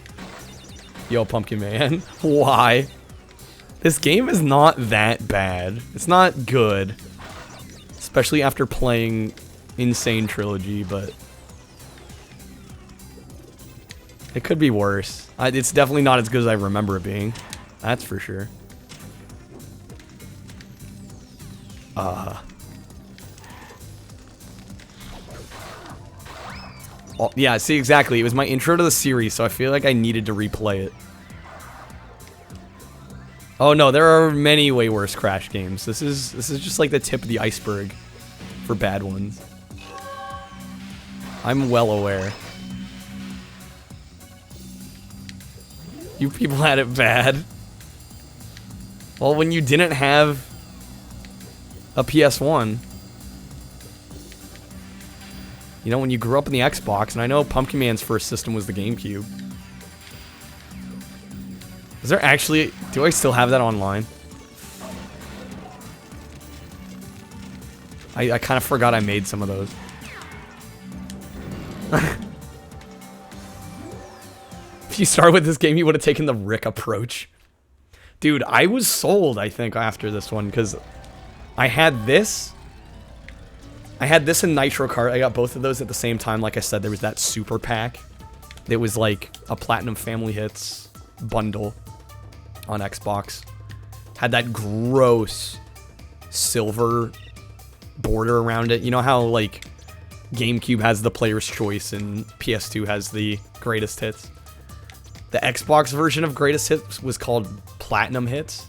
Yo, Pumpkin Man. Why? This game is not that bad. It's not good. Especially after playing Insane Trilogy, but it could be worse. It's definitely not as good as I remember it being. That's for sure. Oh, yeah, see, exactly. It was my intro to the series, so I feel like I needed to replay it. Oh no, there are many way worse Crash games. This is just like the tip of the iceberg for bad ones. I'm well aware. You people had it bad. Well, when you didn't have a PS1. You know, when you grew up in the Xbox, and I know Pumpkin Man's first system was the GameCube. Is there actually... Do I still have that online? I kind of forgot I made some of those. If you start with this game, you would have taken the Rick approach. Dude, I was sold, I think, after this one, because I had this. I had this and Nitro Kart. I got both of those at the same time. Like I said, there was that super pack. It was like a Platinum Family Hits bundle on Xbox. Had that gross silver border around it. You know how, like, GameCube has the Player's Choice and PS2 has the Greatest Hits? The Xbox version of Greatest Hits was called Platinum Hits.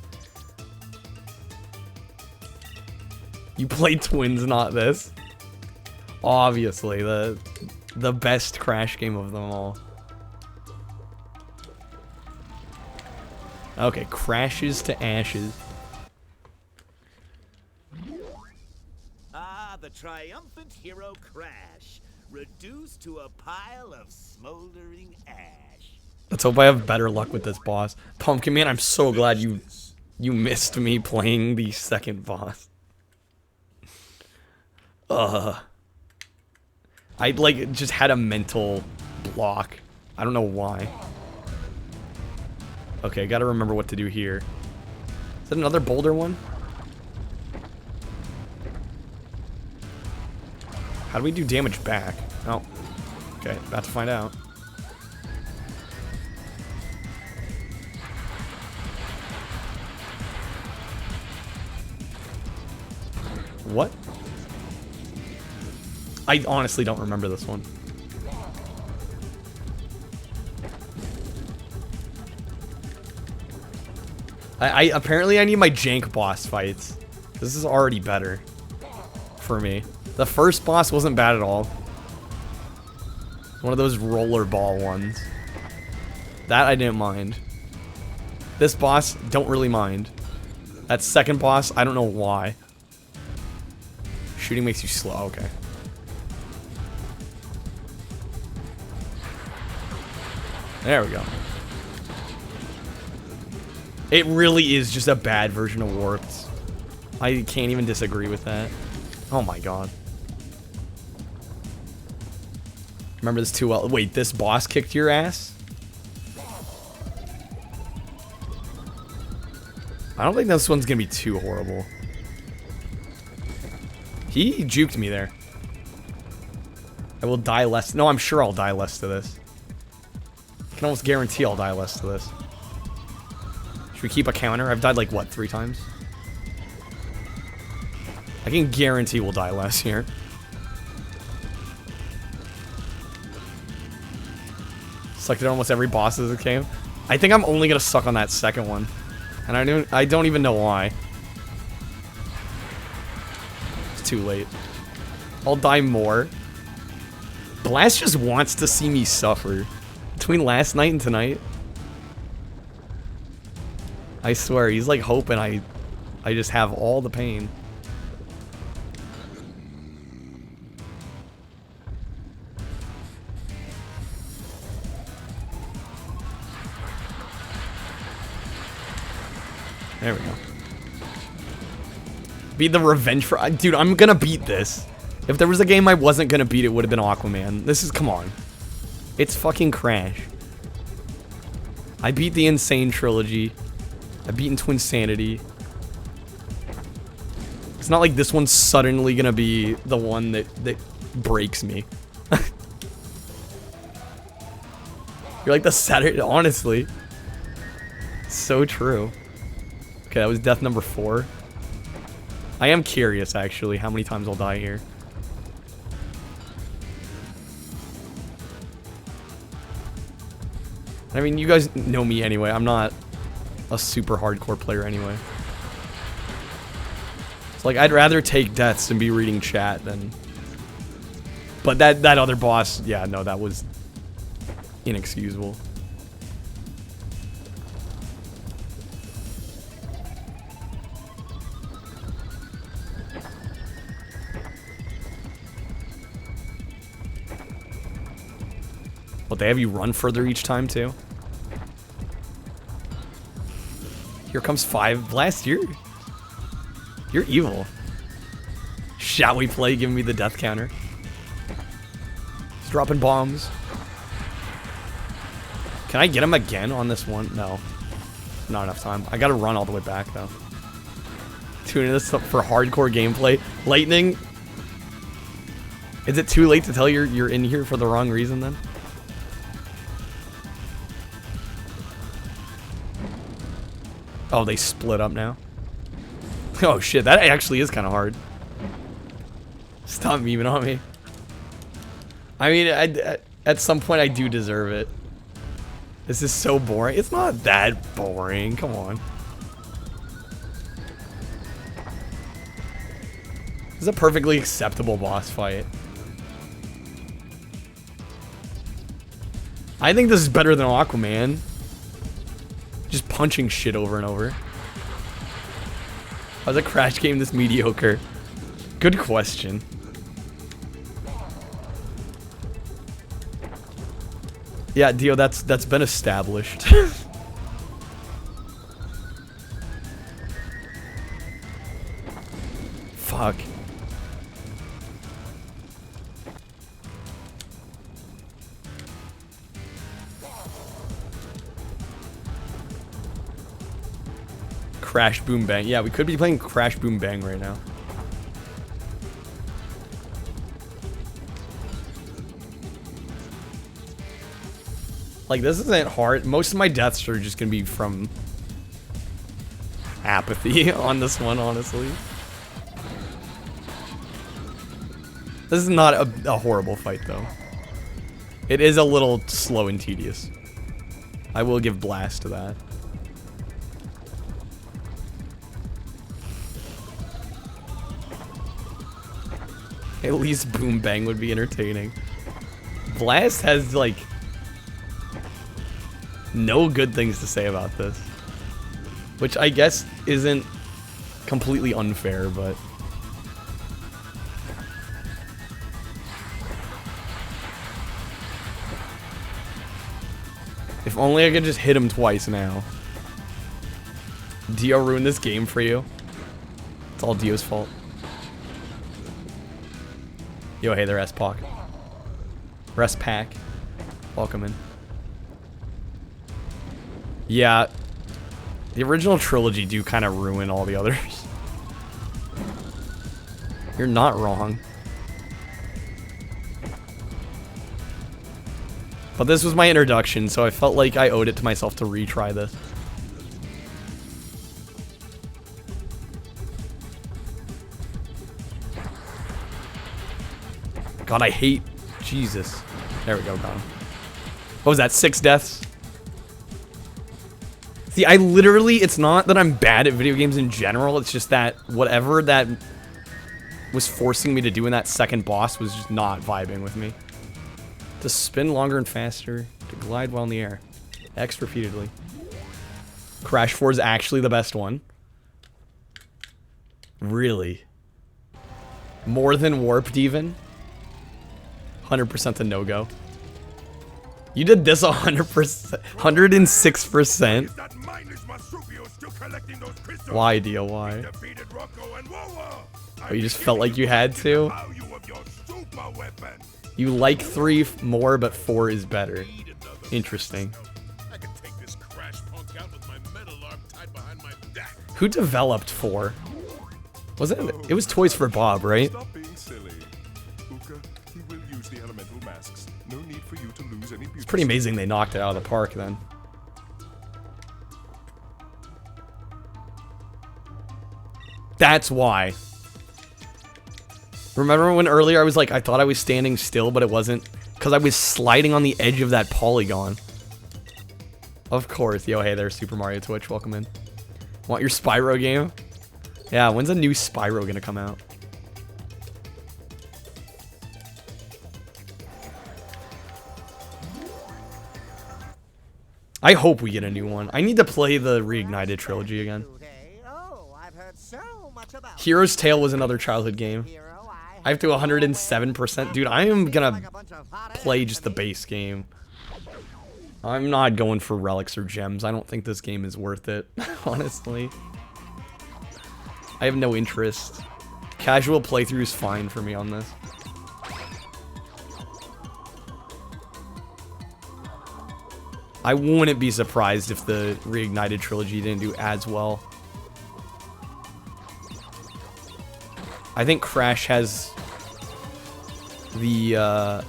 You played Twins, not this. Obviously, the best Crash game of them all. Okay, crashes to ashes. Ah, the triumphant hero Crash, reduced to a pile of smoldering ash. Let's hope I have better luck with this boss. Pumpkin Man, I'm so glad you missed me playing the second boss. I, like, just had a mental block. I don't know why. Okay, gotta remember what to do here. Is that another boulder one? How do we do damage back? Oh. Okay, about to find out. What? I honestly don't remember this one. Apparently I need my jank boss fights. This is already better for me. The first boss wasn't bad at all. One of those rollerball ones. That I didn't mind. This boss, don't really mind. That second boss, I don't know why. Shooting makes you slow, okay. There we go. It really is just a bad version of Warped. I can't even disagree with that. Oh my god. Remember this too well. Wait, this boss kicked your ass? I don't think this one's gonna be too horrible. He juked me there. I will die less. No, I'm sure I'll die less to this. I can almost guarantee I'll die less to this. Should we keep a counter? I've died like, what, 3 times? I can guarantee we'll die less here. Sucked at almost every boss as it came. I think I'm only gonna suck on that second one. And I don't even know why. It's too late. I'll die more. Blast just wants to see me suffer. Between last night and tonight. I swear, he's like hoping I just have all the pain. There we go. Beat the revenge for... Dude, I'm gonna beat this. If there was a game I wasn't gonna beat, it would have been Aquaman. This is... Come on. It's fucking Crash. I beat the Insane Trilogy. I've beaten Twinsanity. It's not like this one's suddenly gonna be the one that breaks me. You're like the Saturday... Honestly. So true. Okay, that was death number 4. I am curious, actually, how many times I'll die here. I mean, you guys know me anyway. I'm not a super hardcore player anyway. It's like, I'd rather take deaths and be reading chat than... But that other boss, yeah, no, that was inexcusable. What, they have you run further each time, too? Here comes 5. Blast, you're evil. Shall we play? Give me the death counter. He's dropping bombs. Can I get him again on this one? No. Not enough time. I gotta run all the way back, though. Tuning this up for hardcore gameplay. Lightning. Is it too late to tell you're in here for the wrong reason, then? Oh, they split up now. Oh shit, that actually is kind of hard. Stop memeing on me. I mean, at some point I do deserve it. This is so boring. It's not that boring. Come on. This is a perfectly acceptable boss fight. I think this is better than Aquaman. Just punching shit over and over. How's a Crash game this mediocre? Good question. Yeah, Dio, that's been established. Fuck. Crash Boom Bang. Yeah, we could be playing Crash Boom Bang right now. Like, this isn't hard. Most of my deaths are just gonna be from apathy on this one, honestly. This is not a horrible fight, though. It is a little slow and tedious. I will give Blast to that. At least Boom Bang would be entertaining. Blast has, like, no good things to say about this. Which I guess isn't completely unfair, but... If only I could just hit him twice now. Dio ruined this game for you. It's all Dio's fault. Yo, hey there, S-Pac. Pack. Welcome in. Yeah. The original trilogy do kind of ruin all the others. You're not wrong. But this was my introduction, so I felt like I owed it to myself to retry this. God, I hate... Jesus. There we go, got him. What was that, 6 deaths? See, I literally... It's not that I'm bad at video games in general, it's just that whatever that was forcing me to do in that second boss was just not vibing with me. To spin longer and faster, to glide while in the air. X repeatedly. Crash 4 is actually the best one. Really? More than Warped even? 100% a no-go. You did this 100%, 106%. Why, Dio, why? Oh, you just felt like you had to? You like 3 more, but 4 is better. Interesting. I can take this crash punk out with my metal arm tied behind my back. Who developed 4? Was it? It was Toys for Bob, right? Stop being silly. Uka, he will use the elemental masks. No need for you to lose any beauty. It's pretty amazing they knocked it out of the park then. That's why. Remember when earlier I was like, I thought I was standing still, but it wasn't? Because I was sliding on the edge of that polygon. Of course. Yo, hey there, Super Mario Twitch. Welcome in. Want your Spyro game? Yeah, when's a new Spyro gonna come out? I hope we get a new one. I need to play the Reignited trilogy again. Hero's Tale was another childhood game. I have to 107%. Dude, I am gonna play just the base game. I'm not going for relics or gems. I don't think this game is worth it, honestly. I have no interest. Casual playthrough is fine for me on this. I wouldn't be surprised if the Reignited trilogy didn't do as well. I think Crash has the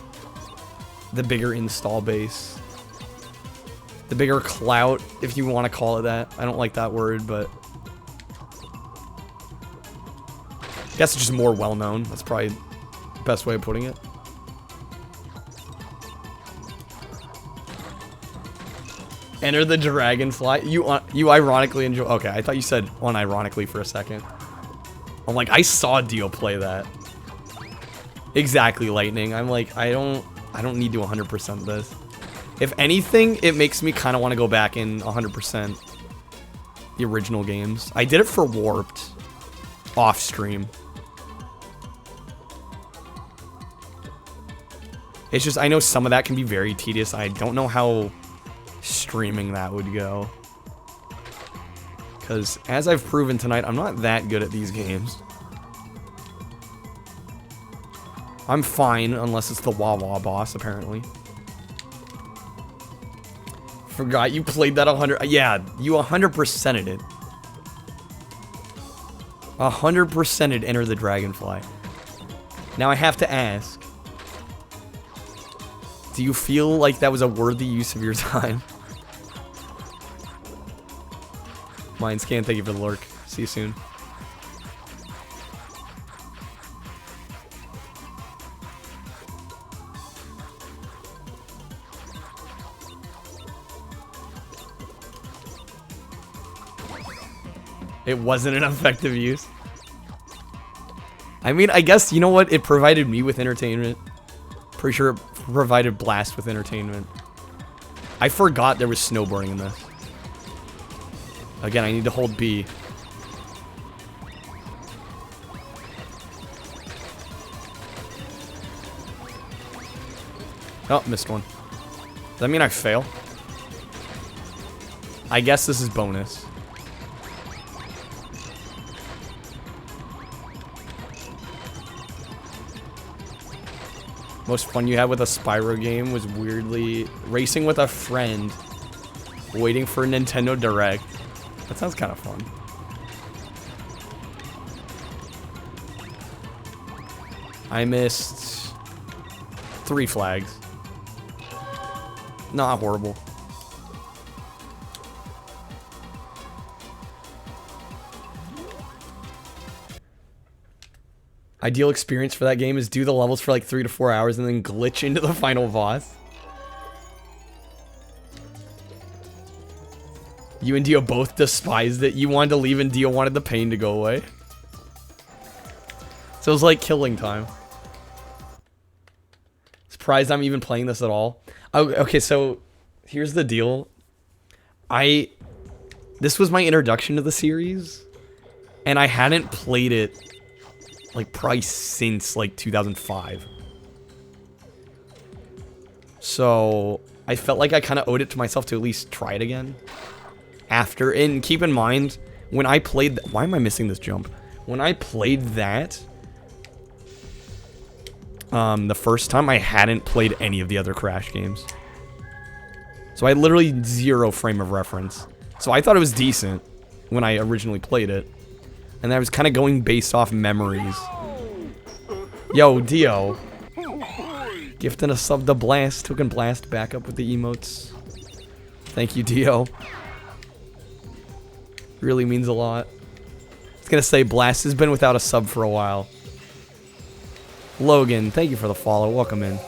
bigger install base. The bigger clout, if you want to call it that. I don't like that word, but I guess it's just more well-known. That's probably the best way of putting it. Enter the Dragonfly. You ironically enjoy... Okay, I thought you said unironically for a second. I'm like, I saw Dio play that. Exactly, Lightning. I'm like, I don't need to 100% this. If anything, it makes me kind of want to go back and 100% the original games. I did it for Warped. Off stream. It's just, I know some of that can be very tedious. I don't know how streaming that would go. Because, as I've proven tonight, I'm not that good at these games. I'm fine, unless it's the Wawa boss, apparently. Forgot you played that 100... Yeah, you 100%'d it. 100%'d Enter the Dragonfly. Now I have to ask. Do you feel like that was a worthy use of your time? Mindscan, thank you for the lurk. See you soon. It wasn't an effective use. I mean, I guess, you know what? It provided me with entertainment. Pretty sure it provided Blast with entertainment. I forgot there was snowboarding in this. Again, I need to hold B. Oh, missed one. Does that mean I fail? I guess this is bonus. Most fun you had with a Spyro game was weirdly racing with a friend, waiting for a Nintendo Direct. That sounds kind of fun. I missed 3 flags. Not horrible. Ideal experience for that game is do the levels for like 3 to 4 hours and then glitch into the final boss. You and Dio both despised it. You wanted to leave and Dio wanted the pain to go away. So it was like killing time. Surprised I'm even playing this at all. Oh, okay, so here's the deal. This was my introduction to the series, and I hadn't played it like probably since like 2005. So I felt like I kind of owed it to myself to at least try it again. After, and keep in mind, when I played, why am I missing this jump? When I played that, the first time, I hadn't played any of the other Crash games. So I had literally 0 frame of reference. So I thought it was decent when I originally played it. And I was kind of going based off memories. Yo, Dio. Gifting a sub to Blast, who can blast back up with the emotes. Thank you, Dio. Really means a lot. I was gonna say, Blast has been without a sub for a while. Logan, thank you for the follow. Welcome in.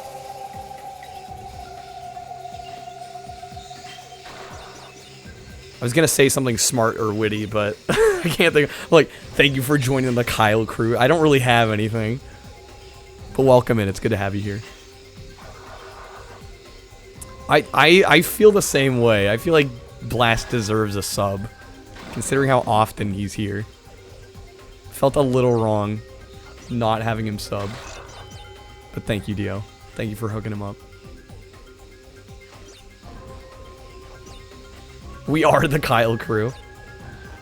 I was gonna say something smart or witty, but I can't think. Like, thank you for joining the Kyle crew. I don't really have anything. But welcome in. It's good to have you here. I feel the same way. I feel like Blast deserves a sub, considering how often he's here. Felt a little wrong not having him sub. But thank you, Dio. Thank you for hooking him up. We are the Kyle crew.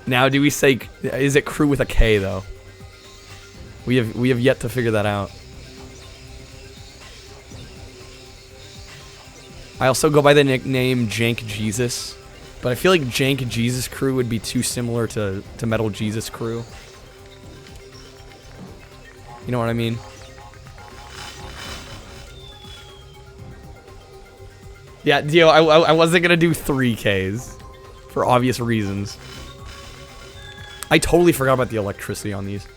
Now, do we say, is it crew with a K though? We have yet to figure that out. I also go by the nickname Jank Jesus, but I feel like Jank Jesus crew would be too similar to Metal Jesus crew. You know what I mean? Yeah, Dio, I wasn't gonna do 3Ks for obvious reasons. I totally forgot about the electricity on these.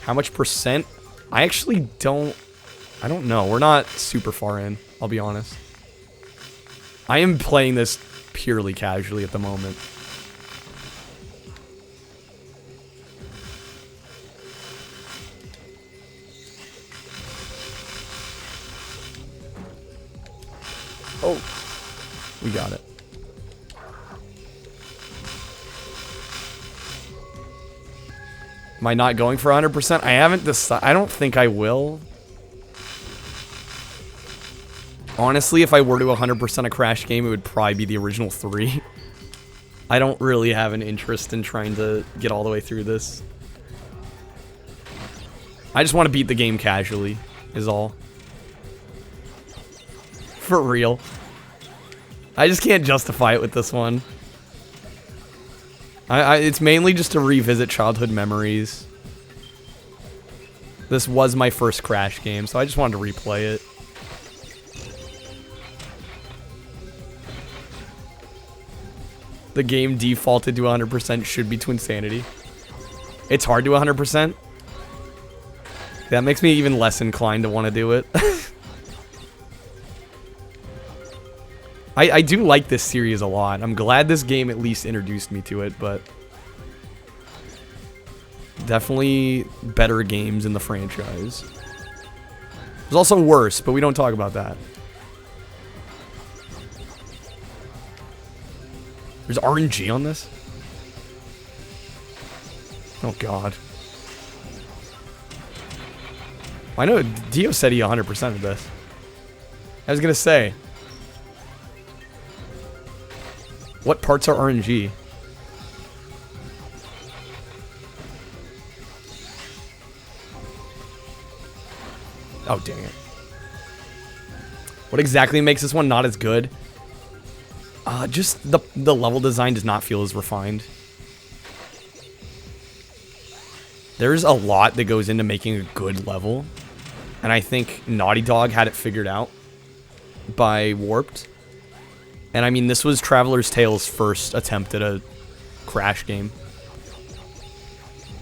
How much percent? I actually don't know. We're not super far in, I'll be honest. I am playing this purely casually at the moment. Oh, we got it. Am I not going for 100%? I haven't decided. I don't think I will. Honestly, if I were to 100% a Crash game, it would probably be the original 3. I don't really have an interest in trying to get all the way through this. I just want to beat the game casually, is all. For real. I just can't justify it with this one. It's mainly just to revisit childhood memories. This was my first Crash game, so I just wanted to replay it. The game defaulted to 100% should be Twinsanity. It's hard to 100%. That makes me even less inclined to want to do it. I do like this series a lot. I'm glad this game at least introduced me to it, but Definitely better games in the franchise. There's also worse, but we don't talk about that. There's RNG on this? Oh god. I know Dio said he 100%ed this. I was gonna say. What parts are RNG? Oh, dang it. What exactly makes this one not as good? Just the level design does not feel as refined. There's a lot that goes into making a good level. And I think Naughty Dog had it figured out by Warped. And I mean, this was Traveler's Tale's first attempt at a Crash game.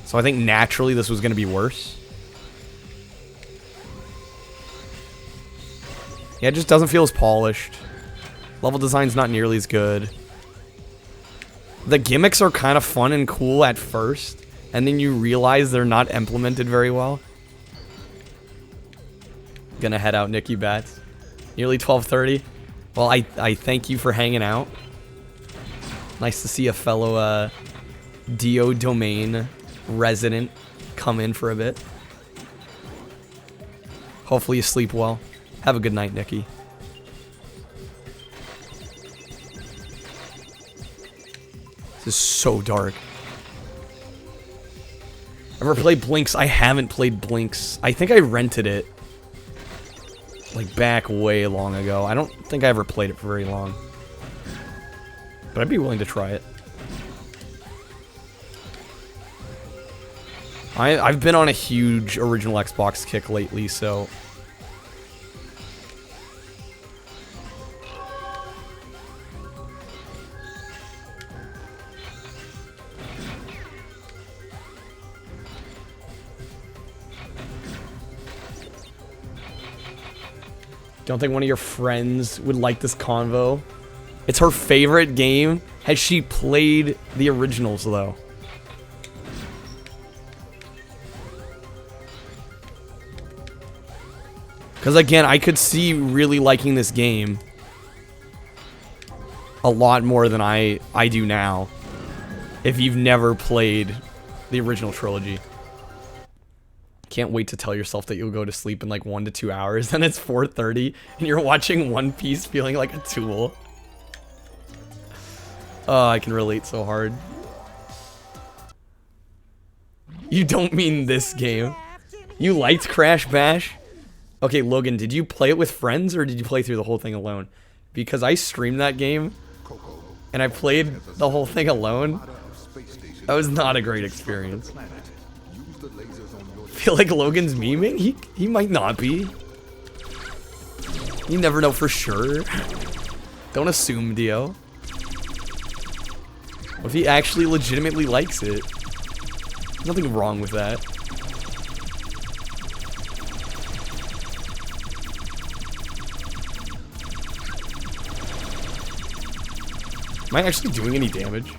So I think naturally this was going to be worse. Yeah, it just doesn't feel as polished. Level design's not nearly as good. The gimmicks are kind of fun and cool at first, and then you realize they're not implemented very well. Gonna head out, Nikki Bats. Nearly 12:30. Well, I thank you for hanging out. Nice to see a fellow Dio Domain resident come in for a bit. Hopefully you sleep well. Have a good night, Nikki. This is so dark. Ever played Blinks? I haven't played Blinks. I think I rented it. Like back way long ago. I don't think I ever played it for very long. But I'd be willing to try it. I've been on a huge original Xbox kick lately, so... Don't think one of your friends would like this convo. It's her favorite game. Has she played the originals, though? Because, again, I could see really liking this game a lot more than I do now if you've never played the original trilogy. Can't wait to tell yourself that you'll go to sleep in like 1 to 2 hours, then it's 4:30 and you're watching One Piece feeling like a tool. Oh, I can relate so hard. You don't mean this game. You liked Crash Bash? Okay, Logan, did you play it with friends or did you play through the whole thing alone? Because I streamed that game and I played the whole thing alone. That was not a great experience. I feel like Logan's memeing? He might not be. You never know for sure. Don't assume, Dio. What if he actually legitimately likes it? Nothing wrong with that. Am I actually doing any damage?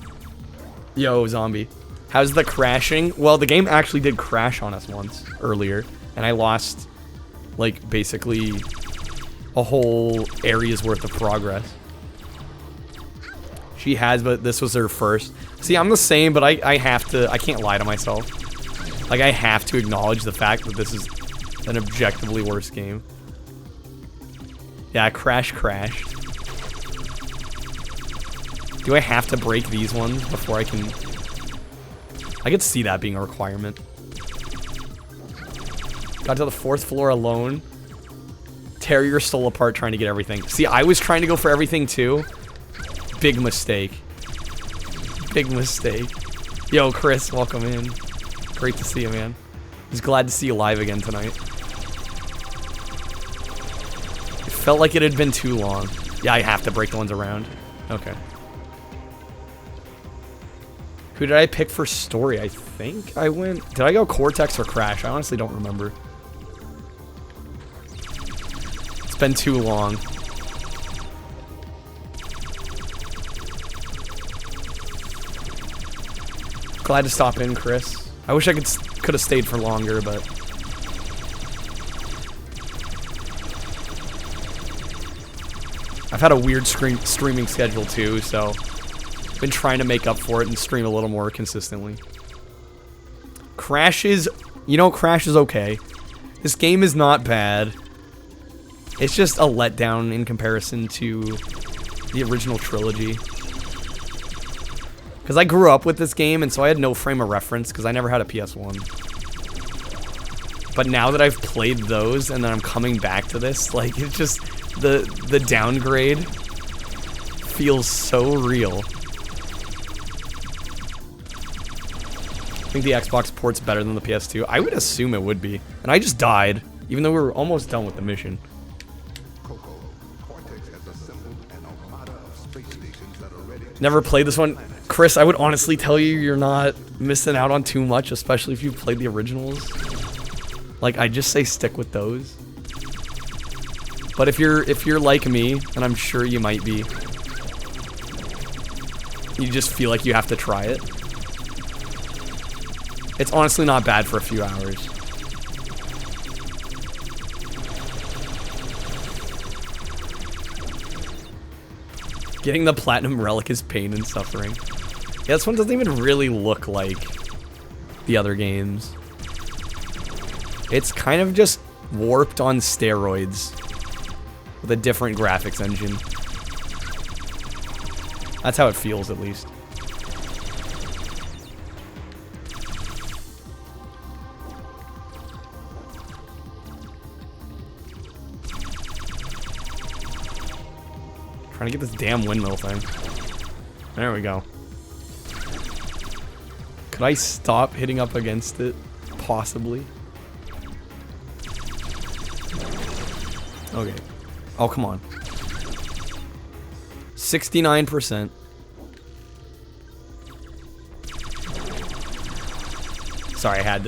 Yo, zombie. How's the crashing? Well, the game actually did crash on us once earlier, and I lost, like, basically a whole area's worth of progress. She has, but this was her first. See, I'm the same, but I can't lie to myself. Like, I have to acknowledge the fact that this is an objectively worse game. Yeah, crashed. Do I have to break these ones before I can... I could see that being a requirement. Got to the 4th floor alone. Tear your soul apart trying to get everything. See, I was trying to go for everything too. Big mistake. Big mistake. Yo, Chris, welcome in. Great to see you, man. Just glad to see you live again tonight. It felt like it had been too long. Yeah, I have to break the ones around. Okay. Who did I pick for story? I think I went... Did I go Cortex or Crash? I honestly don't remember. It's been too long. Glad to stop in, Chris. I wish I could have stayed for longer, but I've had a weird streaming schedule too, so I've been trying to make up for it and stream a little more consistently. Crash is, Crash is okay. This game is not bad. It's just a letdown in comparison to the original trilogy. Because I grew up with this game, and so I had no frame of reference, because I never had a PS1. But now that I've played those, and then I'm coming back to this, like, it's just, the downgrade feels so real. I think the Xbox port's better than the PS2. I would assume it would be. And I just died, even though we were almost done with the mission. Cortex has assembled an armada of space stations that are ready to Never played this one. Chris, I would honestly tell you you're not missing out on too much, especially if you've played the originals. Like, I just say stick with those. But if you're like me, and I'm sure you might be, you just feel like you have to try it. It's honestly not bad for a few hours. Getting the platinum relic is pain and suffering. Yeah, this one doesn't even really look like the other games. It's kind of just warped on steroids with a different graphics engine. That's how it feels, at least. Trying to get this damn windmill thing. There we go. Could I stop hitting up against it? Possibly. Okay. Oh, come on. 69%. Sorry, I had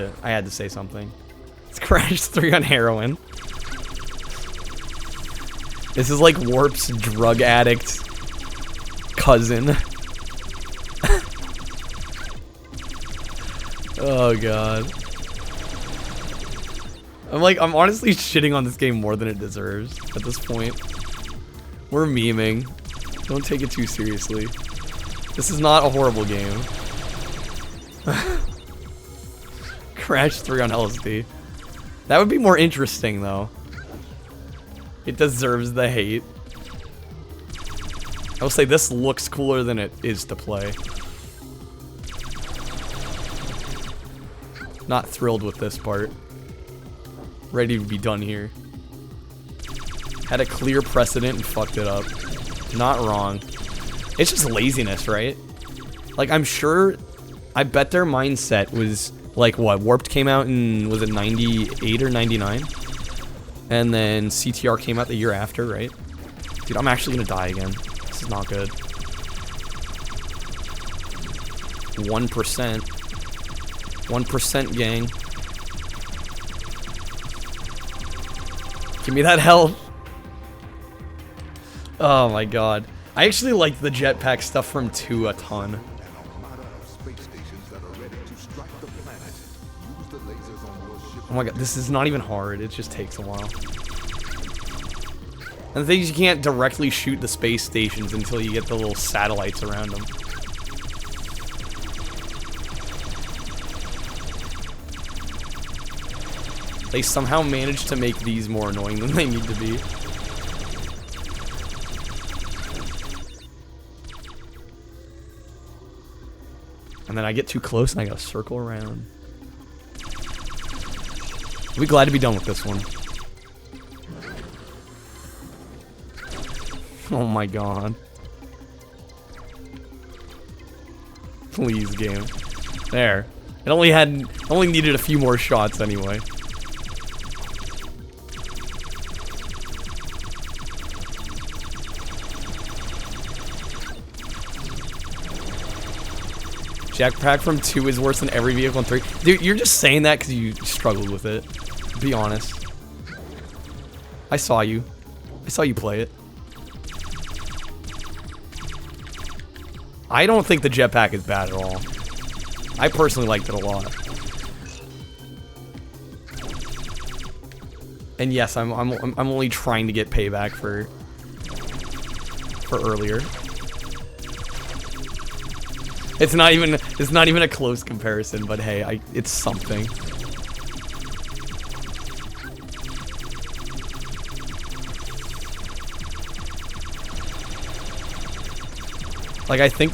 to say something. It's Crash 3 on heroin. This is like Warp's drug addict cousin. Oh god. I'm honestly shitting on this game more than it deserves at this point. We're memeing. Don't take it too seriously. This is not a horrible game. Crash 3 on LSD. That would be more interesting though. It deserves the hate. I will say this looks cooler than it is to play. Not thrilled with this part. Ready to be done here. Had a clear precedent and fucked it up. Not wrong. It's just laziness, right? Like, I'm sure, I bet their mindset was, like, what? Warped came out in, was it 98 or 99? And then CTR came out the year after, right? Dude, I'm actually gonna die again. This is not good. 1%. 1%, gang. Give me that health. Oh my god. I actually like the jetpack stuff from 2 a ton. an armada of space stations that are ready to strike the planet. Use the lasers on your ship. Oh my god, this is not even hard. It just takes a while. And the thing is, you can't directly shoot the space stations until you get the little satellites around them. They somehow managed to make these more annoying than they need to be. And then I get too close and I gotta circle around. I'll be glad to be done with this one. Oh my god. Please, game. There. It only needed a few more shots anyway. Jetpack from 2 is worse than every vehicle in 3. Dude, you're just saying that because you struggled with it. Be honest. I saw you. I saw you play it. I don't think the jetpack is bad at all. I personally liked it a lot. And yes, I'm only trying to get payback for earlier. It's not even a close comparison, but hey, it's something. Like, I think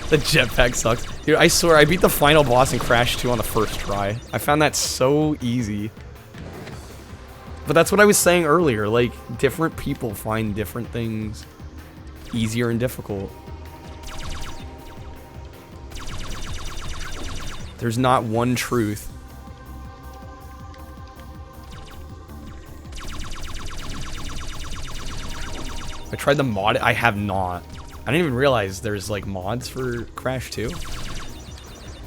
the jetpack sucks. Dude, I swear, I beat the final boss in Crash 2 on the first try. I found that so easy. But that's what I was saying earlier, like, different people find different things easier and difficult. There's not one truth. I tried the mod. I have not. I didn't even realize there's like mods for Crash 2.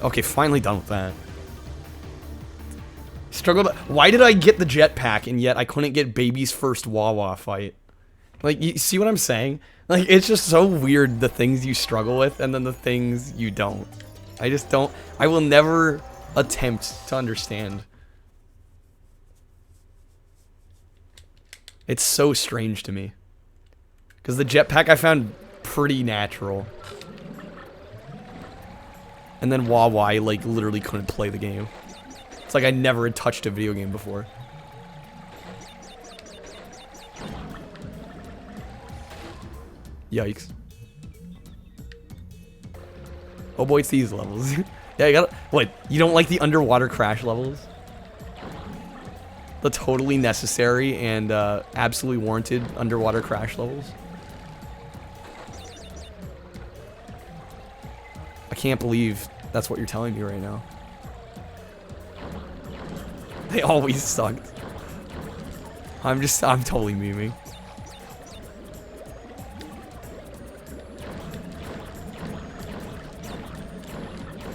Okay, finally done with that. Struggled. Why did I get the jetpack and yet I couldn't get Baby's first Wawa fight? Like, you see what I'm saying? Like, it's just so weird, the things you struggle with and then the things you don't. I just don't. I will never attempt to understand. It's so strange to me. Because the jetpack I found pretty natural. And then Wawa, I like literally couldn't play the game. It's like I never had touched a video game before. Yikes. Oh boy, it's these levels. Yeah, I gotta. What? You don't like the underwater crash levels? The totally necessary and absolutely warranted underwater crash levels? I can't believe that's what you're telling me right now. They always sucked. I'm totally memeing.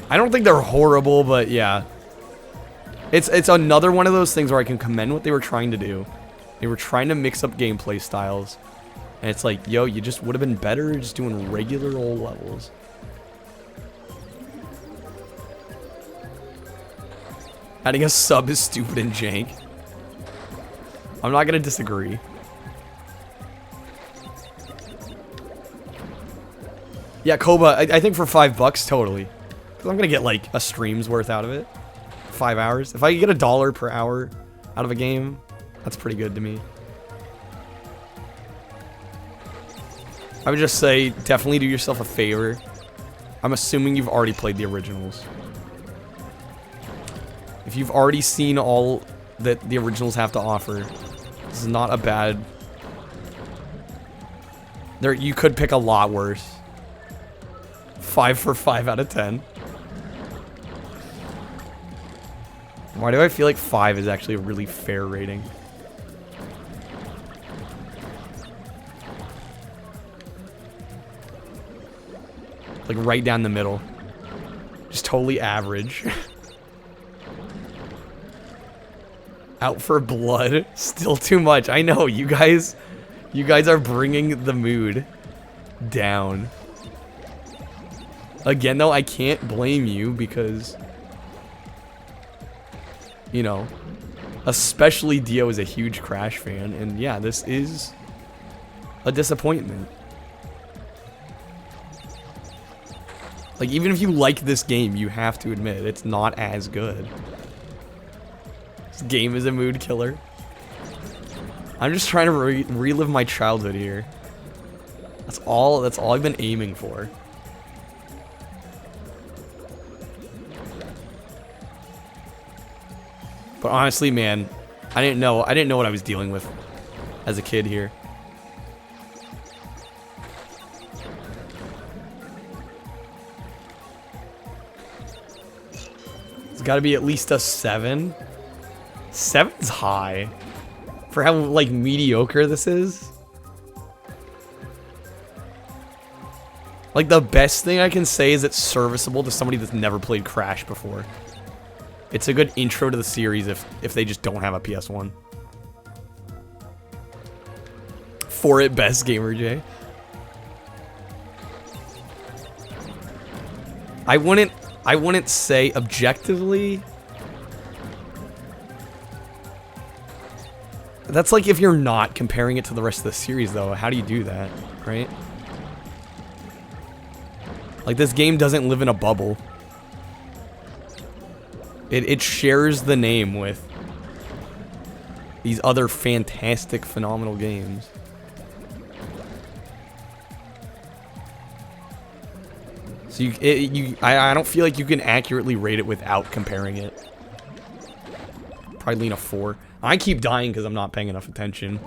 I don't think they're horrible, but yeah. It's another one of those things where I can commend what they were trying to do. They were trying to mix up gameplay styles. And it's like, yo, you just would have been better just doing regular old levels. Adding a sub is stupid and jank. I'm not gonna disagree. Yeah, Koba, I think for $5, totally. Because I'm gonna get like a stream's worth out of it. 5 hours. If I get $1 per hour out of a game, that's pretty good to me. I would just say, definitely do yourself a favor. I'm assuming you've already played the originals. If you've already seen all that the originals have to offer, this is not a bad... You could pick a lot worse. 5 for 5 out of 10. Why do I feel like 5 is actually a really fair rating? Like right down the middle. Just totally average. Out for blood. Still too much. I know, you guys are bringing the mood down. Again, though, I can't blame you because, you know, especially Dio is a huge Crash fan, and yeah, this is a disappointment. Like, even if you like this game, you have to admit it's not as good. This game is a mood killer. I'm just trying to relive my childhood here. That's all I've been aiming for. But honestly, man, I didn't know what I was dealing with as a kid here. It's got to be at least a 7. 7's high for how like mediocre this is. Like, the best thing I can say is it's serviceable to somebody that's never played Crash before. It's a good intro to the series if they just don't have a PS1. For it best, Gamer J. I wouldn't say objectively. That's like if you're not comparing it to the rest of the series, though. How do you do that, right? Like, this game doesn't live in a bubble. It shares the name with these other fantastic, phenomenal games. So I don't feel like you can accurately rate it without comparing it. Probably lean a 4. I keep dying because I'm not paying enough attention.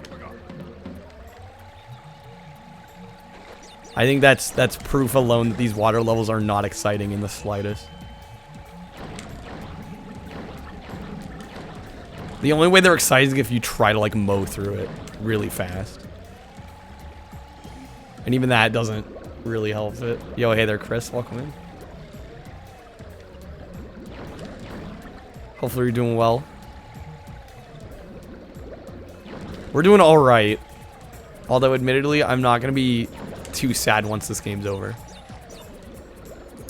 I think that's proof alone that these water levels are not exciting in the slightest. The only way they're exciting is if you try to, like, mow through it really fast. And even that doesn't really help it. Yo, hey there, Chris. Welcome in. Hopefully you're doing well. We're doing alright. Although, admittedly, I'm not going to be too sad once this game's over.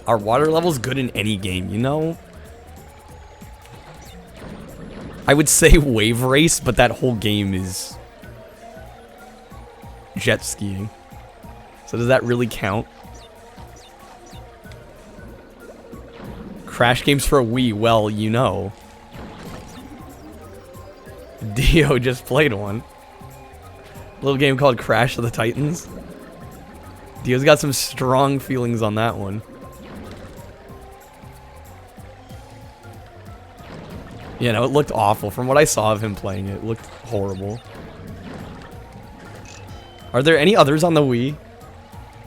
Our water level's good in any game, you know? I would say Wave Race, but that whole game is jet skiing. So does that really count? Crash games for a Wii, well, you know. Dio just played one. A little game called Crash of the Titans. Dio's got some strong feelings on that one. You know, it looked awful. From what I saw of him playing it looked horrible. Are there any others on the Wii?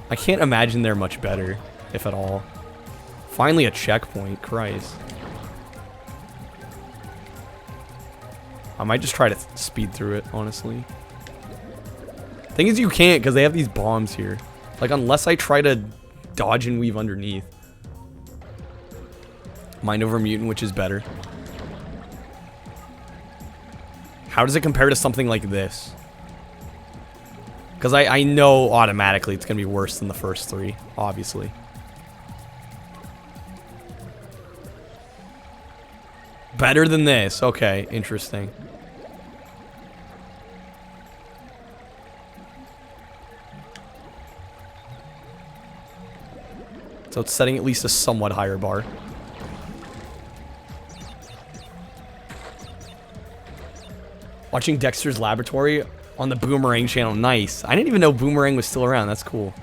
I can't imagine they're much better, if at all. Finally a checkpoint, Christ. I might just try to speed through it, honestly. Thing is, you can't because they have these bombs here. Like, unless I try to dodge and weave underneath. Mind over Mutant, which is better. How does it compare to something like this? Because I know automatically it's going to be worse than the first 3, obviously. Better than this. Okay, interesting. So it's setting at least a somewhat higher bar. Watching Dexter's Laboratory on the Boomerang channel. Nice. I didn't even know Boomerang was still around. That's cool.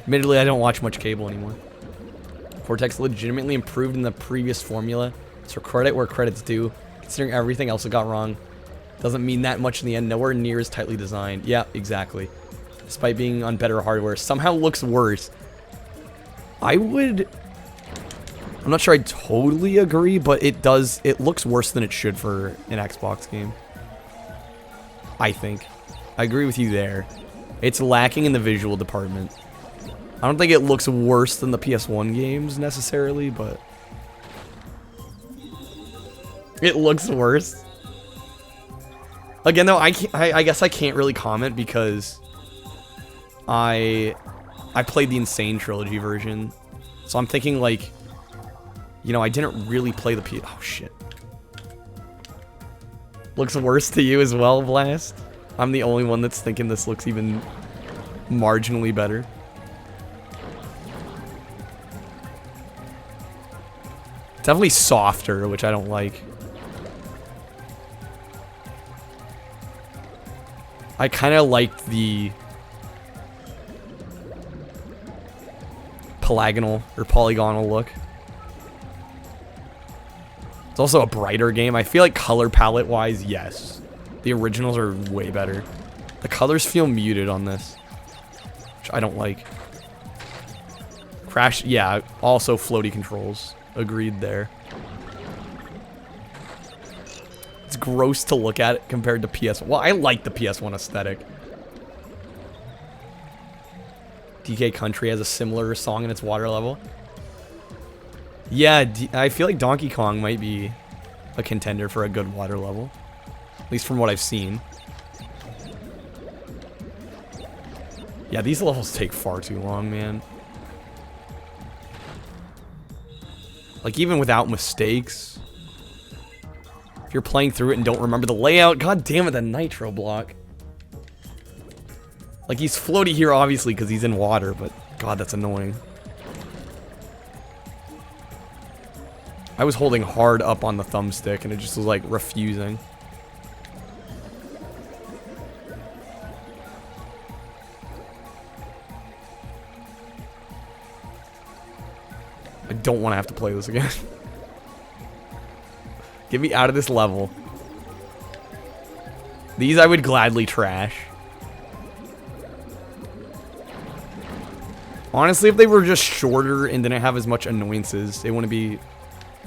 Admittedly, I don't watch much cable anymore. Cortex legitimately improved in the previous formula. So credit where credit's due. Considering everything else it got wrong. Doesn't mean that much in the end. Nowhere near as tightly designed. Yeah, exactly. Despite being on better hardware. Somehow looks worse. I'm not sure I totally agree, but it looks worse than it should for an Xbox game. I think. I agree with you there. It's lacking in the visual department. I don't think it looks worse than the PS1 games necessarily, but it looks worse. Again, though, I guess I can't really comment because I played the Insane Trilogy version, so I'm thinking like, you know, I didn't really play the oh shit. Looks worse to you as well, Blast? I'm the only one that's thinking this looks even marginally better. Definitely softer, which I don't like. I kind of liked the polygonal look. It's also a brighter game. I feel like color palette wise, yes. The originals are way better. The colors feel muted on this, which I don't like. Crash, yeah, also floaty controls. Agreed there. It's gross to look at it compared to PS1. Well, I like the PS1 aesthetic. DK Country has a similar song in its water level. Yeah, I feel like Donkey Kong might be a contender for a good water level. At least from what I've seen. Yeah, these levels take far too long, man. Like, even without mistakes, If you're playing through it and don't remember the layout, god damn it, the nitro block. Like, he's floaty here, obviously, because he's in water, but god, that's annoying. I was holding hard up on the thumbstick, and it just was, like, refusing. I don't want to have to play this again. Get me out of this level. These I would gladly trash. Honestly, if they were just shorter and didn't have as much annoyances, they wouldn't be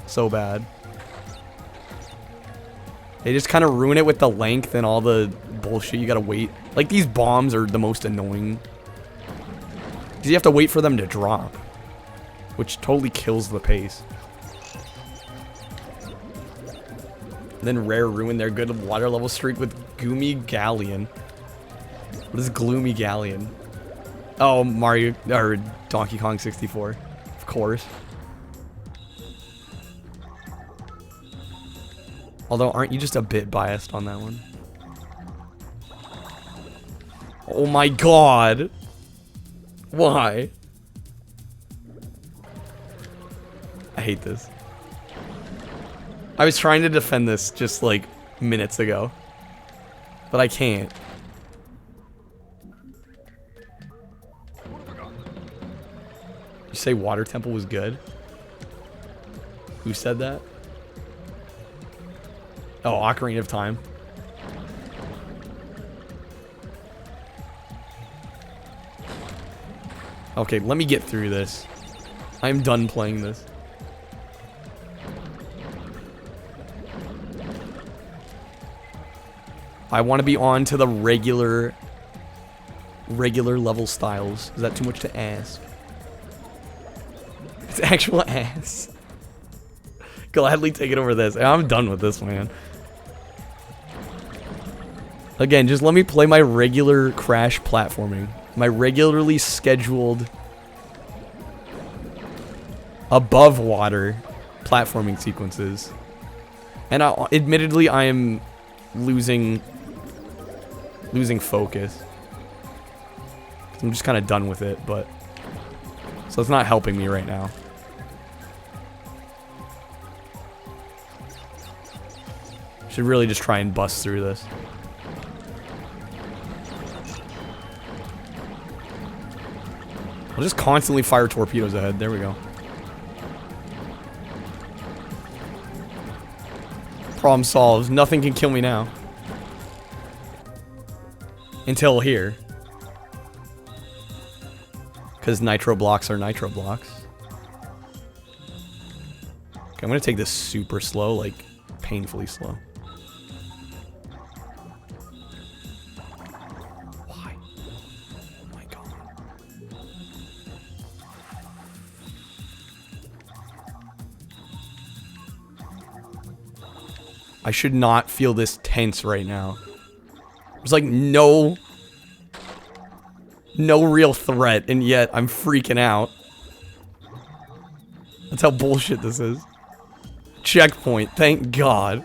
so bad. They just kind of ruin it with the length and all the bullshit you gotta wait. Like, these bombs are the most annoying. Because you have to wait for them to drop. Which totally kills the pace. Then Rare ruined their good water level streak with Gloomy Galleon. What is Gloomy Galleon? Oh, Mario, or Donkey Kong 64. Of course. Although, aren't you just a bit biased on that one? Oh my god. Why? I hate this. I was trying to defend this just like minutes ago. But I can't. You say Water Temple was good? Who said that? Oh, Ocarina of Time. Okay, let me get through this. I'm done playing this. I want to be on to the regular level styles. Is that too much to ask? It's actual ass. Gladly take it over this. I'm done with this, man. Again, just let me play my regular Crash platforming. My regularly scheduled above water platforming sequences. And admittedly, I am losing focus. I'm just kind of done with it, but so it's not helping me right now. Should really just try and bust through this. I'll just constantly fire torpedoes ahead. There we go. Problem solved. Nothing can kill me now. Until here. Because nitro blocks are nitro blocks. Okay, I'm going to take this super slow, like painfully slow. Why? Oh my god. I should not feel this tense right now. There's like no real threat, and yet I'm freaking out. That's how bullshit this is. Checkpoint, thank God.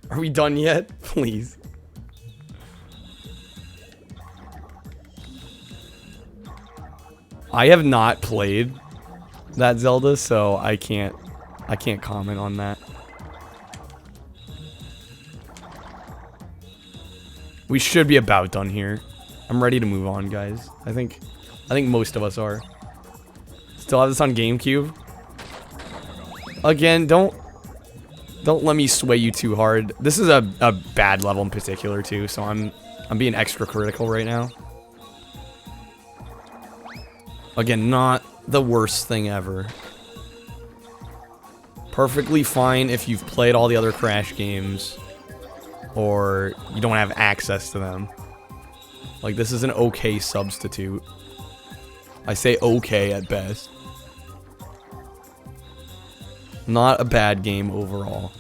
Are we done yet? Please. I have not played that Zelda, so I can't comment on that. We should be about done here. I'm ready to move on, guys. I think most of us are. Still have this on GameCube. Again, don't let me sway you too hard. This is a bad level in particular too, so I'm being extra critical right now. Again, not the worst thing ever. Perfectly fine if you've played all the other Crash games or you don't have access to them. Like, this is an okay substitute. I say okay at best. Not a bad game overall.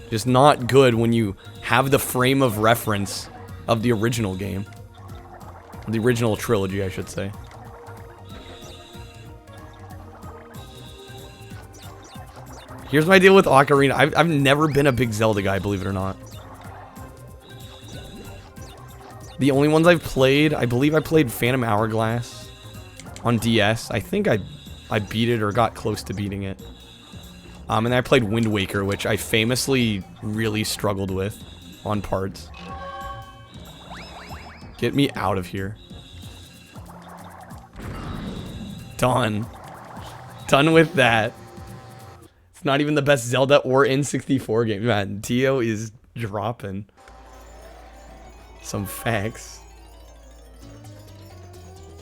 Just not good when you have the frame of reference of the original game. The original trilogy, I should say. Here's my deal with Ocarina. I've never been a big Zelda guy, believe it or not. The only ones I've played, I believe I played Phantom Hourglass on DS. I think I beat it or got close to beating it. And then I played Wind Waker, which I famously really struggled with on parts. Get me out of here. Done. Done with that. It's not even the best Zelda or N64 game. Man, Dio is dropping some facts.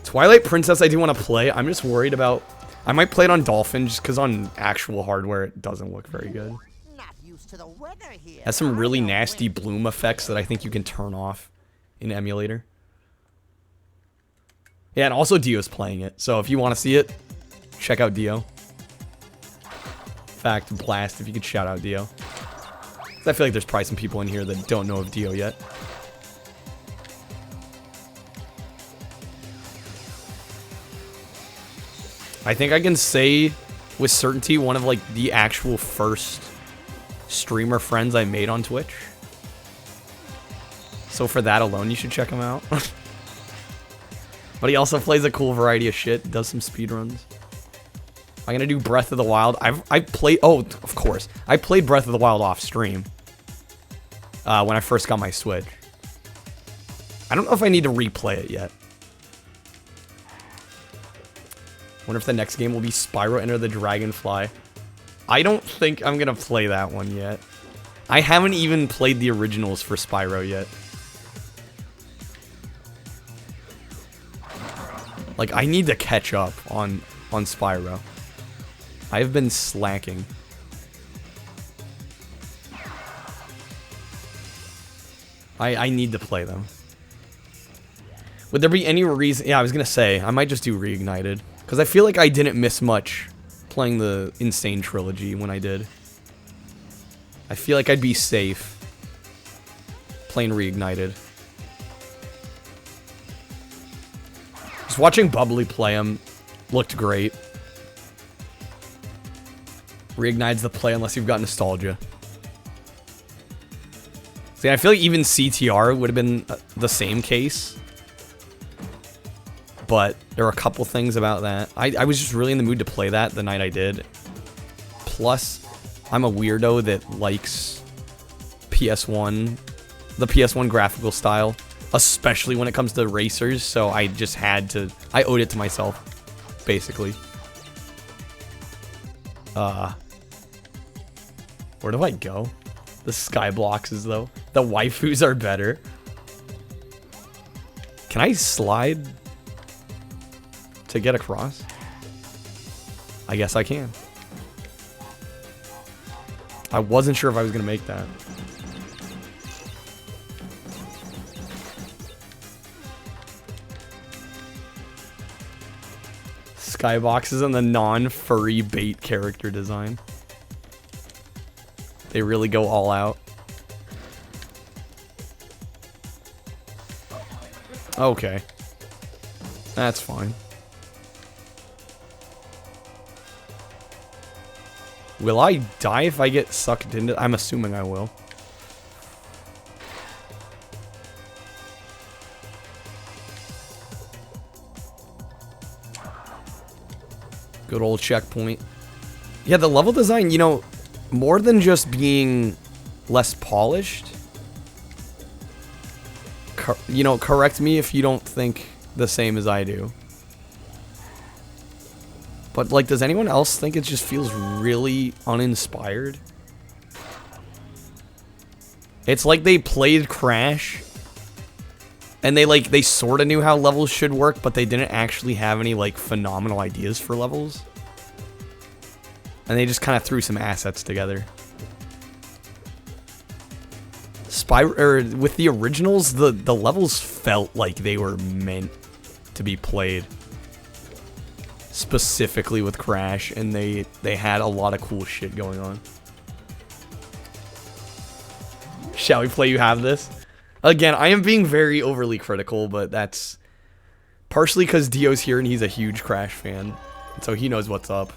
Twilight Princess I do want to play. I'm just worried about... I might play it on Dolphin just because on actual hardware it doesn't look very good. Not used to the weather here. Has some really nasty bloom effects that I think you can turn off in emulator. Yeah, and also Dio's playing it. So if you want to see it, check out Dio. In fact, blast if you could shout out Dio. I feel like there's probably some people in here that don't know of Dio yet. I think I can say with certainty one of like the actual first streamer friends I made on Twitch. So for that alone, you should check him out. But he also plays a cool variety of shit, does some speedruns. I'm gonna do Breath of the Wild. I played, oh, of course. I played Breath of the Wild off stream. When I first got my Switch. I don't know if I need to replay it yet. Wonder if the next game will be Spyro Enter the Dragonfly. I don't think I'm gonna play that one yet. I haven't even played the originals for Spyro yet. Like, I need to catch up on Spyro. I've been slacking. I need to play them. Would there be any reason... Yeah, I was gonna say, I might just do Reignited. Because I feel like I didn't miss much playing the Insane Trilogy when I did. I feel like I'd be safe playing Reignited. Just watching Bubbly play him looked great. Reignite's the play unless you've got nostalgia. See, I feel like even CTR would have been the same case. But there were a couple things about that. I was just really in the mood to play that the night I did. Plus, I'm a weirdo that likes PS1, the PS1 graphical style, especially when it comes to racers, so I just had to, I owed it to myself, basically. Where do I go? The Skyblocks is though. The waifus are better. Can I slide to get across? I guess I can. I wasn't sure if I was gonna make that. Skyboxes and the non-furry bait character design. They really go all out. Okay. That's fine. Will I die if I get sucked into... I'm assuming I will. Good old checkpoint. Yeah, the level design, you know, more than just being less polished. You know, correct me if you don't think the same as I do. But, like, does anyone else think it just feels really uninspired? It's like they played Crash, and they sort of knew how levels should work, but they didn't actually have any, like, phenomenal ideas for levels. And they just kind of threw some assets together. With the originals, the levels felt like they were meant to be played. Specifically with Crash, and they had a lot of cool shit going on. Shall we play You Have This? Again, I am being very overly critical, but that's partially because Dio's here and he's a huge Crash fan, so he knows what's up.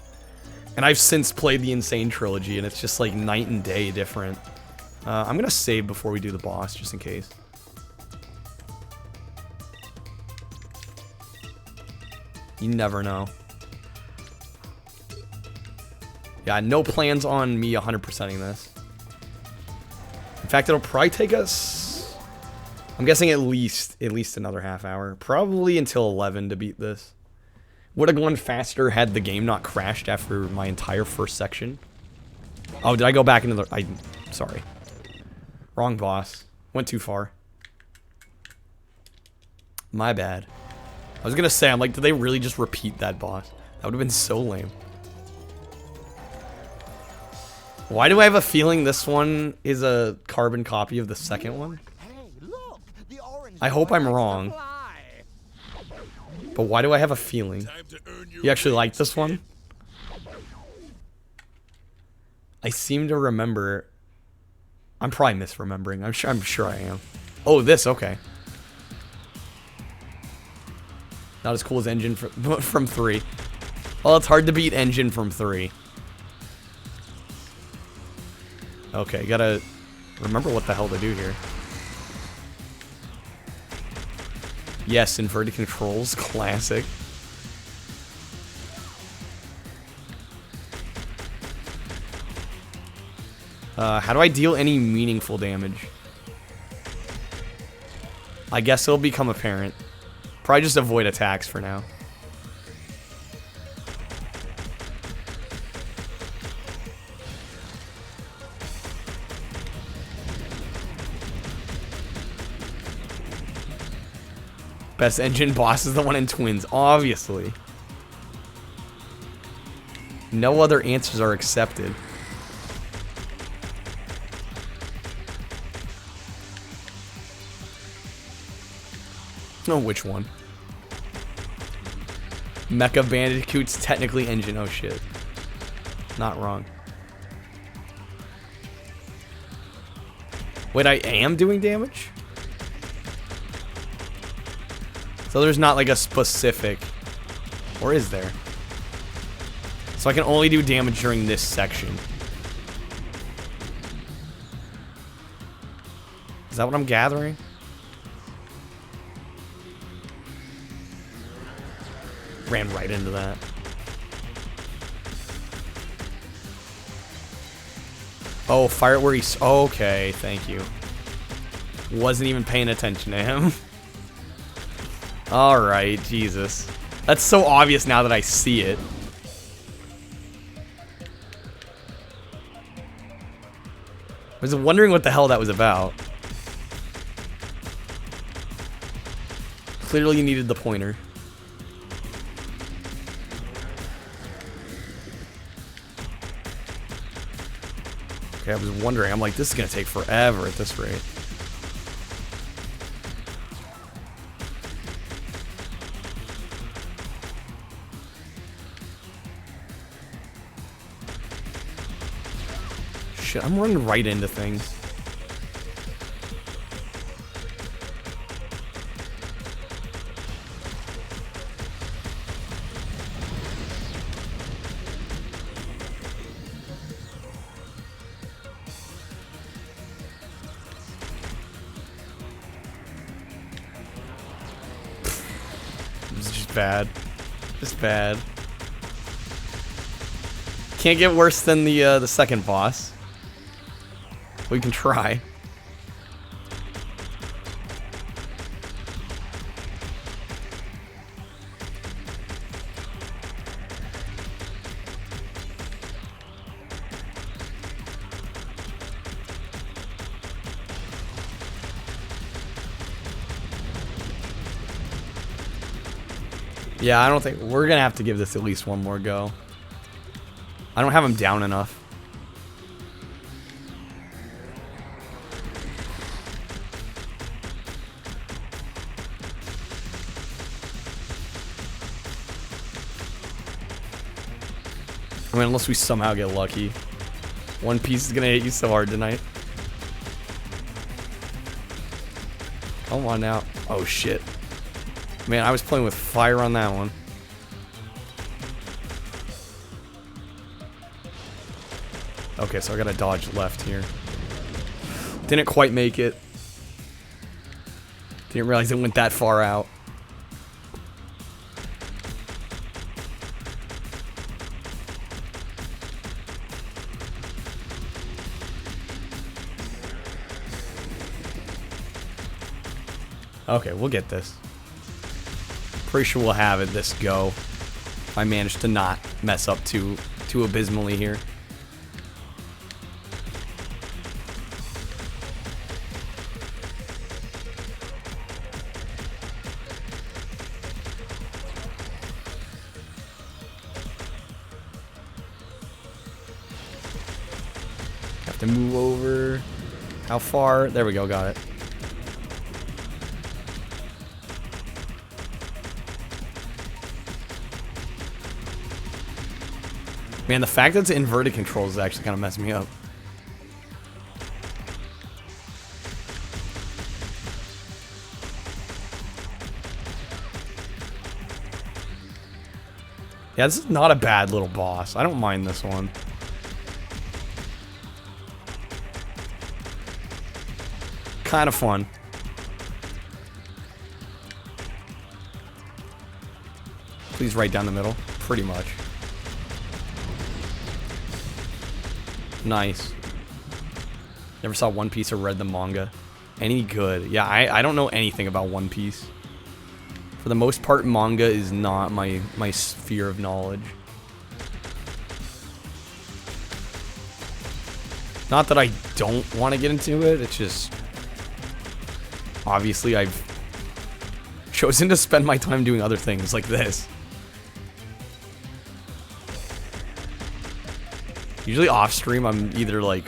And I've since played the Insane Trilogy, and it's just like night and day different. I'm gonna save before we do the boss, just in case. You never know. Yeah, no plans on me 100%ing this. In fact, it'll probably take us... I'm guessing at least another half hour. Probably until 11 to beat this. Would have gone faster had the game not crashed after my entire first section. Oh, did I go back into the... Sorry. Wrong boss. Went too far. My bad. I was gonna say, I'm like, did they really just repeat that boss? That would have been so lame. Why do I have a feeling this one is a carbon copy of the second one? Hey, look, the orange I hope I'm wrong. fly. But why do I have a feeling? Time to earn your You actually like wings, this one? kid. I seem to remember... I'm probably misremembering. I'm sure I am. Oh, this, okay. Not as cool as Engine from 3. Well, it's hard to beat Engine from 3. Okay, gotta remember what the hell to do here. Yes, inverted controls, classic. How do I deal any meaningful damage? I guess it'll become apparent. Probably just avoid attacks for now. Best engine boss is the one in Twins, obviously. No other answers are accepted. Oh, which one? Mecha Bandicoot's technically engine. Oh shit. Not wrong. Wait, I am doing damage? So there's not like a specific... Or is there? So I can only do damage during this section. Is that what I'm gathering? Ran right into that. Oh, fire where he's... Okay, thank you. Wasn't even paying attention to him. Alright, Jesus. That's so obvious now that I see it. I was wondering what the hell that was about. Clearly you needed the pointer. Okay, I was wondering. I'm like, this is gonna take forever at this rate. Shit, I'm running right into things. This is just bad. Just bad. Can't get worse than the second boss. We can try. Yeah, I don't think we're gonna have to give this at least one more go. I don't have him down enough. I mean, unless we somehow get lucky. One Piece is gonna hit you so hard tonight. Come on now. Oh shit. Man, I was playing with fire on that one. Okay, so I gotta dodge left here. Didn't quite make it. Didn't realize it went that far out. Okay, we'll get this. Pretty sure we'll have it this go. If I manage to not mess up too abysmally here. Have to move over. How far? There we go, got it. Man, the fact that it's inverted controls is actually kind of messing me up. Yeah, this is not a bad little boss. I don't mind this one. Kind of fun. Please right down the middle. Pretty much. Nice. Never saw One Piece or read the manga. Any good? Yeah, I don't know anything about One Piece. For the most part, manga is not my sphere of knowledge. Not that I don't want to get into it, it's just... Obviously, I've chosen to spend my time doing other things like this. Usually off stream, I'm either like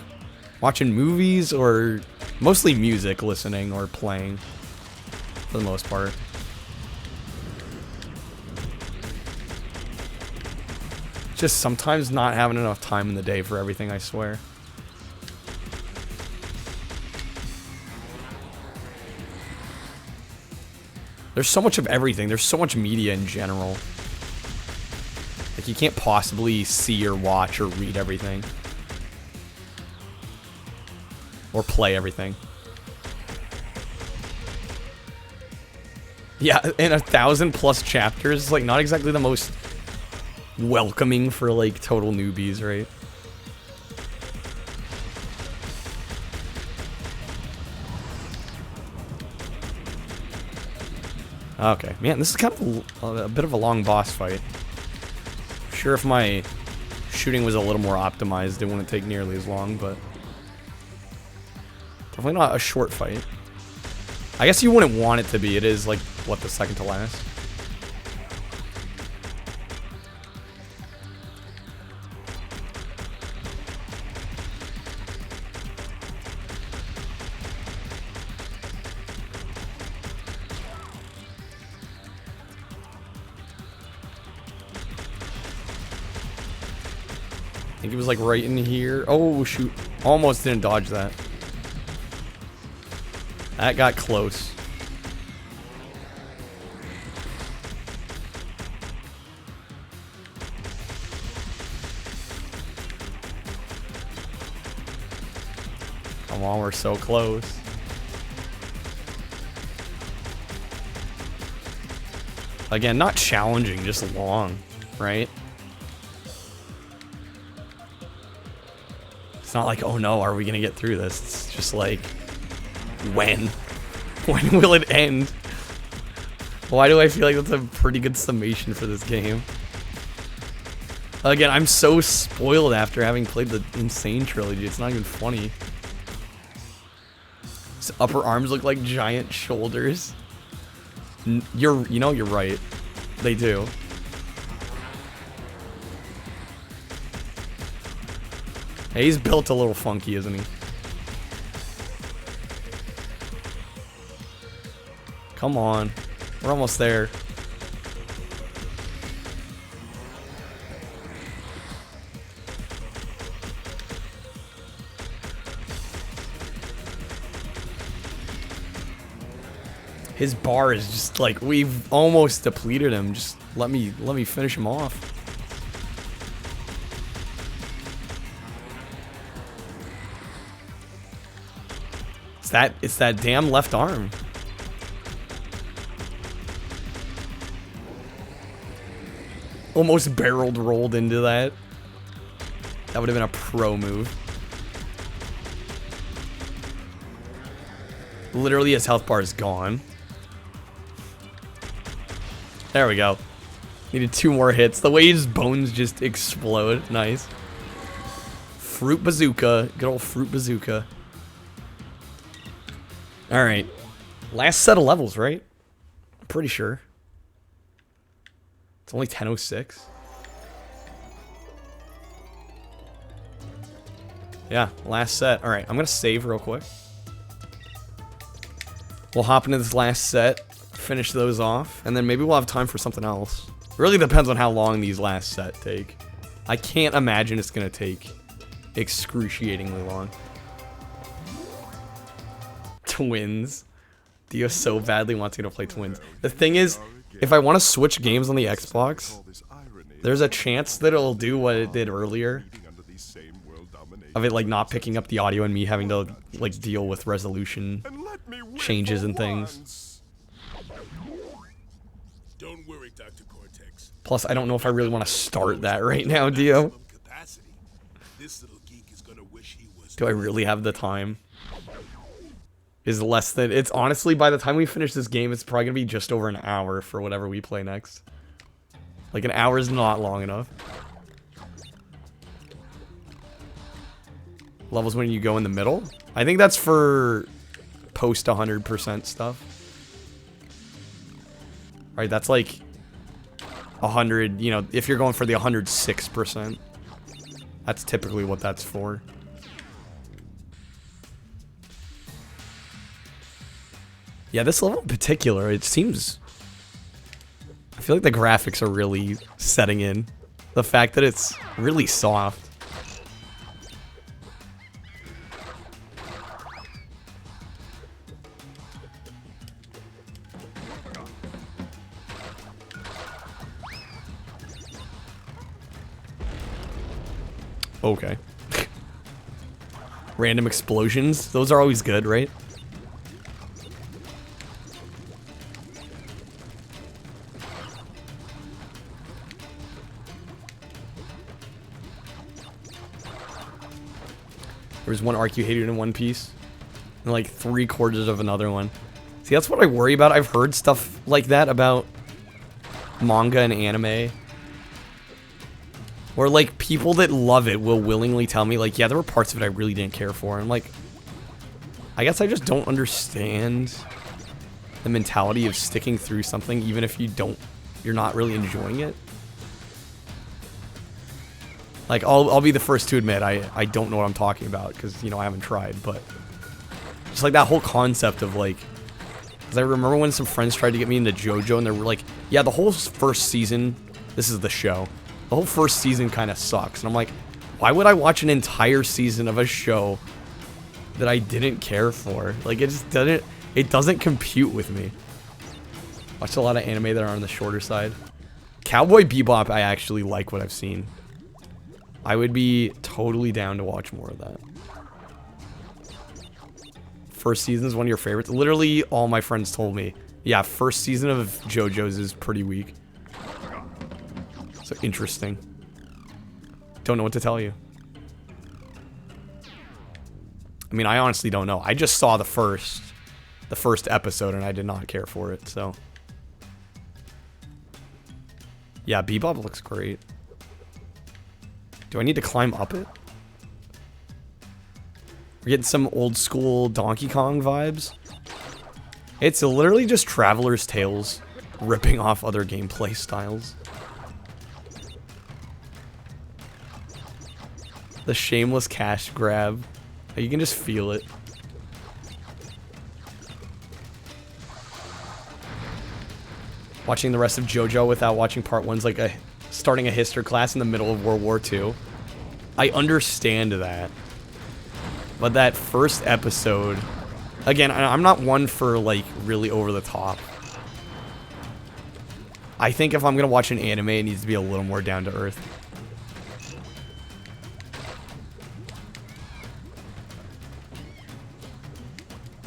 watching movies or mostly music, listening or playing for the most part. Just sometimes not having enough time in the day for everything, I swear. There's so much of everything. There's so much media in general. Like, you can't possibly see or watch or read everything. Or play everything. Yeah, and 1,000+ chapters is, like, not exactly the most welcoming for, like, total newbies, right? Okay, man, this is kind of a bit of a long boss fight. Sure, if my shooting was a little more optimized, it wouldn't take nearly as long, but definitely not a short fight. I guess you wouldn't want it to be. It is, like, what, the second to last? I think it was like right in here. Oh, shoot. Almost didn't dodge that. That got close. Come on, we're so close. Again, not challenging, just long, right? It's not like, oh no, are we gonna get through this? It's just like, when? When will it end? Why do I feel like that's a pretty good summation for this game? Again, I'm so spoiled after having played the Insane trilogy, it's not even funny. His upper arms look like giant shoulders. You're right. They do. Hey, he's built a little funky, isn't he? Come on. We're almost there. His bar is just like, we've almost depleted him. Just let me finish him off. It's that damn left arm. Almost barreled rolled into that. That would have been a pro move. Literally his health bar is gone. There we go. Needed 2 more hits. The way his bones just explode. Nice. Fruit bazooka. Good old fruit bazooka. Alright. Last set of levels, right? I'm pretty sure. It's only 10:06. Yeah, last set. Alright, I'm gonna save real quick. We'll hop into this last set, finish those off, and then maybe we'll have time for something else. It really depends on how long these last set take. I can't imagine it's gonna take excruciatingly long. Twins. Dio so badly wants me to play Twins. The thing is, if I want to switch games on the Xbox, there's a chance that it'll do what it did earlier. Of it like not picking up the audio and me having to like deal with resolution changes and things. Don't worry, Dr. Cortex. Plus, I don't know if I really want to start that right now, Dio. This little geek is gonna wish he was. Do I really have the time? Is less than... It's honestly, by the time we finish this game, it's probably gonna be just over an hour for whatever we play next. Like, an hour is not long enough. Levels when you go in the middle? I think that's for post 100% stuff. Right, that's like 100, you know, if you're going for the 106%. That's typically what that's for. Yeah, this level in particular, it seems... I feel like the graphics are really setting in. The fact that it's really soft. Okay. Random explosions. Those are always good, right? There was one arc you hated in One Piece. And like 3/4 of another one. See, that's what I worry about. I've heard stuff like that about manga and anime. Or like people that love it will willingly tell me like, yeah, there were parts of it I really didn't care for. I'm like, I guess I just don't understand the mentality of sticking through something even if you're not really enjoying it. Like, I'll be the first to admit I don't know what I'm talking about because, you know, I haven't tried, but just like that whole concept of like, because I remember when some friends tried to get me into JoJo and they were like, yeah, the whole first season, this is the show, the whole first season kind of sucks. And I'm like, why would I watch an entire season of a show that I didn't care for? Like, it just doesn't compute with me. Watched a lot of anime that are on the shorter side. Cowboy Bebop, I actually like what I've seen. I would be totally down to watch more of that. First season's one of your favorites. Literally, all my friends told me, yeah, first season of JoJo's is pretty weak. So interesting. Don't know what to tell you. I mean, I honestly don't know. I just saw the first episode and I did not care for it, so. Yeah, Bebop looks great. Do I need to climb up it? We're getting some old school Donkey Kong vibes. It's literally just Traveler's Tales ripping off other gameplay styles. The shameless cash grab. You can just feel it. Watching the rest of JoJo without watching part 1's like starting a history class in the middle of World War II. I understand that. But that first episode... Again, I'm not one for, like, really over the top. I think if I'm gonna watch an anime, it needs to be a little more down to earth.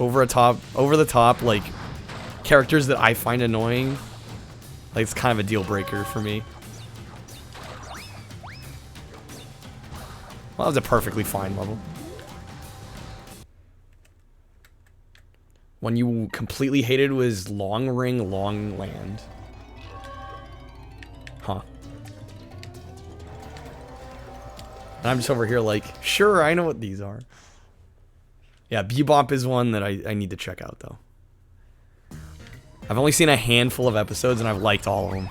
over the top, like, characters that I find annoying, like, it's kind of a deal breaker for me. Well, that was a perfectly fine level. One you completely hated was Long Ring, Long Land. Huh. And I'm just over here like, sure, I know what these are. Yeah, Bebop is one that I need to check out, though. I've only seen a handful of episodes, and I've liked all of them.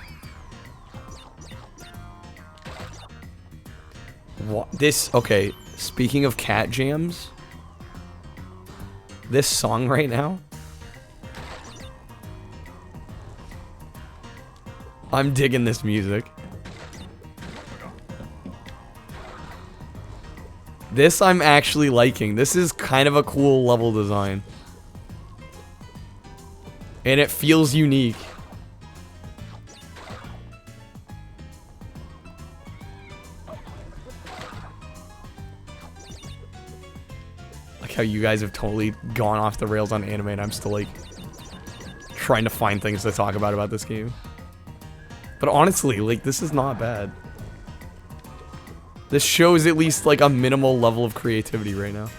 What? This, okay, speaking of cat jams, this song right now, I'm digging this music. This I'm actually liking. This is kind of a cool level design. And it feels unique. Like how you guys have totally gone off the rails on anime and I'm still like trying to find things to talk about this game. But honestly, like, this is not bad. This shows at least like a minimal level of creativity right now.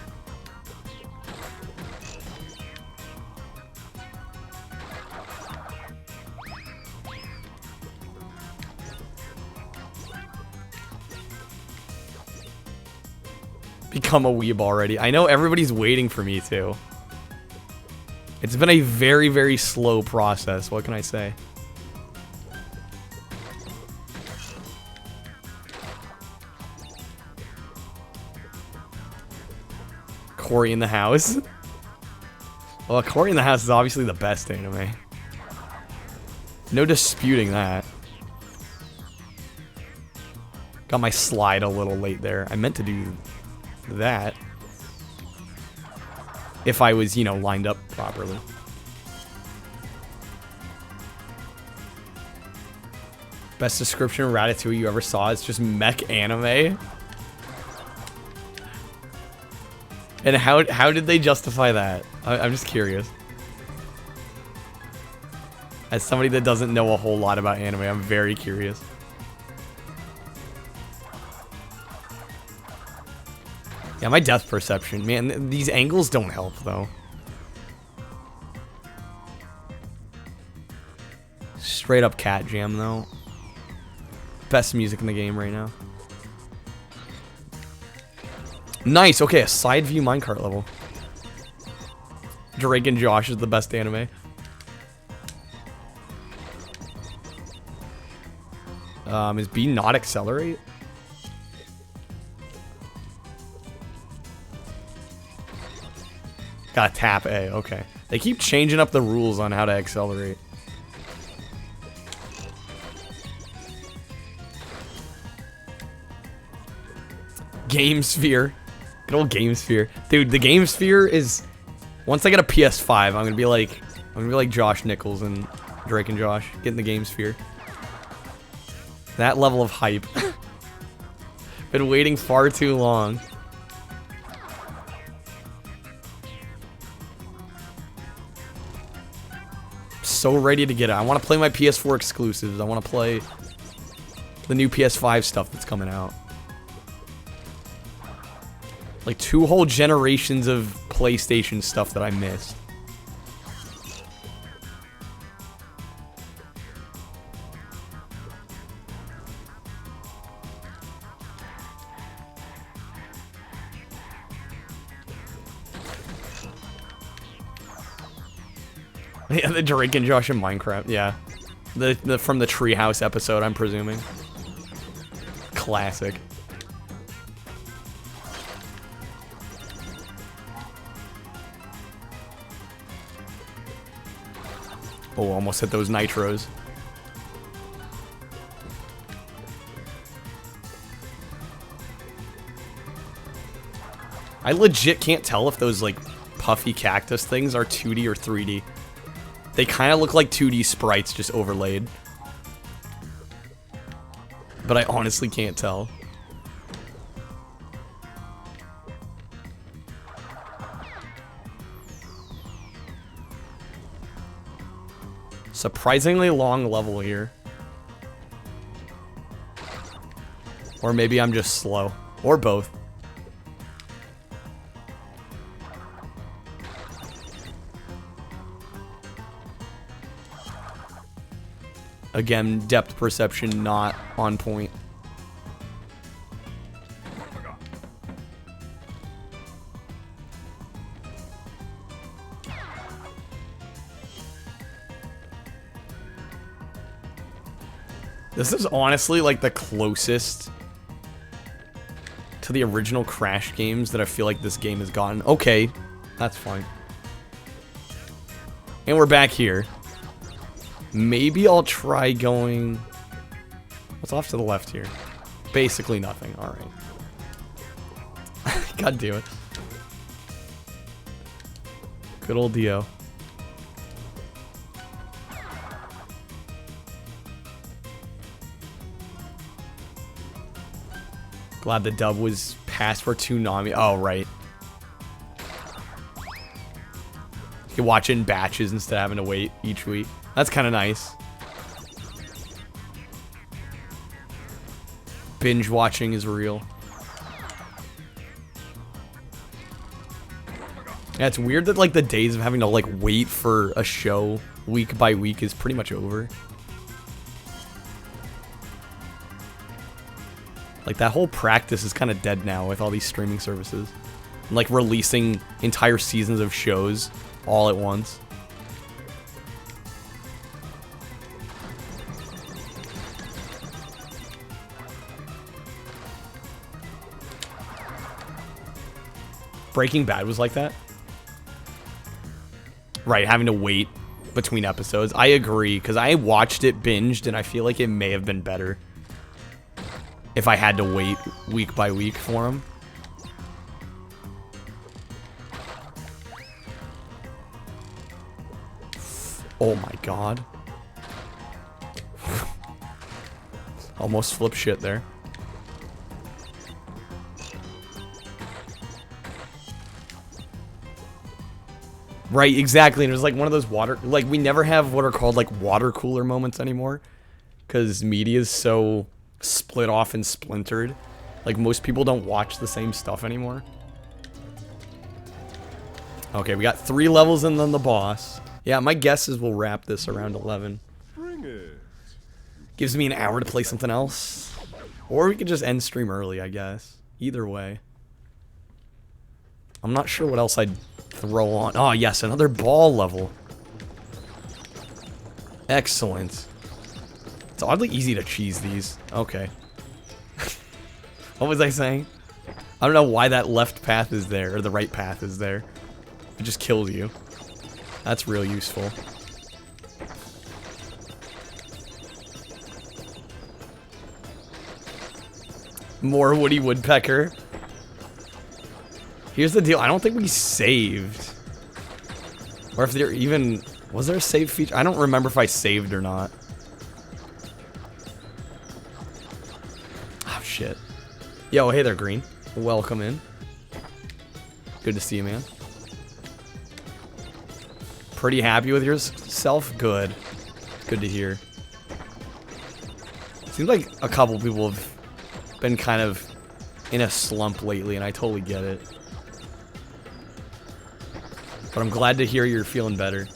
Become a weeb already. I know everybody's waiting for me to. It's been a very, very slow process. What can I say? Cory in the House. Well, Cory in the House is obviously the best anime. No disputing that. Got my slide a little late there. I meant to do that. If I was, you know, lined up properly. Best description of Ratatouille you ever saw is just mech anime. And how did they justify that? I'm just curious. As somebody that doesn't know a whole lot about anime, I'm very curious. Yeah, my depth perception. Man, these angles don't help, though. Straight up cat jam, though. Best music in the game right now. Nice, okay, a side view minecart level. Drake and Josh is the best anime. Is B not accelerate? Gotta tap A, okay. They keep changing up the rules on how to accelerate. Game Sphere. Good old Game Sphere. Dude, the Game Sphere is... Once I get a PS5, I'm gonna be like Josh Nichols and Drake and Josh. Getting the Game Sphere. That level of hype. Been waiting far too long. So ready to get it. I want to play my PS4 exclusives. I want to play the new PS5 stuff that's coming out. Like 2 whole generations of PlayStation stuff that I missed. Yeah, the Drake and Josh in Minecraft, yeah. The from the Treehouse episode, I'm presuming. Classic. Oh, almost hit those nitros. I legit can't tell if those, like, puffy cactus things are 2D or 3D. They kind of look like 2D sprites just overlaid. But I honestly can't tell. Surprisingly long level here. Or maybe I'm just slow. Or both. Again, depth perception not on point. This is honestly like the closest to the original Crash games that I feel like this game has gotten. Okay, that's fine. And we're back here. Maybe I'll try going... What's off to the left here? Basically nothing. Alright. God damn it. Good old Dio. Glad the dub was passed for Toonami. Oh, right. You can watch it in batches instead of having to wait each week. That's kind of nice. Binge watching is real. Yeah, it's weird that like the days of having to like wait for a show week by week is pretty much over. Like that whole practice is kind of dead now with all these streaming services. And, like releasing entire seasons of shows all at once. Breaking Bad was like that? Right, having to wait between episodes. I agree, because I watched it binged, and I feel like it may have been better if I had to wait week by week for them. Oh my god. Almost flip shit there. Right, exactly. And it was like one of those water... Like, we never have what are called, like, water cooler moments anymore. Because media is so split off and splintered. Like, most people don't watch the same stuff anymore. Okay, we got 3 levels and then the boss. Yeah, my guess is we'll wrap this around 11. Bring it. Gives me an hour to play something else. Or we could just end stream early, I guess. Either way. I'm not sure what else I'd throw on. Oh, yes, another ball level. Excellent. It's oddly easy to cheese these. Okay. What was I saying? I don't know why that left path is there, or the right path is there. It just kills you. That's real useful. More Woody Woodpecker. Here's the deal. I don't think we saved. Or if there even... Was there a save feature? I don't remember if I saved or not. Oh, shit. Yo, hey there, Green. Welcome in. Good to see you, man. Pretty happy with yourself? Good. Good to hear. Seems like a couple people have been kind of in a slump lately, and I totally get it. But I'm glad to hear you're feeling better.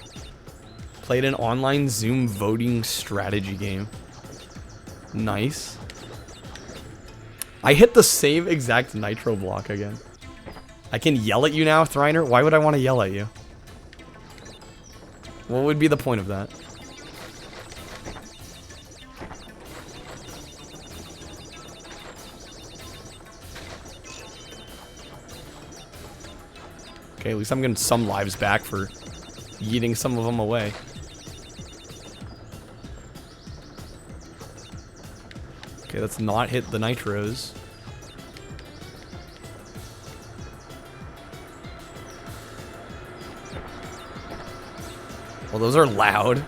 Played an online Zoom voting strategy game. Nice. I hit the same exact nitro block again. I can yell at you now, Thriner? Why would I want to yell at you? What would be the point of that? Okay, at least I'm getting some lives back for yeeting some of them away. Okay, let's not hit the nitros. Well, those are loud.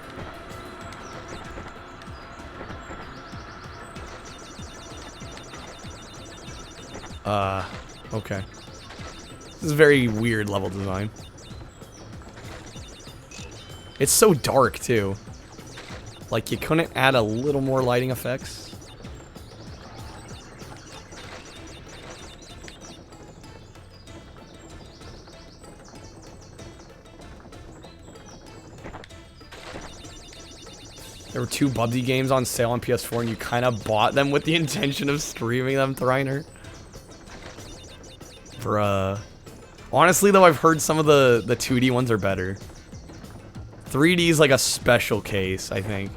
Okay. This is very weird level design. It's so dark, too. Like, you couldn't add a little more lighting effects? There were 2 Bubsy games on sale on PS4 and you kind of bought them with the intention of streaming them, Thriner. Bruh. Honestly, though, I've heard some of the 2D ones are better. 3D is like a special case, I think.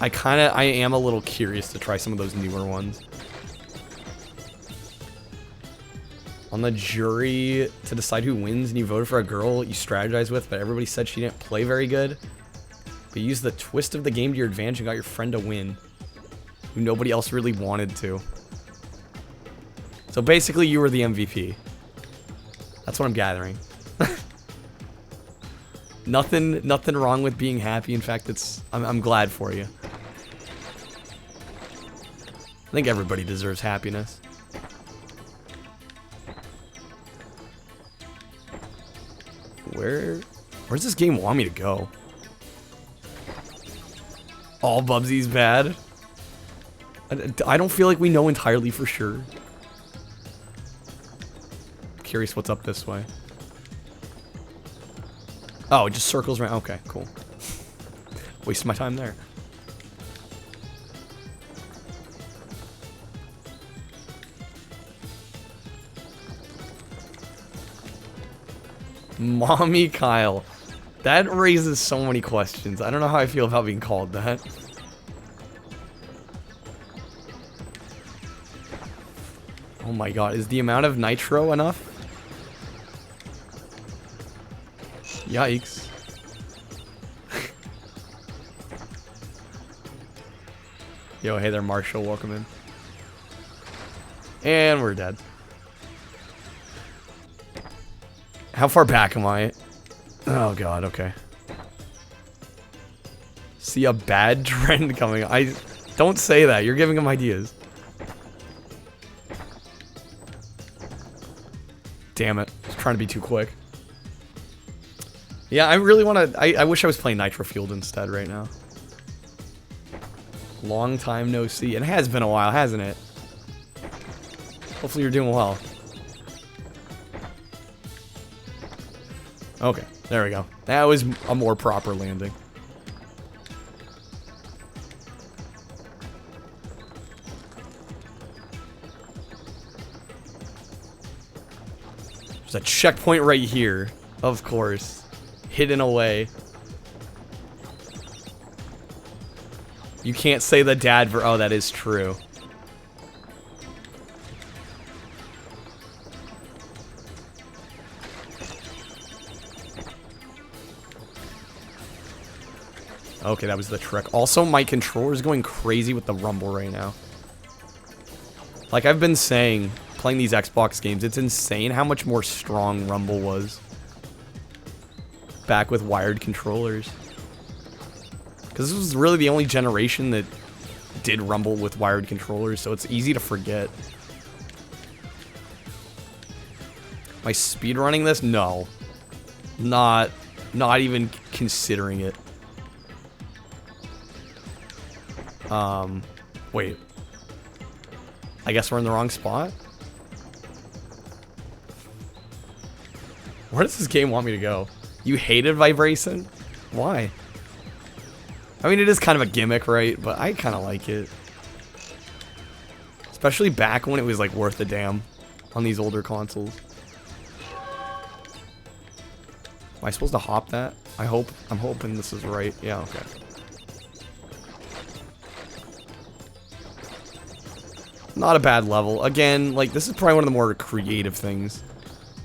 I am a little curious to try some of those newer ones. On the jury to decide who wins, and you voted for a girl you strategize with, but everybody said she didn't play very good. But you used the twist of the game to your advantage and got your friend to win, who nobody else really wanted to. So basically, you were the MVP. That's what I'm gathering. Nothing wrong with being happy. In fact, I'm glad for you. I think everybody deserves happiness. Where's this game want me to go? All Bubsy's bad? I don't feel like we know entirely for sure. Curious what's up this way. Oh, it just circles around. Okay, cool. Wasted my time there. Mommy Kyle. That raises so many questions. I don't know how I feel about being called that. Oh my god, is the amount of nitro enough? Yikes. Yo, hey there, Marshall. Welcome in. And we're dead. How far back am I? Oh god, okay. See a bad trend coming. Don't say that. You're giving him ideas. Damn it. I was trying to be too quick. Yeah, I really want to... I wish I was playing Nitro Fueled instead right now. Long time no see. It has been a while, hasn't it? Hopefully you're doing well. Okay, there we go. That was a more proper landing. There's a checkpoint right here, of course. Hidden away. You can't say the dad for... Oh, that is true. Okay, that was the trick. Also, my controller is going crazy with the rumble right now. Like I've been saying, playing these Xbox games, it's insane how much more strong rumble was back with wired controllers. Because this was really the only generation that did rumble with wired controllers, so it's easy to forget. Am I speedrunning this? No. Not even considering it. Wait. I guess we're in the wrong spot? Where does this game want me to go? You hated vibration? Why? I mean, it is kind of a gimmick, right? But I kind of like it. Especially back when it was, like, worth a damn on these older consoles. Am I supposed to hop that? I'm hoping this is right. Yeah, okay. Not a bad level. Again, like, this is probably one of the more creative things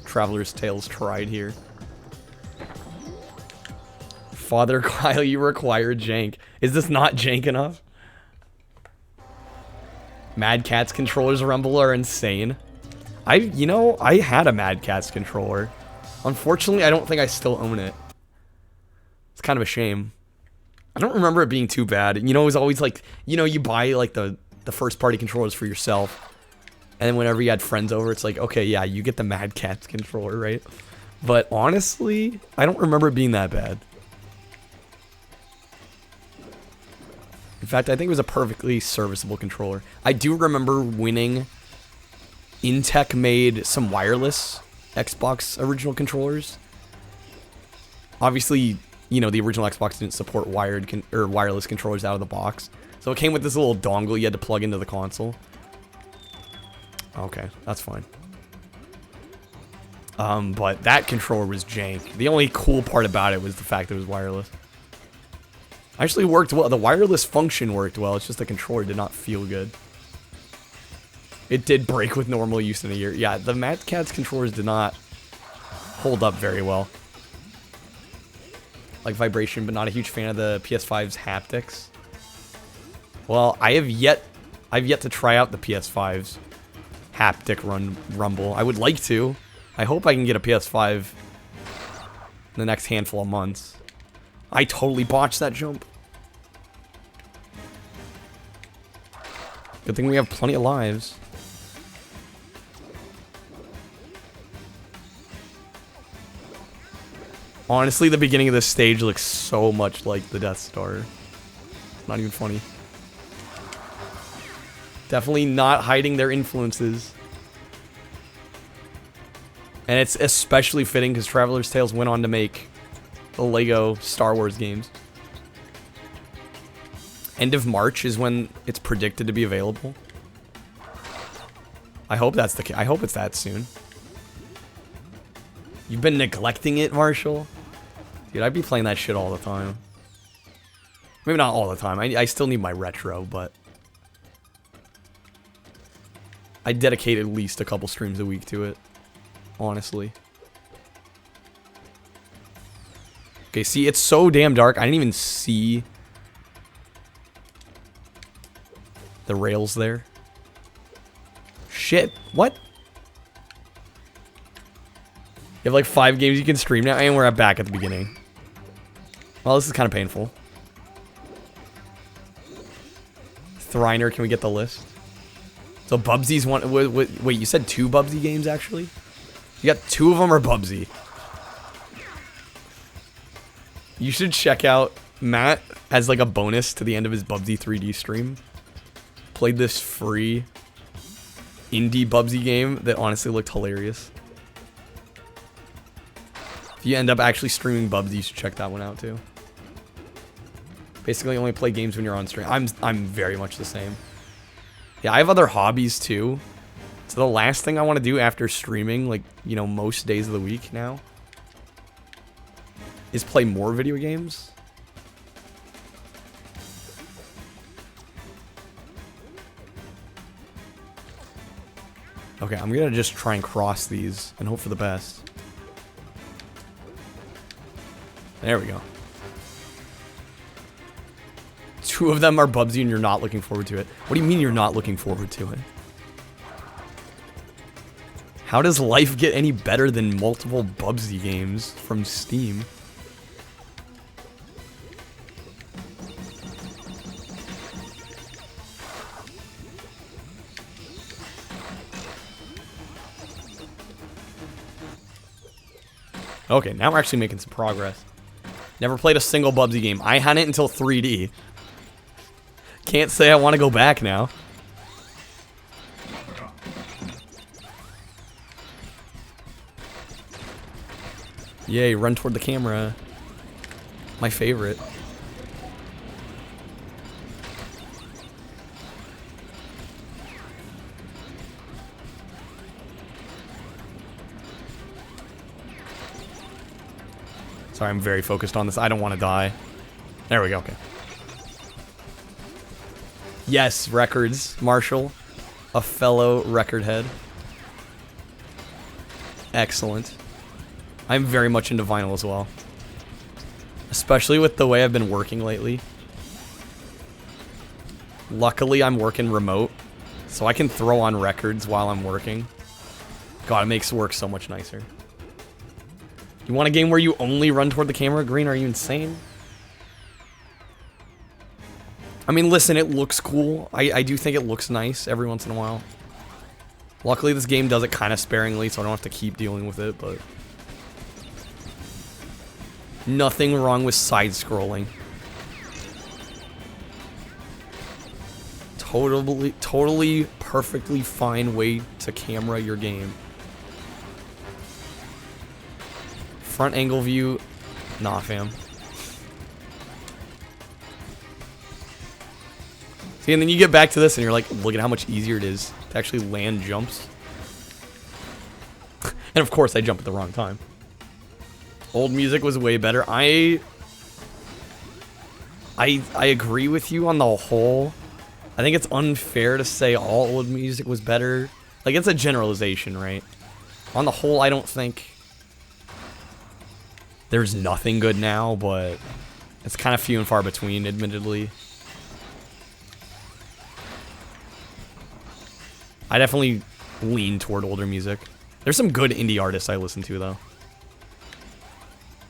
Traveler's Tales tried here. Father Kyle, you require jank. Is this not jank enough? Mad Catz controllers rumble are insane. You know, I had a Mad Catz controller. Unfortunately, I don't think I still own it. It's kind of a shame. I don't remember it being too bad. You know, it was always like, you know, you buy like the first party controllers for yourself. And then whenever you had friends over, it's like, okay, yeah, you get the Mad Catz controller, right? But honestly, I don't remember it being that bad. In fact, I think it was a perfectly serviceable controller. I do remember winning. Intech made some wireless Xbox original controllers. Obviously, you know, the original Xbox didn't support wireless controllers out of the box. So it came with this little dongle you had to plug into the console. Okay, that's fine. But that controller was jank. The only cool part about it was the fact that it was wireless. Actually worked well. The wireless function worked well. It's just the controller did not feel good. It did break with normal use in a year. Yeah, the Mad Catz controllers did not hold up very well. Like vibration, but not a huge fan of the PS5's haptics. Well, I've yet to try out the PS5's haptic rumble. I would like to. I hope I can get a PS5 in the next handful of months. I totally botched that jump. Good thing we have plenty of lives. Honestly, the beginning of this stage looks so much like the Death Star. It's not even funny. Definitely not hiding their influences. And it's especially fitting because Traveler's Tales went on to make the Lego Star Wars games. End of March is when it's predicted to be available. I hope that's the case. I hope it's that soon. You've been neglecting it, Marshall? Dude, I'd be playing that shit all the time. Maybe not all the time. I still need my retro, but I dedicate at least a couple streams a week to it. Honestly. Okay, see, it's so damn dark. I didn't even see the rails there. Shit. What? You have like 5 games you can stream now, and we're back at the beginning. Well, this is kind of painful. Thriner, can we get the list? So Bubsy's one. Wait, you said 2 Bubsy games actually? You got 2 of them are Bubsy. You should check out Matt as like a bonus to the end of his Bubsy 3D stream. Played this free indie Bubsy game that honestly looked hilarious. If you end up actually streaming Bubsy, you should check that one out too. Basically, only play games when you're on stream. I'm very much the same. Yeah, I have other hobbies too. So the last thing I want to do after streaming, like, you know, most days of the week now, is play more video games. Okay, I'm gonna just try and cross these and hope for the best. There we go. 2 of them are Bubsy and you're not looking forward to it. What do you mean you're not looking forward to it? How does life get any better than multiple Bubsy games from Steam? Okay, now we're actually making some progress. Never played a single Bubsy game. I had it until 3D. Can't say I want to go back now. Yay, run toward the camera. My favorite. Sorry, I'm very focused on this. I don't want to die. There we go, okay. Yes, records, Marshall. A fellow record head. Excellent. I'm very much into vinyl as well. Especially with the way I've been working lately. Luckily, I'm working remote, so I can throw on records while I'm working. God, it makes work so much nicer. You want a game where you only run toward the camera, Green? Are you insane? I mean, listen, it looks cool. I do think it looks nice every once in a while. Luckily, this game does it kind of sparingly, so I don't have to keep dealing with it, but Nothing wrong with side-scrolling. Totally, perfectly fine way to camera your game. Front angle view, nah, fam. See, and then you get back to this and you're like, look at how much easier it is to actually land jumps. And of course, I jump at the wrong time. Old music was way better. I agree with you on the whole. I think it's unfair to say all old music was better. Like, it's a generalization, right? On the whole, I don't think there's nothing good now, but it's kind of few and far between, admittedly. I definitely lean toward older music. There's some good indie artists I listen to, though.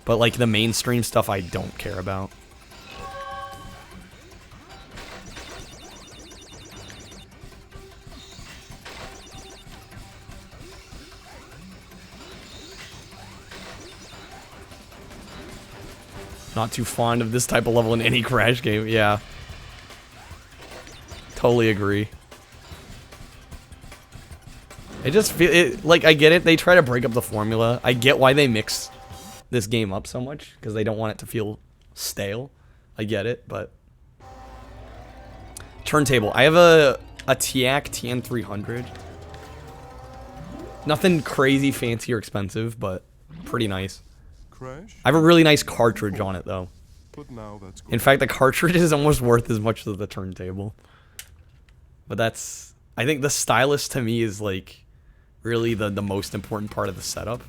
But, like, the mainstream stuff I don't care about. Not too fond of this type of level in any Crash game, yeah. Totally agree. I just feel it, like, I get it, they try to break up the formula. I get why they mix this game up so much, because they don't want it to feel stale. I get it, but... Turntable. I have a TIAC TN300. Nothing crazy fancy or expensive, but pretty nice. Crash? I have a really nice cartridge on it, though. But now that's good. In fact, the cartridge is almost worth as much as the turntable. But that's... I think the stylus, to me, is, like, really the most important part of the setup.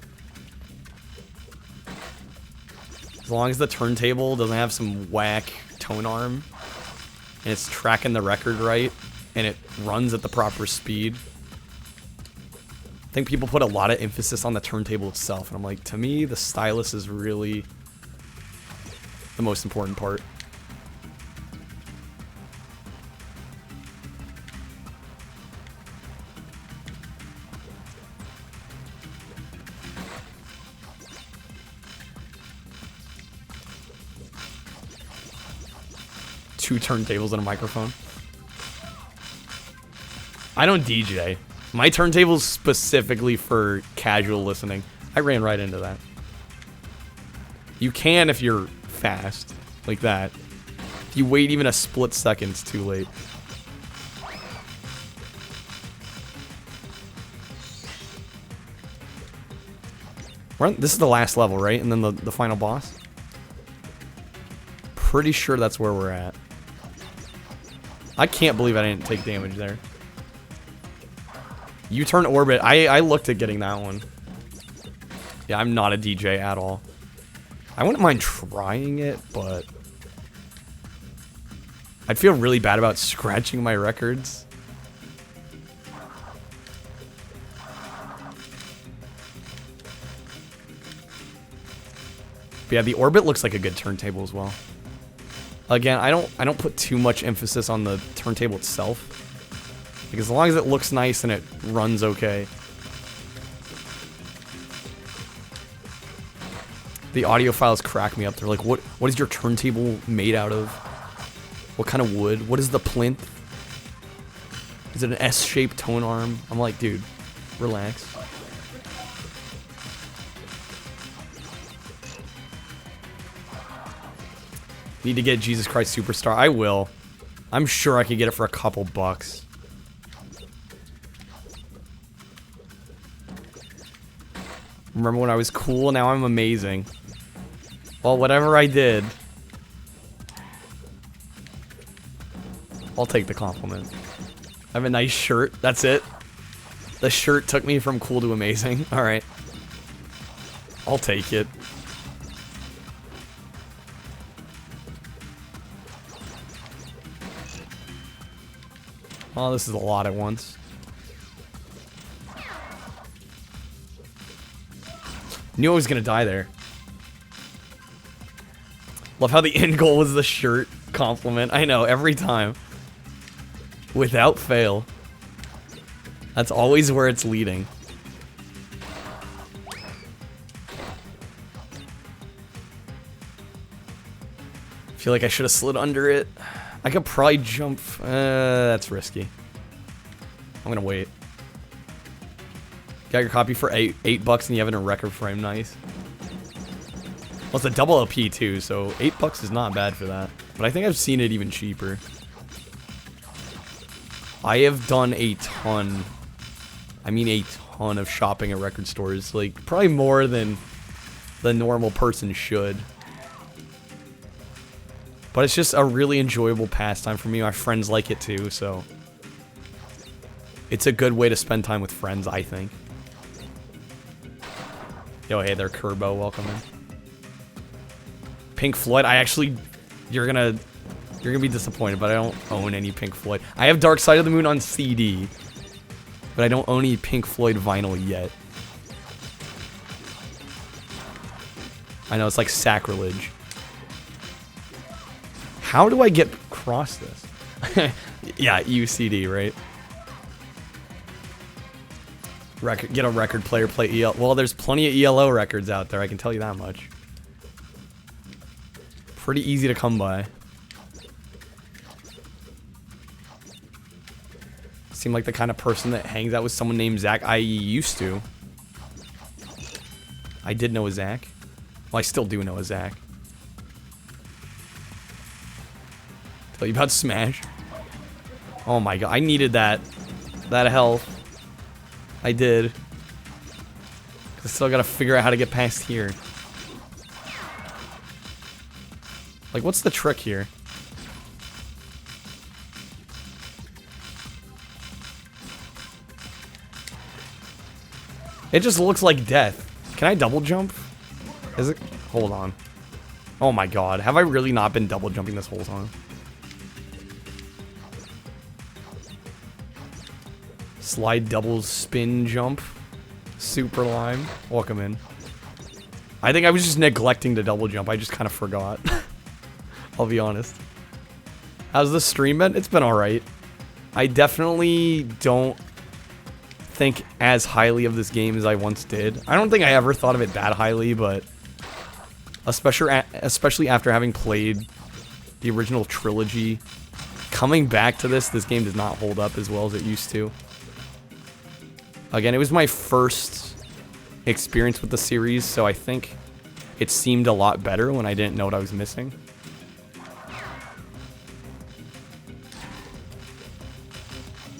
As long as the turntable doesn't have some whack tone arm, and it's tracking the record right, and it runs at the proper speed. I think people put a lot of emphasis on the turntable itself, and I'm like, to me, the stylus is really the most important part. Two turntables and a microphone. I don't DJ. My turntable's specifically for casual listening. I ran right into that. You can if you're fast, like that. If you wait even a split second, it's too late. This is the last level, right? And then the final boss? Pretty sure that's where we're at. I can't believe I didn't take damage there. U-turn orbit. I looked at getting that one. Yeah, I'm not a DJ at all. I wouldn't mind trying it, but I'd feel really bad about scratching my records. But yeah, the orbit looks like a good turntable as well. Again, I don't put too much emphasis on the turntable itself. Like, as long as it looks nice and it runs okay. The audio files crack me up. They're like, what is your turntable made out of? What kind of wood? What is the plinth? Is it an S-shaped tone arm? I'm like, dude, relax. Need to get Jesus Christ Superstar. I will. I'm sure I could get it for a couple bucks. Remember when I was cool? Now I'm amazing. Well, whatever I did, I'll take the compliment. I have a nice shirt. That's it. The shirt took me from cool to amazing. Alright. I'll take it. Oh, this is a lot at once. Knew I was gonna die there. Love how the end goal was the shirt compliment. I know, every time. Without fail. That's always where it's leading. feel like I should have slid under it. I could probably jump. That's risky. I'm gonna wait. Got your copy for $8 and you have it in a record frame. Nice. Well, it's a double LP too, so $8 is not bad for that. But I think I've seen it even cheaper. I have done a ton. I mean a ton of shopping at record stores. Like, probably more than the normal person should. But it's just a really enjoyable pastime for me. My friends like it too, so it's a good way to spend time with friends, I think. Yo, hey there, Kerbo. Welcome in. Pink Floyd. I actually, you're gonna be disappointed, but I don't own any Pink Floyd. I have Dark Side of the Moon on CD, but I don't own any Pink Floyd vinyl yet. I know, it's like sacrilege. How do I get across this? Yeah, UCD, right? Get a record player, play EL. Well, there's plenty of ELO records out there, I can tell you that much. Pretty easy to come by. Seem like the kind of person that hangs out with someone named Zach. I used to. I did know a Zach. Well, I still do know a Zach. Tell you about Smash. Oh my god, I needed that health. I did. I still gotta figure out how to get past here. Like, what's the trick here? It just looks like death. Can I double jump? Is it? Hold on. Oh my god. Have I really not been double jumping this whole time? Slide double spin jump. Super lime. Welcome in. I think I was just neglecting to double jump. I just kind of forgot. I'll be honest. How's the stream been? It's been alright. I definitely don't think as highly of this game as I once did. I don't think I ever thought of it that highly, but especially after having played the original trilogy, coming back to this game does not hold up as well as it used to. Again, it was my first experience with the series, so I think it seemed a lot better when I didn't know what I was missing.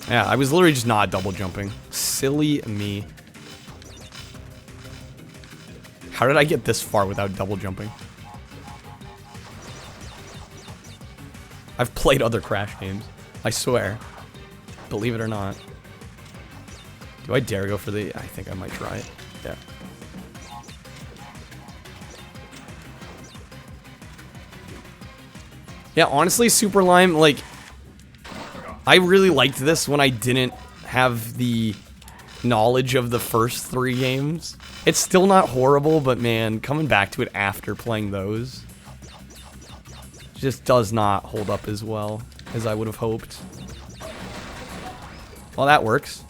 Yeah, I was literally just not double jumping. Silly me. How did I get this far without double jumping? I've played other Crash games. I swear. Believe it or not. Do I dare go for the... I think I might try it. Yeah. Yeah, honestly, Super Lime, like... I really liked this when I didn't have the knowledge of the first 3 games. It's still not horrible, but man, coming back to it after playing those just does not hold up as well as I would have hoped. Well, that works.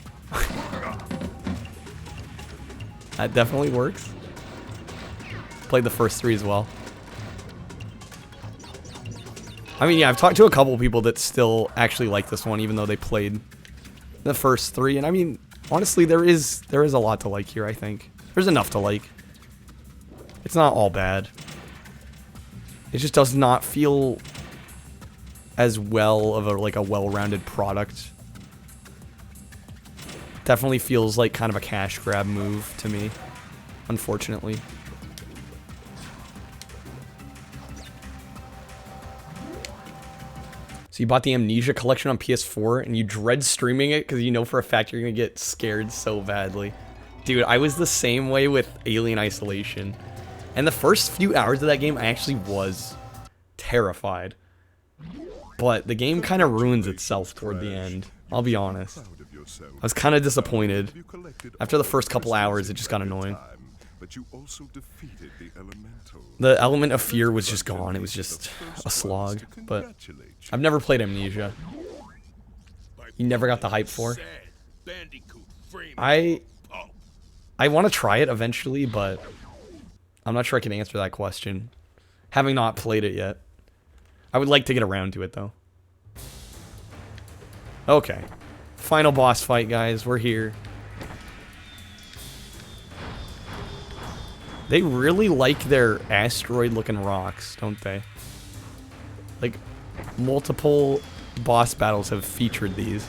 That definitely works. Played the first 3 as well. I mean, yeah, I've talked to a couple people that still actually like this one, even though they played the first 3. And I mean, honestly, there is a lot to like here, I think. There's enough to like. It's not all bad. It just does not feel as well of a well-rounded product. Definitely feels like kind of a cash grab move to me, unfortunately. So you bought the Amnesia collection on PS4 and you dread streaming it because you know for a fact you're gonna get scared so badly. Dude, I was the same way with Alien Isolation. And the first few hours of that game, I actually was terrified. But the game kind of ruins itself toward the end. I'll be honest. I was kind of disappointed. After the first couple hours, it just got annoying. The element of fear was just gone. It was just a slog. But I've never played Amnesia. You never got the hype for? I want to try it eventually, but I'm not sure I can answer that question, having not played it yet. I would like to get around to it, though. Okay. Final boss fight, guys. We're here. They really like their asteroid-looking rocks, don't they? Like, multiple boss battles have featured these.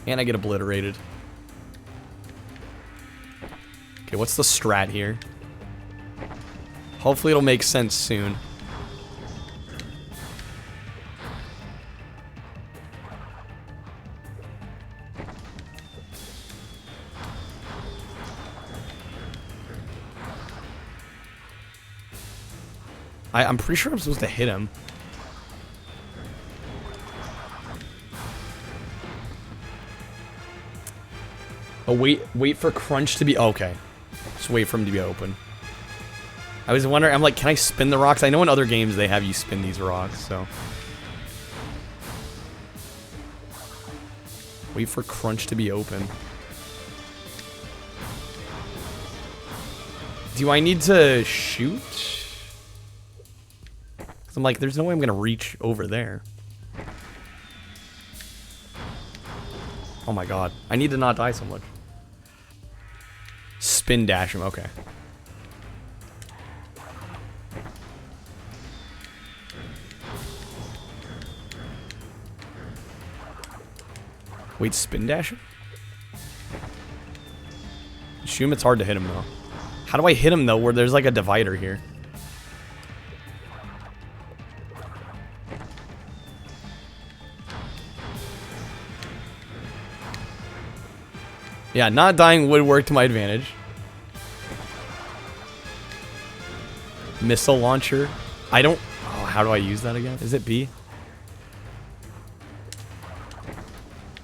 And I get obliterated. Okay, what's the strat here? Hopefully it'll make sense soon. I'm pretty sure I'm supposed to hit him. Oh, wait for crunch to be... Okay. Just wait for him to be open. I was wondering, I'm like, can I spin the rocks? I know in other games they have you spin these rocks, so... Wait for crunch to be open. Do I need to shoot? Because I'm like, there's no way I'm going to reach over there. Oh my god. I need to not die so much. Spin dash him, okay. Wait, spin dash him? Assume it's hard to hit him though. How do I hit him though where there's like a divider here? Yeah, not dying would work to my advantage. Missile launcher. I don't... Oh, how do I use that again? Is it B?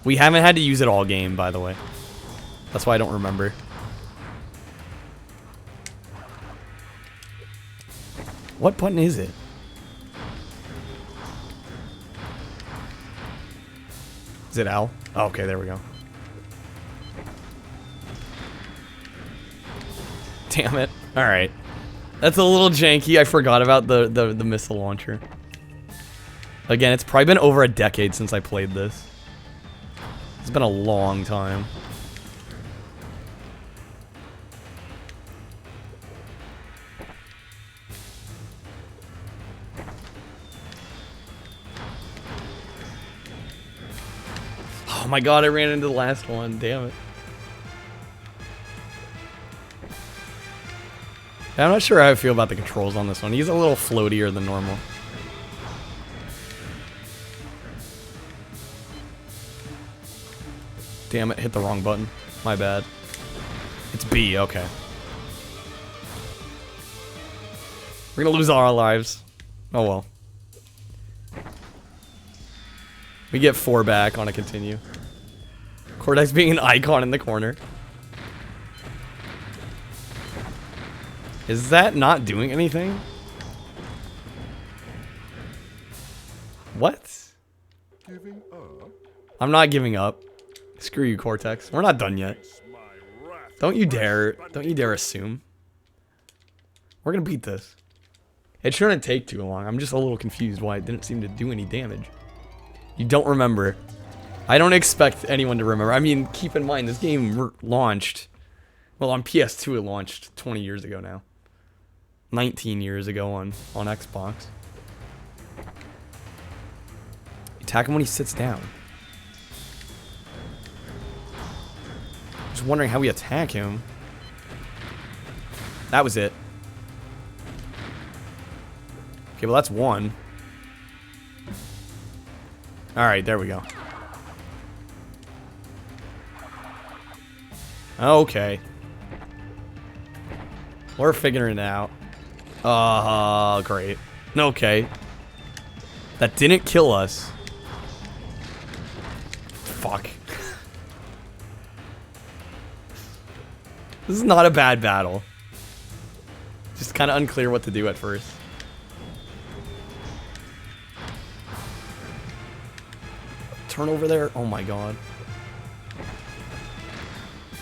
We haven't had to use it all game, by the way. That's why I don't remember. What button is it? Is it L? Oh, okay, there we go. Damn it. Alright. That's a little janky. I forgot about the missile launcher. Again, it's probably been over a decade since I played this. It's been a long time. Oh my god, I ran into the last one. Damn it. I'm not sure how I feel about the controls on this one. He's a little floatier than normal. Damn it, hit the wrong button. My bad. It's B, okay. We're gonna lose all our lives. Oh well. We get 4 back on a continue. Cortex being an icon in the corner. Is that not doing anything? What? Giving up? I'm not giving up. Screw you, Cortex. We're not done yet. Don't you dare assume. We're gonna beat this. It shouldn't take too long. I'm just a little confused why it didn't seem to do any damage. You don't remember. I don't expect anyone to remember. I mean, keep in mind, this game launched... Well, on PS2 it launched 20 years ago now. 19 years ago on Xbox. Attack him when he sits down. Just wondering how we attack him. That was it. Okay, well that's one. Alright, there we go. Okay. We're figuring it out. Great. Okay. That didn't kill us. Fuck. This is not a bad battle. Just kind of unclear what to do at first. Turn over there. Oh my god.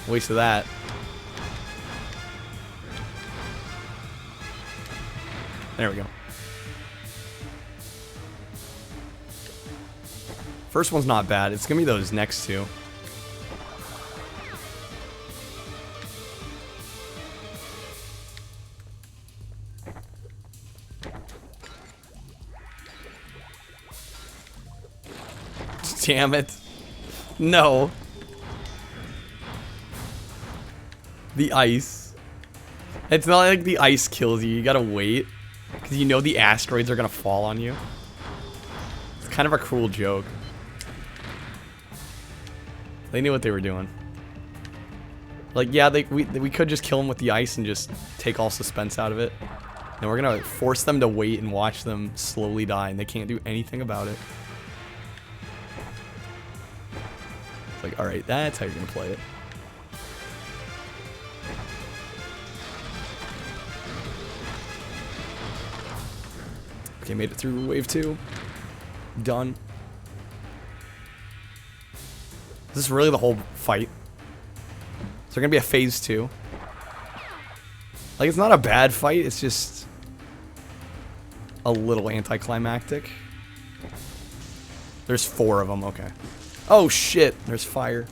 Waste of that. There we go. First one's not bad. It's gonna be those next two. Damn it. No. The ice. It's not like the ice kills you. You gotta wait. Because you know the asteroids are gonna fall on you. It's kind of a cruel joke. They knew what they were doing. Like, yeah, we could just kill them with the ice and just take all suspense out of it. And we're gonna force them to wait and watch them slowly die, and they can't do anything about it. It's like, alright, that's how you're gonna play it. Okay, made it through wave 2. Done. Is this really the whole fight? Is there gonna be a phase 2? Like, it's not a bad fight, it's just a little anticlimactic. There's 4 of them, okay. Oh shit, there's fire.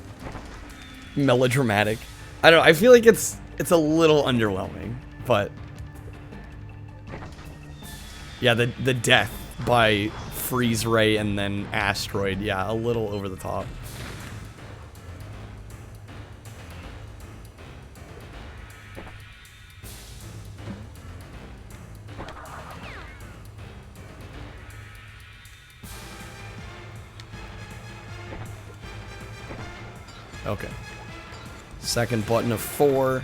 Melodramatic. I don't know, I feel like it's a little underwhelming, but yeah, the death by freeze ray and then asteroid, yeah, a little over the top. Okay. Second button of 4.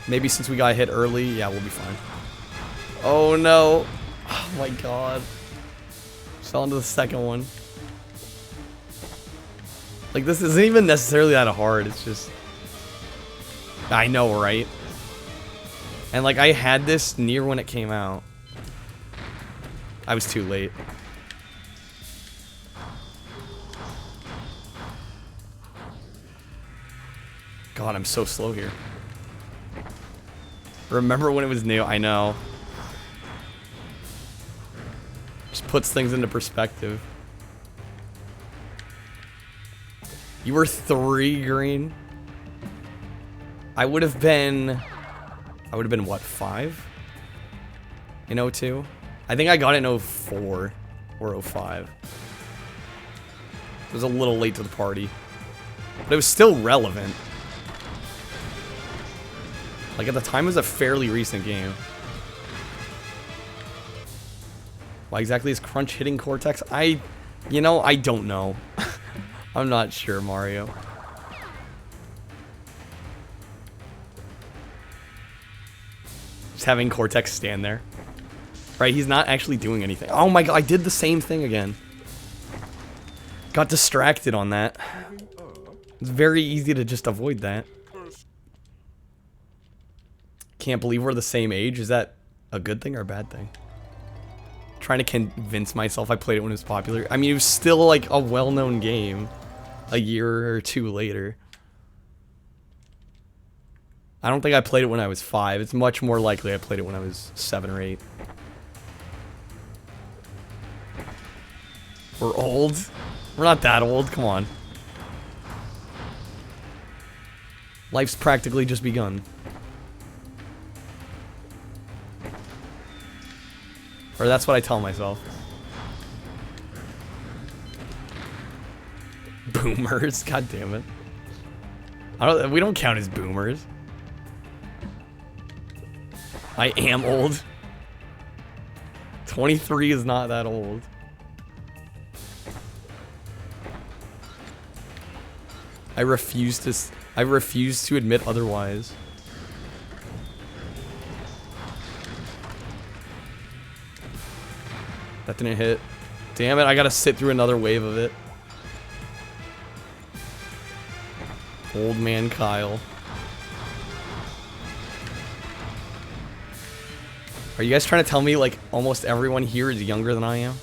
Maybe since we got hit early, yeah, we'll be fine. Oh no. Oh my god. Fell into the second one. Like, this isn't even necessarily that hard, it's just... I know, right? And like, I had this near when it came out. I was too late. God, I'm so slow here. Remember when it was new? I know. Just puts things into perspective. You were 3 green? I would have been what, 5? In 02? I think I got it in 04 or 05. It was a little late to the party. But it was still relevant. Like, at the time, it was a fairly recent game. Why exactly is Crunch hitting Cortex? You know, I don't know. I'm not sure, Mario. Just having Cortex stand there. Right, he's not actually doing anything. Oh my god, I did the same thing again. Got distracted on that. It's very easy to just avoid that. Can't believe we're the same age. Is that a good thing or a bad thing? Trying to convince myself I played it when it was popular. I mean, it was still like a well-known game a year or 2 later. I don't think I played it when I was 5. It's much more likely I played it when I was 7 or 8. We're old? We're not that old, come on. Life's practically just begun. Or that's what I tell myself. Boomers, god damn it. We don't count as boomers. I am old. 23 is not that old. I refuse to admit otherwise. That didn't hit. Damn it, I gotta sit through another wave of it. Old man Kyle. Are you guys trying to tell me, like, almost everyone here is younger than I am?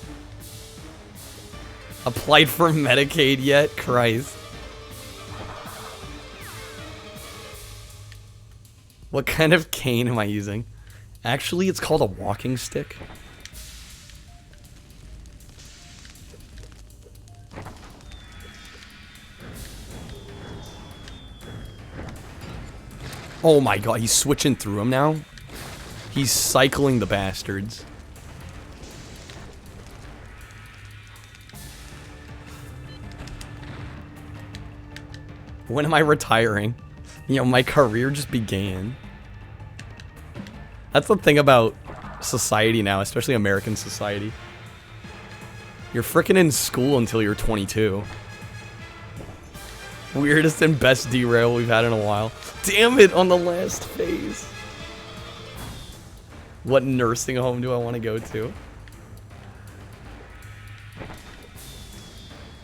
Applied for Medicaid yet? Christ. What kind of cane am I using? Actually, it's called a walking stick. Oh my god, he's switching through them now. He's cycling the bastards. When am I retiring? You know, my career just began. That's the thing about society now, especially American society. You're frickin' in school until you're 22. Weirdest and best derail we've had in a while. Damn it, on the last phase. What nursing home do I want to go to?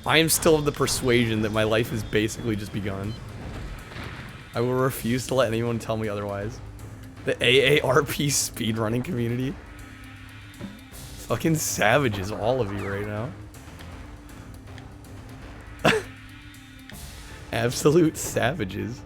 I am still of the persuasion that my life has basically just begun. I will refuse to let anyone tell me otherwise. The AARP speedrunning community. Fucking savages, all of you right now. Absolute savages.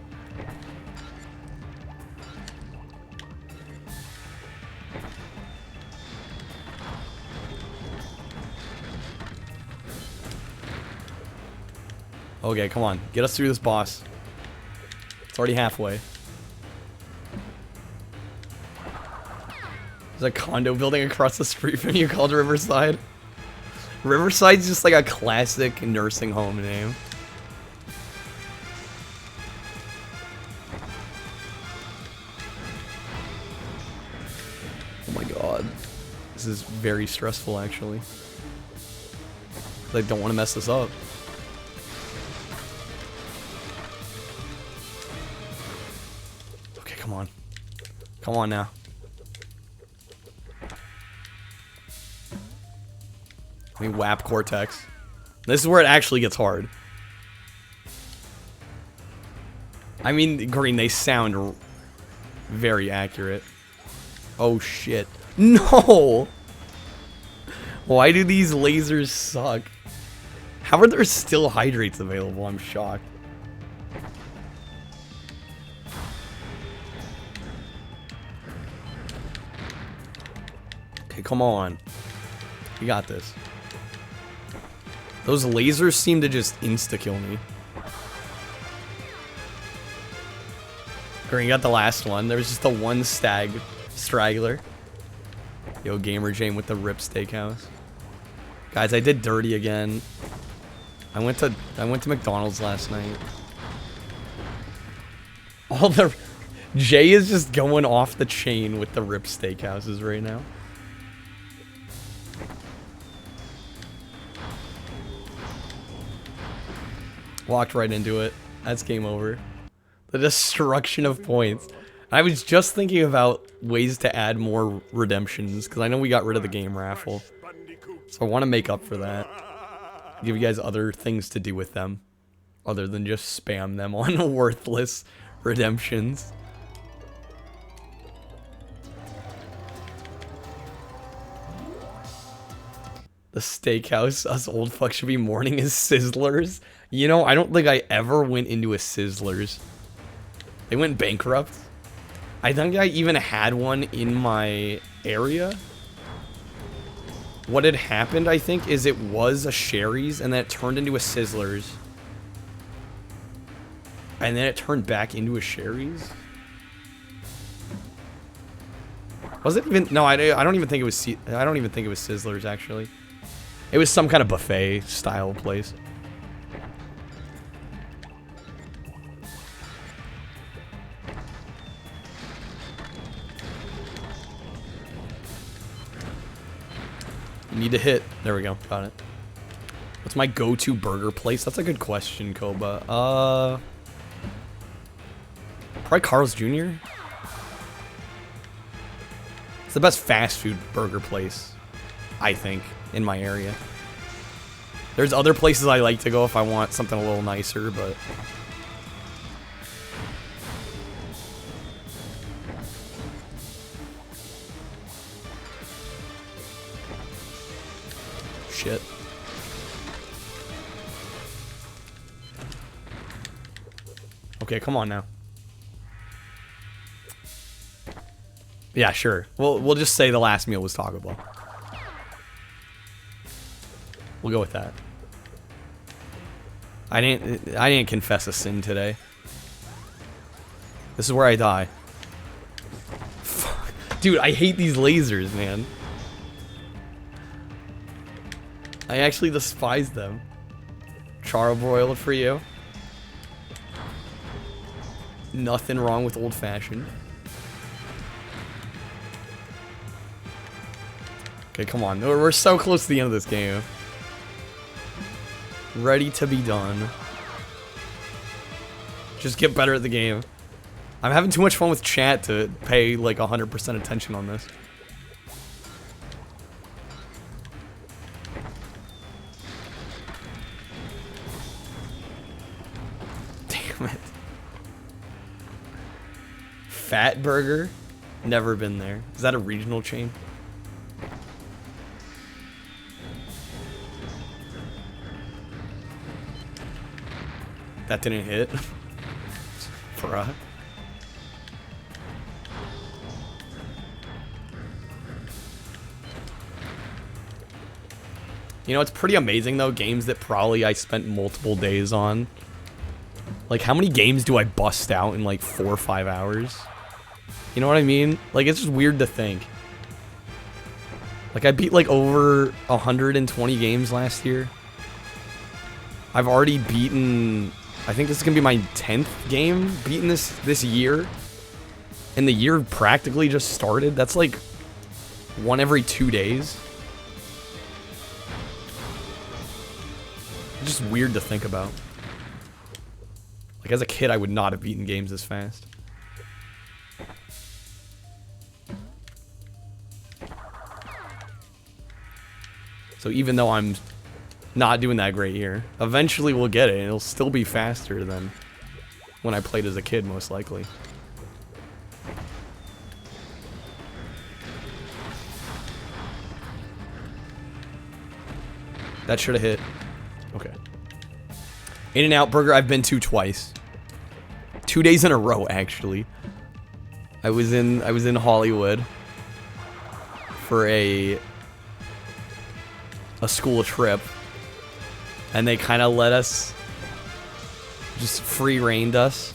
Okay, come on. Get us through this boss. It's already halfway. There's a condo building across the street from you called Riverside. Riverside's just like a classic nursing home name. Oh my god. This is very stressful, actually. I don't want to mess this up. Okay, come on. Come on now. Let me whap Cortex. This is where it actually gets hard. I mean, Green, they sound very accurate. Oh shit. No! Why do these lasers suck? How are there still hydrates available? I'm shocked. Okay, come on. You got this. Those lasers seem to just insta-kill me. Green got the last one. There was just the one straggler. Yo, Gamer Jane with the Rip Steakhouse. Guys, I did dirty again. I went to McDonald's last night. Jay is just going off the chain with the Rip Steakhouses right now. Walked right into it. That's game over. The destruction of points. I was just thinking about ways to add more redemptions, because I know we got rid of the game raffle. So I want to make up for that. Give you guys other things to do with them, other than just spam them on worthless redemptions. The steakhouse us old fucks should be mourning is Sizzlers. You know, I don't think I ever went into a Sizzlers. They went bankrupt. I think I even had one in my area. What had happened, I think, is it was a Sherry's and then it turned into a Sizzlers. And then it turned back into a Sherry's. Was it even? No, I don't even think it was. I don't even think it was Sizzlers, actually. It was some kind of buffet style place. Need to hit. There we go. Got it. What's my go-to burger place? That's a good question, Koba. Probably Carl's Jr. It's the best fast food burger place, I think, in my area. There's other places I like to go if I want something a little nicer, but... Shit. Okay, come on now. Yeah, sure. We'll just say the last meal was Taco Bell. We'll go with that. I didn't confess a sin today. This is where I die. Fuck. Dude, I hate these lasers, man. I actually despise them. Charbroiled for you. Nothing wrong with old-fashioned. Okay, come on. We're so close to the end of this game. Ready to be done. Just get better at the game. I'm having too much fun with chat to pay like 100% attention on this. Damn it. Fat Burger? Never been there. Is that a regional chain? That didn't hit. Bruh. You know, it's pretty amazing though, games that probably I spent multiple days on. Like, how many games do I bust out in like 4 or 5 hours? You know what I mean? Like, it's just weird to think. Like, I beat like over 120 games last year. I've already beaten, I think this is gonna be my 10th game beaten this year. And the year practically just started. That's like one every 2 days. It's just weird to think about. Like, as a kid, I would not have beaten games this fast. So even though I'm not doing that great here, eventually we'll get it, and it'll still be faster than when I played as a kid, most likely. That should have hit. Okay. In-N-Out Burger, I've been to twice. 2 days in a row, actually. I was in Hollywood for a school trip, and they kind of let us, just free-reined us.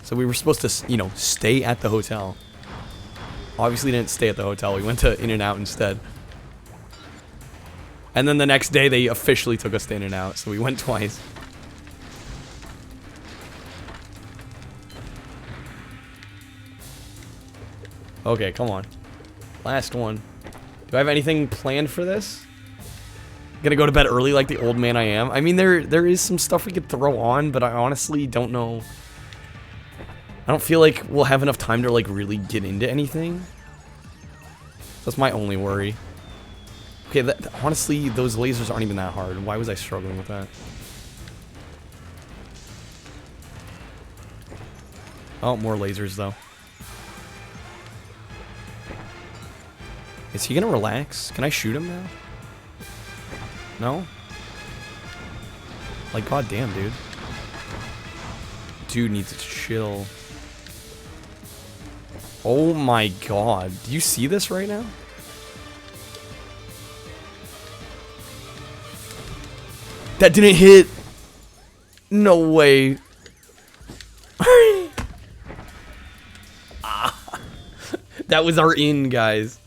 So we were supposed to, you know, stay at the hotel. Obviously didn't stay at the hotel. We went to In-N-Out instead. And then the next day, they officially took us to In-N-Out, so we went twice. Okay, come on. Last one. Do I have anything planned for this? Gonna go to bed early like the old man I am? I mean, there is some stuff we could throw on, but I honestly don't know. I don't feel like we'll have enough time to, like, really get into anything. That's my only worry. Okay, honestly, those lasers aren't even that hard. Why was I struggling with that? Oh, more lasers, though. Is he gonna relax? Can I shoot him now? No? Like, goddamn, dude. Dude needs to chill. Oh my god. Do you see this right now? That didn't hit. No way. That was our in, guys.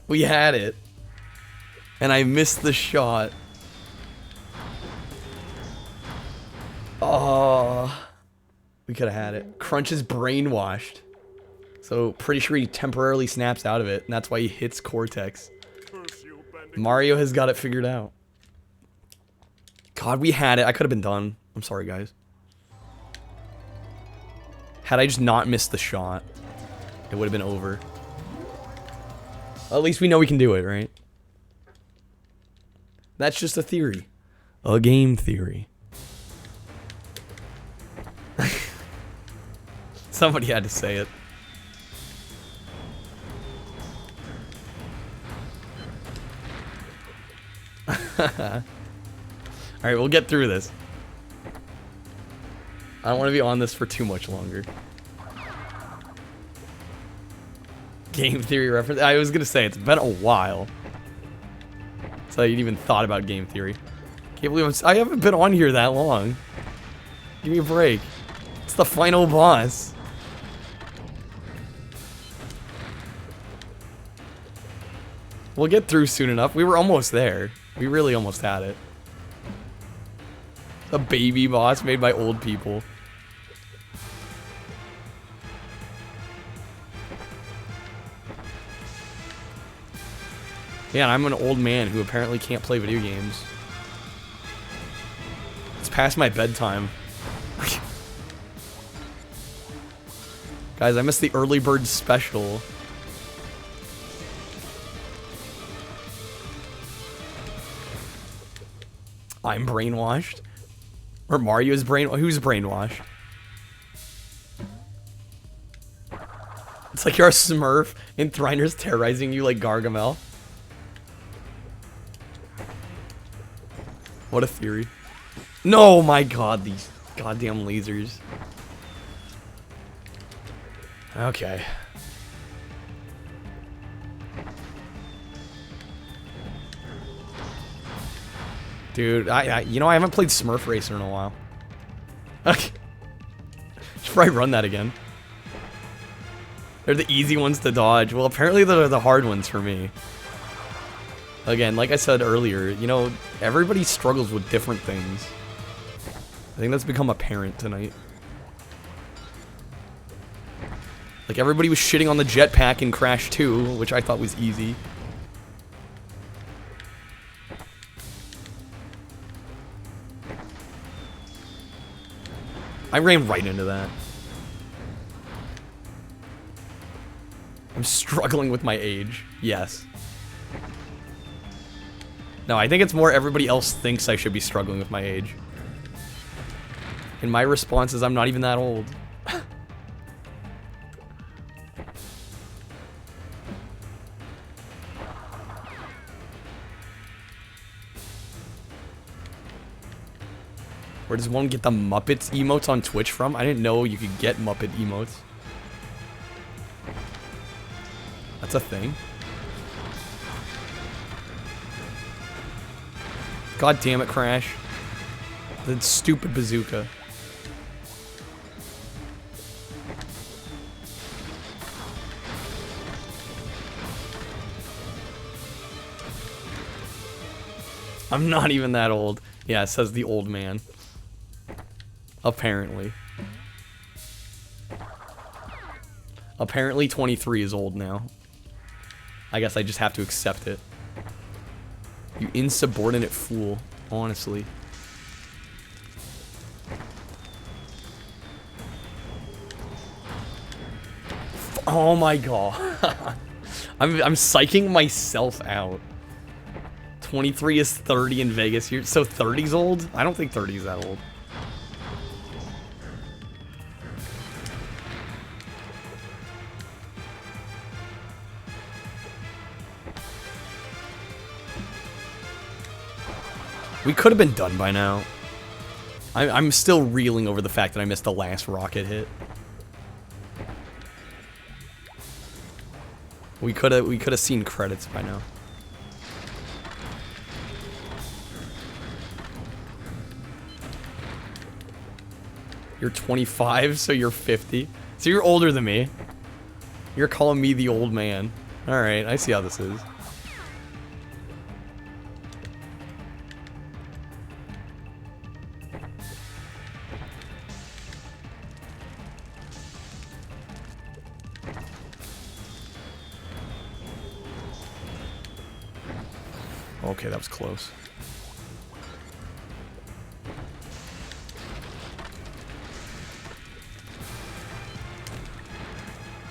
We had it. And I missed the shot. Oh. We could have had it. Crunch is brainwashed. So pretty sure he temporarily snaps out of it. And that's why he hits Cortex. Mario has got it figured out. God, we had it. I could have been done. I'm sorry, guys. Had I just not missed the shot, it would have been over. At least we know we can do it, right? That's just a theory. A game theory. Somebody had to say it. Alright, we'll get through this. I don't want to be on this for too much longer. Game theory reference. I was going to say, it's been a while. So you even thought about game theory. Can't believe I haven't been on here that long. Give me a break. It's the final boss. We'll get through soon enough. We were almost there. We really almost had it. A baby boss made by old people. Yeah, and I'm an old man who apparently can't play video games. It's past my bedtime. Guys, I missed the early bird special. I'm brainwashed. Or Mario's brainwashed. Who's brainwashed? It's like you're a Smurf and Thriner's terrorizing you like Gargamel. What a theory. No, my god, these goddamn lasers. Okay. Dude, you know, I haven't played Smurf Racer in a while. Okay. Should probably run that again. They're the easy ones to dodge. Well, apparently they're the hard ones for me. Again, like I said earlier, you know, everybody struggles with different things. I think that's become apparent tonight. Like, everybody was shitting on the jetpack in Crash 2, which I thought was easy. I ran right into that. I'm struggling with my age. Yes. No, I think it's more everybody else thinks I should be struggling with my age. And my response is I'm not even that old. Where does one get the Muppets emotes on Twitch from? I didn't know you could get Muppet emotes. That's a thing. God damn it, Crash. That stupid bazooka. I'm not even that old. Yeah, it says the old man. Apparently. Apparently 23 is old now. I guess I just have to accept it. You insubordinate fool, honestly. Oh my god. I'm psyching myself out. 23 is 30 in Vegas. So 30's old? I don't think 30 is that old. We could have been done by now. I'm still reeling over the fact that I missed the last rocket hit. We could have seen credits by now. You're 25, so you're 50. So you're older than me. You're calling me the old man. Alright, I see how this is. Okay, that was close.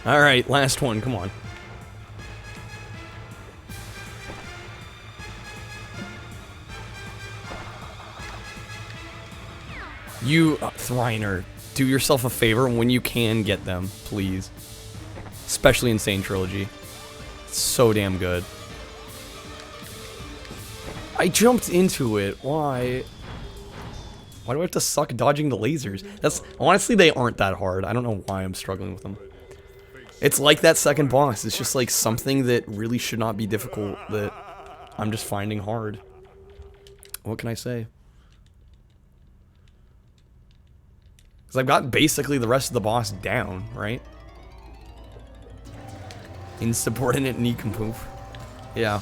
Alright, last one, come on. You, Thriner, do yourself a favor when you can get them, please. Especially Insane Trilogy. It's so damn good. I jumped into it. Why? Why do I have to suck dodging the lasers? That's honestly, they aren't that hard. I don't know why I'm struggling with them. It's like that second boss. It's just like something that really should not be difficult that I'm just finding hard. What can I say? Because I've got basically the rest of the boss down, right? Insubordinate nincompoop. Yeah,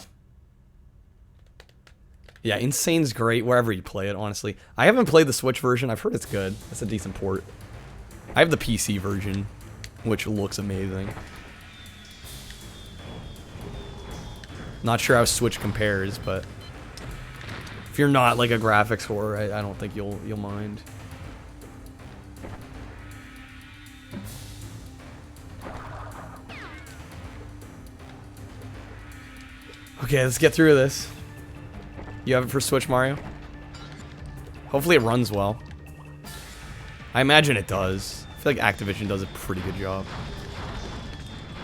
Yeah, Insane's great wherever you play it, honestly. I haven't played the Switch version. I've heard it's good. It's a decent port. I have the PC version, which looks amazing. Not sure how Switch compares, but if you're not like a graphics whore, I don't think you'll mind. Okay, let's get through this. You have it for Switch, Mario? Hopefully it runs well. I imagine it does. I feel like Activision does a pretty good job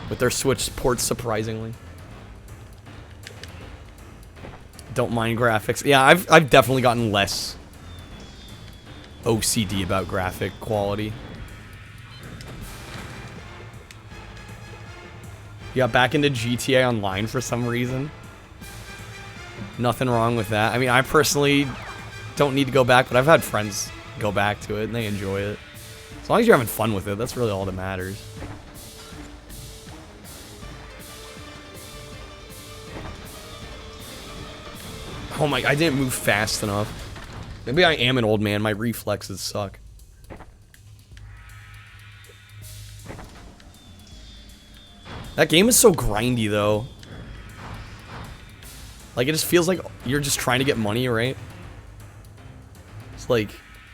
with their Switch ports, surprisingly. Don't mind graphics. Yeah, I've definitely gotten less OCD about graphic quality. You got back into GTA Online for some reason. Nothing wrong with that. I mean, I personally don't need to go back, but I've had friends go back to it and they enjoy it. As long as you're having fun with it, that's really all that matters. Oh my, I didn't move fast enough. Maybe I am an old man, my reflexes suck. That game is so grindy though. Like, it just feels like you're just trying to get money, right? It's like,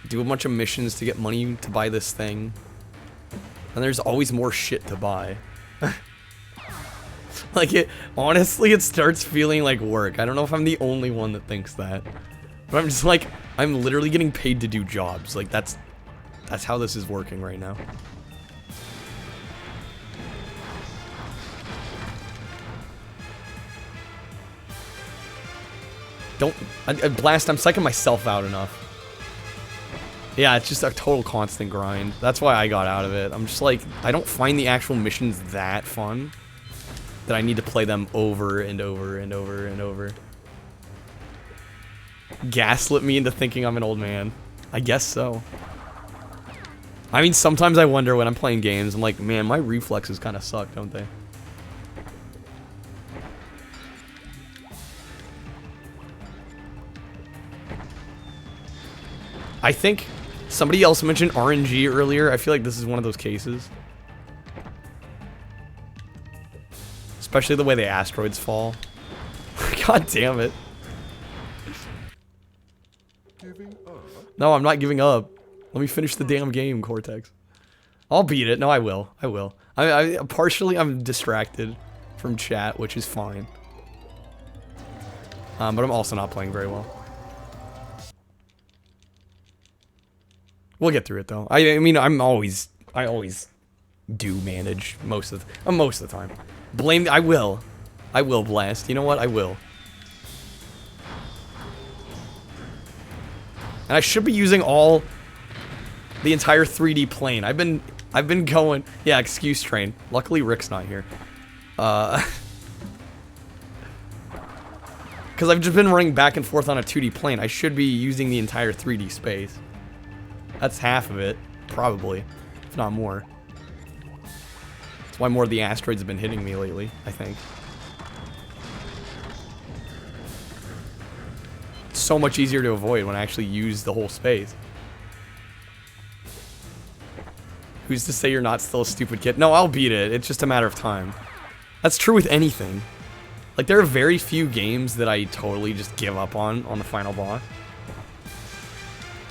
do a bunch of missions to get money to buy this thing. And there's always more shit to buy. Like, honestly, it starts feeling like work. I don't know if I'm the only one that thinks that. But I'm just like, I'm literally getting paid to do jobs. Like, that's how this is working right now. Blast, I'm psyching myself out enough. Yeah, it's just a total constant grind. That's why I got out of it. I'm just like, I don't find the actual missions that fun that I need to play them over and over and over and over. Gaslit me into thinking I'm an old man. I guess so. I mean, sometimes I wonder when I'm playing games, I'm like, man, my reflexes kind of suck, don't they? I think somebody else mentioned RNG earlier. I feel like this is one of those cases. Especially the way the asteroids fall. God damn it. Giving up? No, I'm not giving up. Let me finish the damn game, Cortex. I'll beat it. No, I will. I will. Partially, I'm distracted from chat, which is fine. But I'm also not playing very well. We'll get through it though. I mean, I always do manage most of the time. Blame. I will Blast. You know what? I will. And I should be using the entire 3D plane. I've been going. Yeah, excuse train. Luckily, Rick's not here. Because I've just been running back and forth on a 2D plane. I should be using the entire 3D space. That's half of it, probably, if not more. That's why more of the asteroids have been hitting me lately, I think. It's so much easier to avoid when I actually use the whole space. Who's to say you're not still a stupid kid? No, I'll beat it. It's just a matter of time. That's true with anything. Like, there are very few games that I totally just give up on the final boss.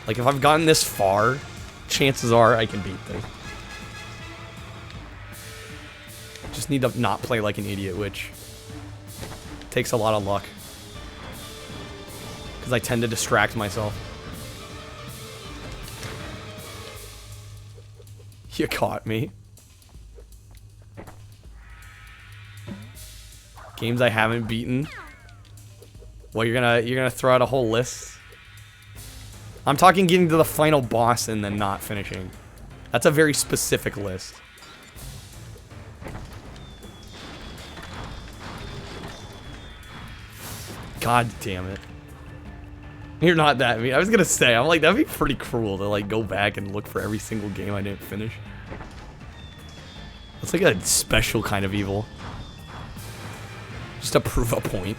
Like, if I've gotten this far, chances are I can beat this. Just need to not play like an idiot, which takes a lot of luck. Because I tend to distract myself. You caught me. Games I haven't beaten. Well, you're gonna throw out a whole list. I'm talking getting to the final boss and then not finishing. That's a very specific list. God damn it. You're not that mean. I was gonna say, I'm like, that'd be pretty cruel to like go back and look for every single game I didn't finish. That's like a special kind of evil. Just to prove a point.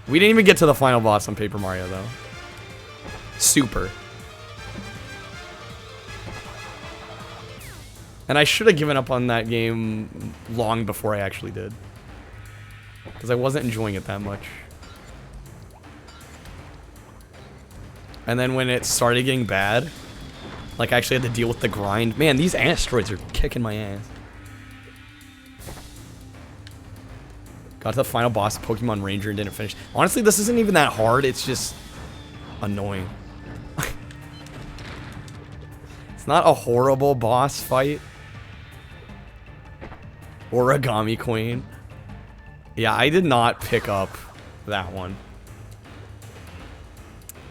We didn't even get to the final boss on Paper Mario, though. Super. And I should have given up on that game long before I actually did. Because I wasn't enjoying it that much. And then when it started getting bad, like I actually had to deal with the grind. Man, these asteroids are kicking my ass. Got to the final boss of Pokemon Ranger and didn't finish. Honestly, this isn't even that hard. It's just annoying. It's not a horrible boss fight. Origami Queen. Yeah, I did not pick up that one.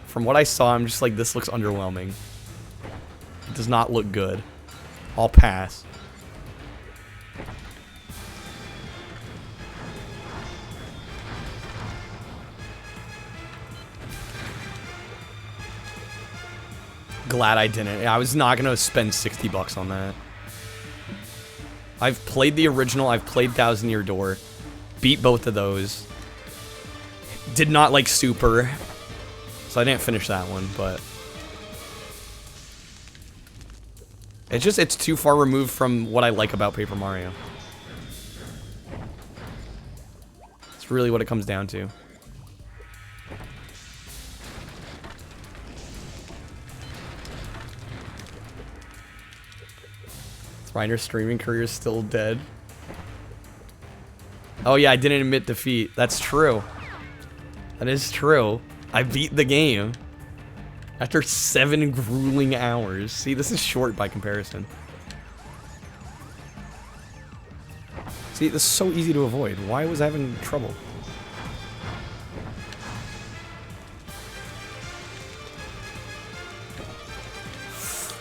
From what I saw, I'm just like, this looks underwhelming. It does not look good. I'll pass. Glad I didn't. I was not gonna spend 60 bucks on that. I've played the original, I've played Thousand Year Door. Beat both of those. Did not like Super. So I didn't finish that one, but... it's too far removed from what I like about Paper Mario. It's really what it comes down to. Reiner's streaming career is still dead. Oh yeah, I didn't admit defeat. That's true. That is true. I beat the game. After 7 grueling hours. See, this is short by comparison. See, this is so easy to avoid. Why was I having trouble?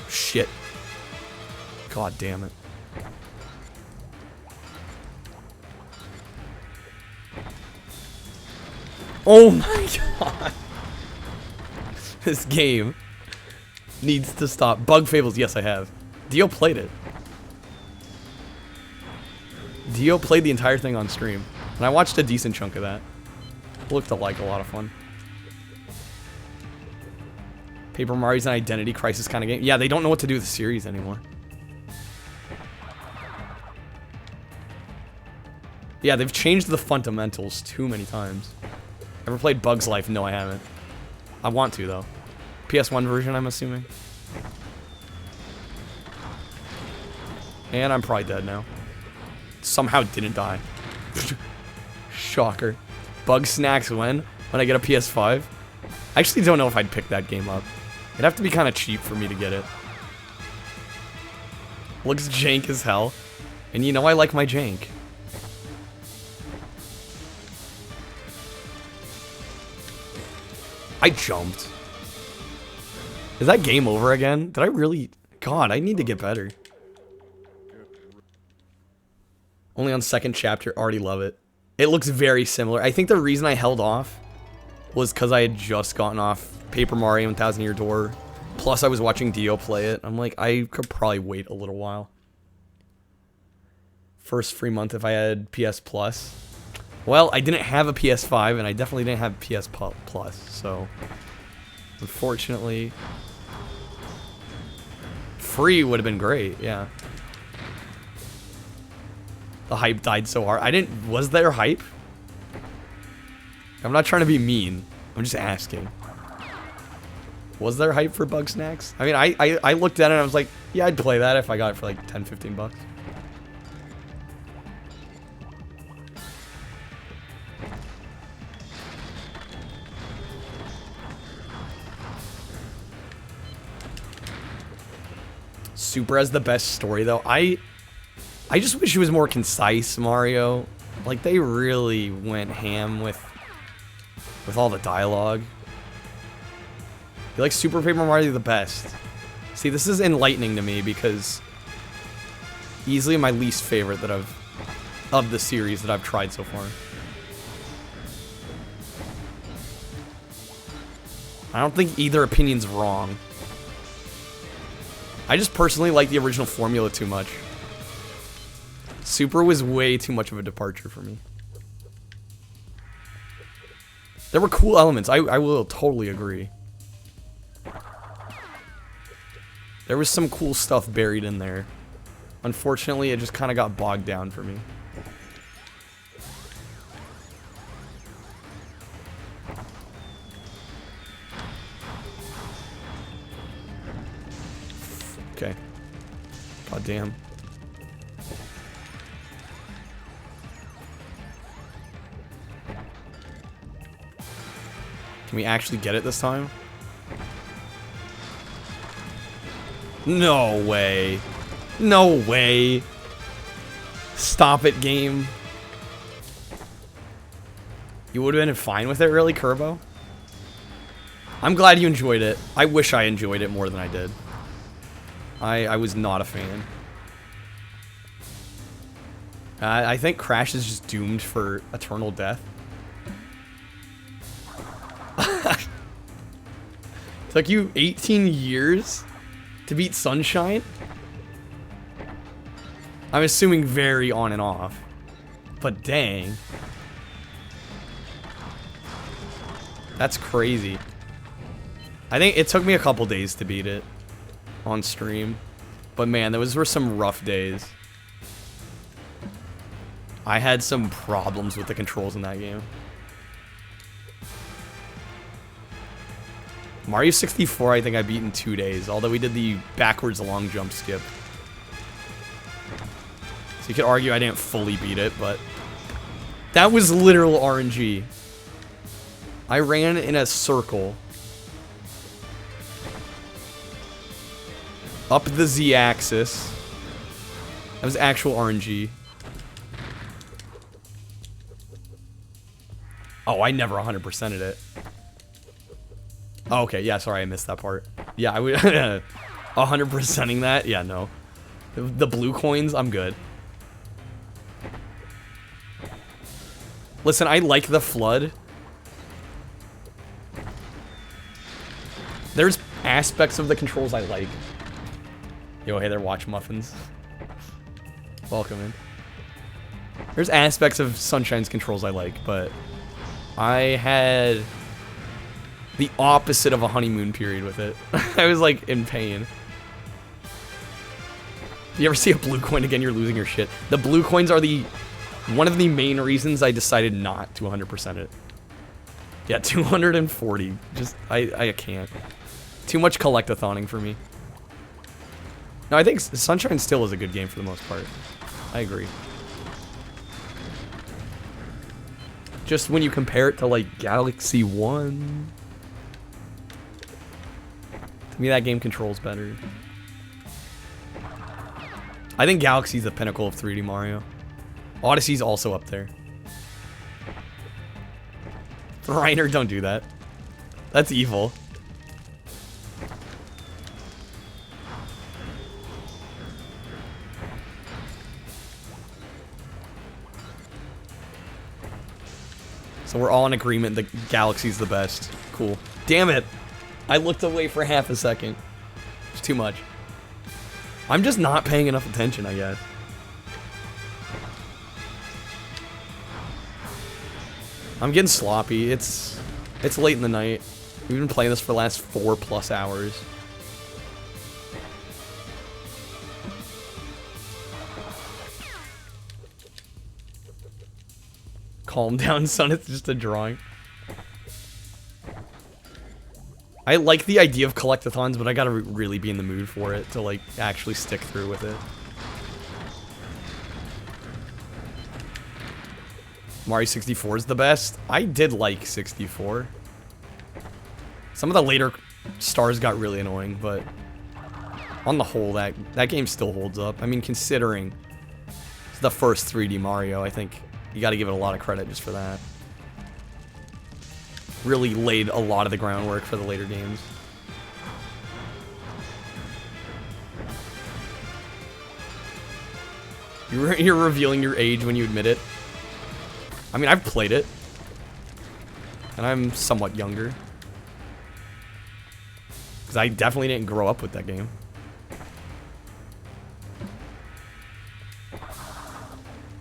Shit. God damn it. Oh my god. This game needs to stop. Bug Fables, yes I have. Dio played it. Dio played the entire thing on stream. And I watched a decent chunk of that. It looked like a lot of fun. Paper Mario's an identity crisis kind of game. Yeah, they don't know what to do with the series anymore. Yeah, they've changed the fundamentals too many times. Ever played Bug's Life? No, I haven't. I want to, though. PS1 version, I'm assuming. And I'm probably dead now. Somehow didn't die. Shocker. Bug Snacks when? When I get a PS5? I actually don't know if I'd pick that game up. It'd have to be kind of cheap for me to get it. Looks jank as hell. And you know I like my jank. I jumped. Is that game over again? Did I really? God, I need to get better. Only on second chapter, already love it. It looks very similar. I think the reason I held off was because I had just gotten off Paper Mario and Thousand Year Door. Plus I was watching Dio play it. I'm like, I could probably wait a little while. First free month if I had PS Plus. Well, I didn't have a PS5, and I definitely didn't have PS Plus, so... Unfortunately... Free would have been great, yeah. The hype died so hard. I didn't... Was there hype? I'm not trying to be mean. I'm just asking. Was there hype for Bug Snacks? I mean, I looked at it and I was like, yeah, I'd play that if I got it for like 10, 15 bucks. Super has the best story though. I just wish it was more concise, Mario. Like they really went ham with all the dialogue. You like Super Paper Mario the best. See, this is enlightening to me because easily my least favorite that of the series that I've tried so far. I don't think either opinion's wrong. I just personally like the original formula too much. Super was way too much of a departure for me. There were cool elements. I will totally agree. There was some cool stuff buried in there. Unfortunately, it just kind of got bogged down for me. Okay. God damn. Can we actually get it this time? No way. No way. Stop it, game. You would have been fine with it, really, Kerbo? I'm glad you enjoyed it. I wish I enjoyed it more than I did. I was not a fan. I think Crash is just doomed for eternal death. Took you 18 years to beat Sunshine? I'm assuming very on and off. But dang. That's crazy. I think it took me a couple days to beat it on stream. But man, those were some rough days. I had some problems with the controls in that game. Mario 64 I think I beat in 2 days, although we did the backwards long jump skip. So you could argue I didn't fully beat it, but that was literal RNG. I ran in a circle up the Z-axis. That was actual RNG. Oh, I never 100%ed it. Oh, okay, yeah, sorry, I missed that part. Yeah, I would 100%ing that? Yeah, no. The blue coins, I'm good. Listen, I like the flood. There's aspects of the controls I like. Yo, hey there, Watch Muffins. Welcome in. There's aspects of Sunshine's controls I like, but I had the opposite of a honeymoon period with it. I was like in pain. If you ever see a blue coin again, you're losing your shit. The blue coins are one of the main reasons I decided not to 100% it. Yeah, 240. Just, I can't. Too much collectathoning for me. No, I think Sunshine still is a good game for the most part. I agree. Just when you compare it to, like, Galaxy 1... To me, that game controls better. I think Galaxy's the pinnacle of 3D Mario. Odyssey's also up there. Reiner, don't do that. That's evil. So we're all in agreement that Galaxy's the best. Cool. Damn it! I looked away for half a second. It's too much. I'm just not paying enough attention, I guess. I'm getting sloppy. It's late in the night. We've been playing this for the last 4+ hours. Calm down, son. It's just a drawing. I like the idea of collectathons, but I gotta really be in the mood for it to, like, actually stick through with it. Mario 64 is the best. I did like 64. Some of the later stars got really annoying, but on the whole, that game still holds up. I mean, considering it's the first 3D Mario, I think you gotta give it a lot of credit just for that. Really laid a lot of the groundwork for the later games. You're revealing your age when you admit it. I mean, I've played it. And I'm somewhat younger. Because I definitely didn't grow up with that game.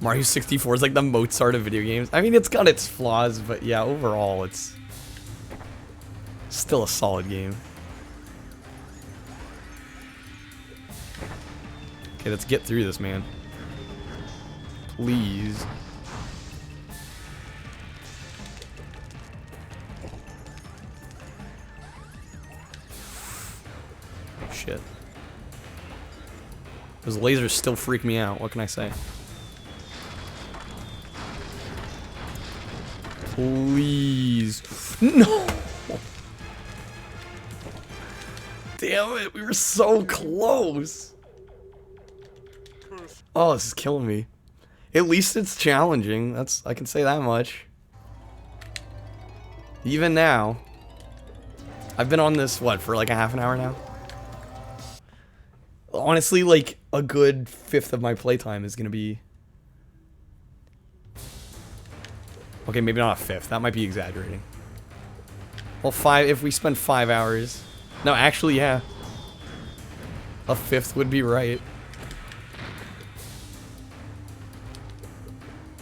Mario 64 is like the Mozart of video games. I mean, it's got its flaws, but yeah, overall, it's Still a solid game. Okay, let's get through this, man. Please. Shit. Those lasers still freak me out. What can I say? Please. No! Damn it, we were so close. Oh, this is killing me. At least it's challenging. I can say that much. Even now. I've been on this, what, for like a half an hour now? Honestly, like, a good fifth of my playtime is gonna be... Okay, maybe not a fifth. That might be exaggerating. Well, if we spend 5 hours... No, actually, yeah. A fifth would be right.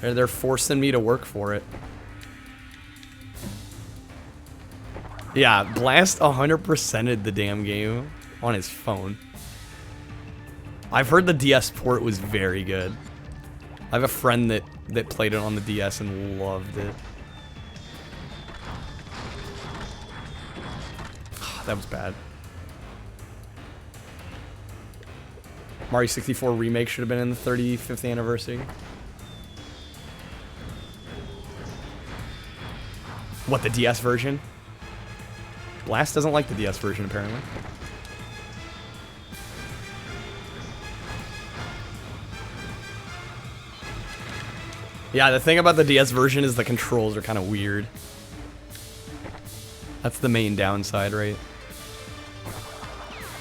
They're forcing me to work for it. Yeah, Blast 100%ed the damn game on his phone. I've heard the DS port was very good. I have a friend that played it on the DS and loved it. That was bad. Mario 64 Remake should have been in the 35th anniversary. What, the DS version? Blast doesn't like the DS version, apparently. Yeah, the thing about the DS version is the controls are kind of weird. That's the main downside, right?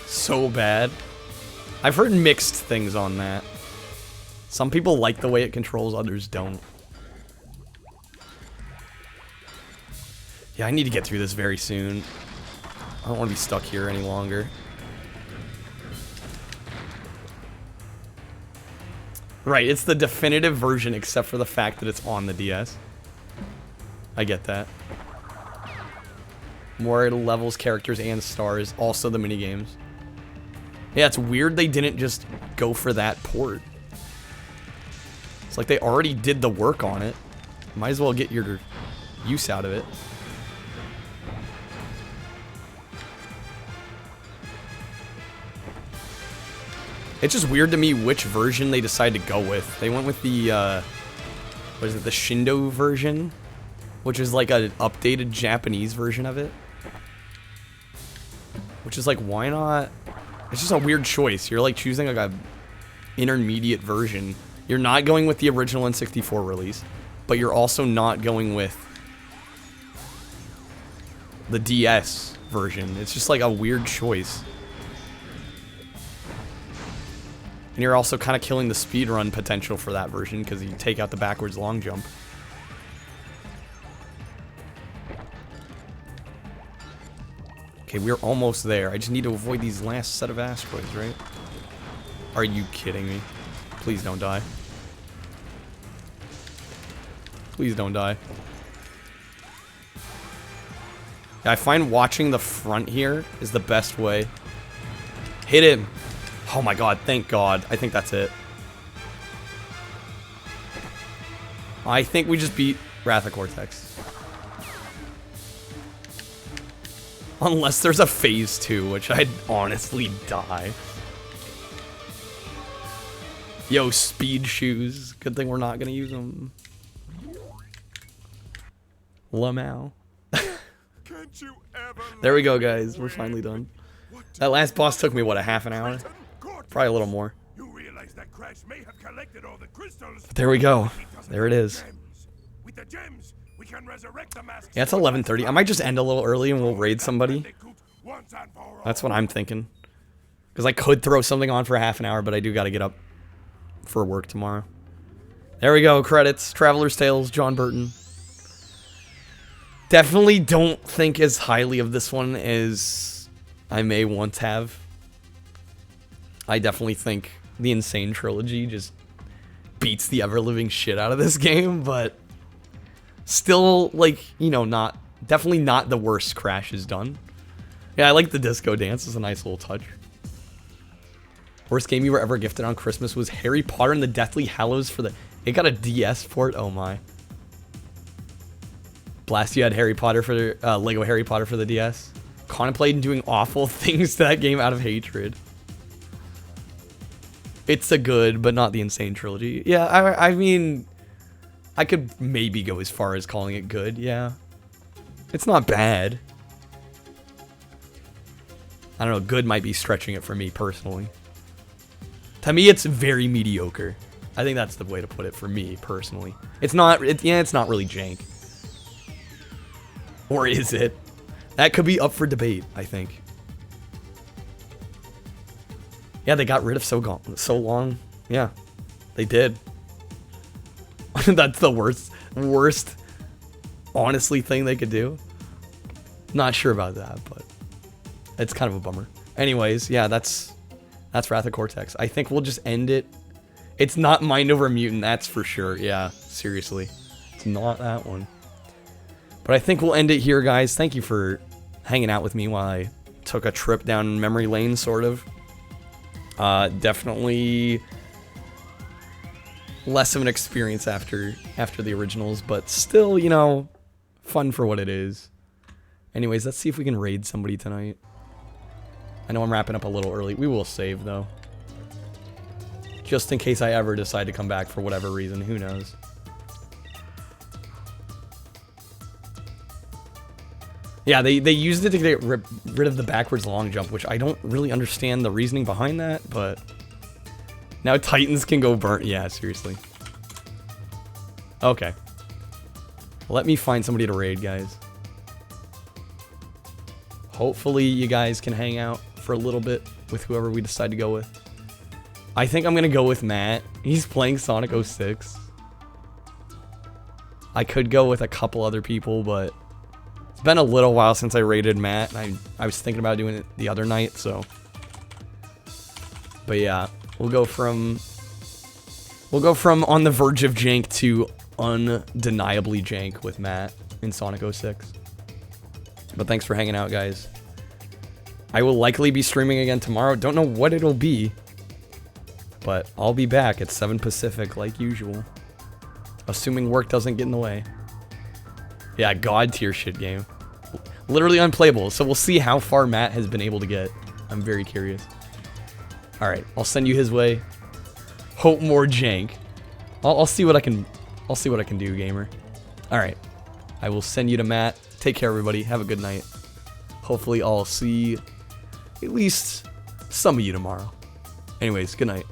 So bad. I've heard mixed things on that. Some people like the way it controls, others don't. Yeah, I need to get through this very soon. I don't want to be stuck here any longer. Right, it's the definitive version except for the fact that it's on the DS. I get that. More levels, characters, and stars. Also the minigames. Yeah, it's weird they didn't just go for that port. It's like they already did the work on it. Might as well get your use out of it. It's just weird to me which version they decide to go with. They went with the, what is it, the Shindo version? Which is like an updated Japanese version of it. Which is like, why not? It's just a weird choice. You're like choosing like a intermediate version. You're not going with the original N64 release, but you're also not going with the DS version. It's just like a weird choice. And you're also kind of killing the speedrun potential for that version because you take out the backwards long jump. Okay, we're almost there. I just need to avoid these last set of asteroids, right? Are you kidding me? Please don't die. Please don't die. Yeah, I find watching the front here is the best way. Hit him! Oh my god, thank god. I think that's it. I think we just beat Wrath of Cortex. Unless there's a phase 2, which I'd honestly die. Yo, speed shoes. Good thing we're not gonna use them. Lamau. There we go, guys. We're finally done. That last boss took me, what, a half an hour? Probably a little more. But there we go. There it is. Yeah, it's 11:30. I might just end a little early and we'll raid somebody. That's what I'm thinking. Because I could throw something on for a half an hour, but I do got to get up for work tomorrow. There we go. Credits. Traveler's Tales. John Burton. Definitely don't think as highly of this one as I may once have. I definitely think the Insane Trilogy just beats the ever-living shit out of this game, but still, like, you know, not Definitely not the worst Crash has done. Yeah, I like the disco dance. It's a nice little touch. Worst game you were ever gifted on Christmas was Harry Potter and the Deathly Hallows for the... It got a DS port? Oh my. Blast, you had Harry Potter for Lego Harry Potter for the DS. Contemplating doing awful things to that game out of hatred. It's a good, but not the insane trilogy. Yeah, I mean, I could maybe go as far as calling it good, yeah. It's not bad. I don't know, good might be stretching it for me personally. To me, it's very mediocre. I think that's the way to put it for me personally. It's not, it's not really jank. Or is it? That could be up for debate, I think. Yeah, they got rid of so long. Yeah, they did. That's the worst, honestly, thing they could do. Not sure about that, but it's kind of a bummer. Anyways, yeah, that's Wrath of Cortex. I think we'll just end it. It's not Mind Over Mutant, that's for sure. Yeah, seriously. It's not that one. But I think we'll end it here, guys. Thank you for hanging out with me while I took a trip down memory lane, sort of. Definitely less of an experience after the originals, but still, you know, fun for what it is. Anyways, let's see if we can raid somebody tonight. I know I'm wrapping up a little early. We will save, though. Just in case I ever decide to come back for whatever reason. Who knows? Yeah, they used it to get rid of the backwards long jump, which I don't really understand the reasoning behind that, but... Now Titans can go burn... Yeah, seriously. Okay. Let me find somebody to raid, guys. Hopefully you guys can hang out for a little bit with whoever we decide to go with. I think I'm going to go with Matt. He's playing Sonic 06. I could go with a couple other people, but... It's been a little while since I raided Matt, and I was thinking about doing it the other night, so... But yeah, we'll go from on the verge of jank to undeniably jank with Matt in Sonic 06. But thanks for hanging out, guys. I will likely be streaming again tomorrow. Don't know what it'll be, but I'll be back at 7 Pacific like usual. Assuming work doesn't get in the way. Yeah, god tier shit game. Literally unplayable, so we'll see how far Matt has been able to get. I'm very curious. Alright, I'll send you his way. Hope more jank. I'll see what I can do, gamer. Alright. I will send you to Matt. Take care, everybody. Have a good night. Hopefully I'll see at least some of you tomorrow. Anyways, good night.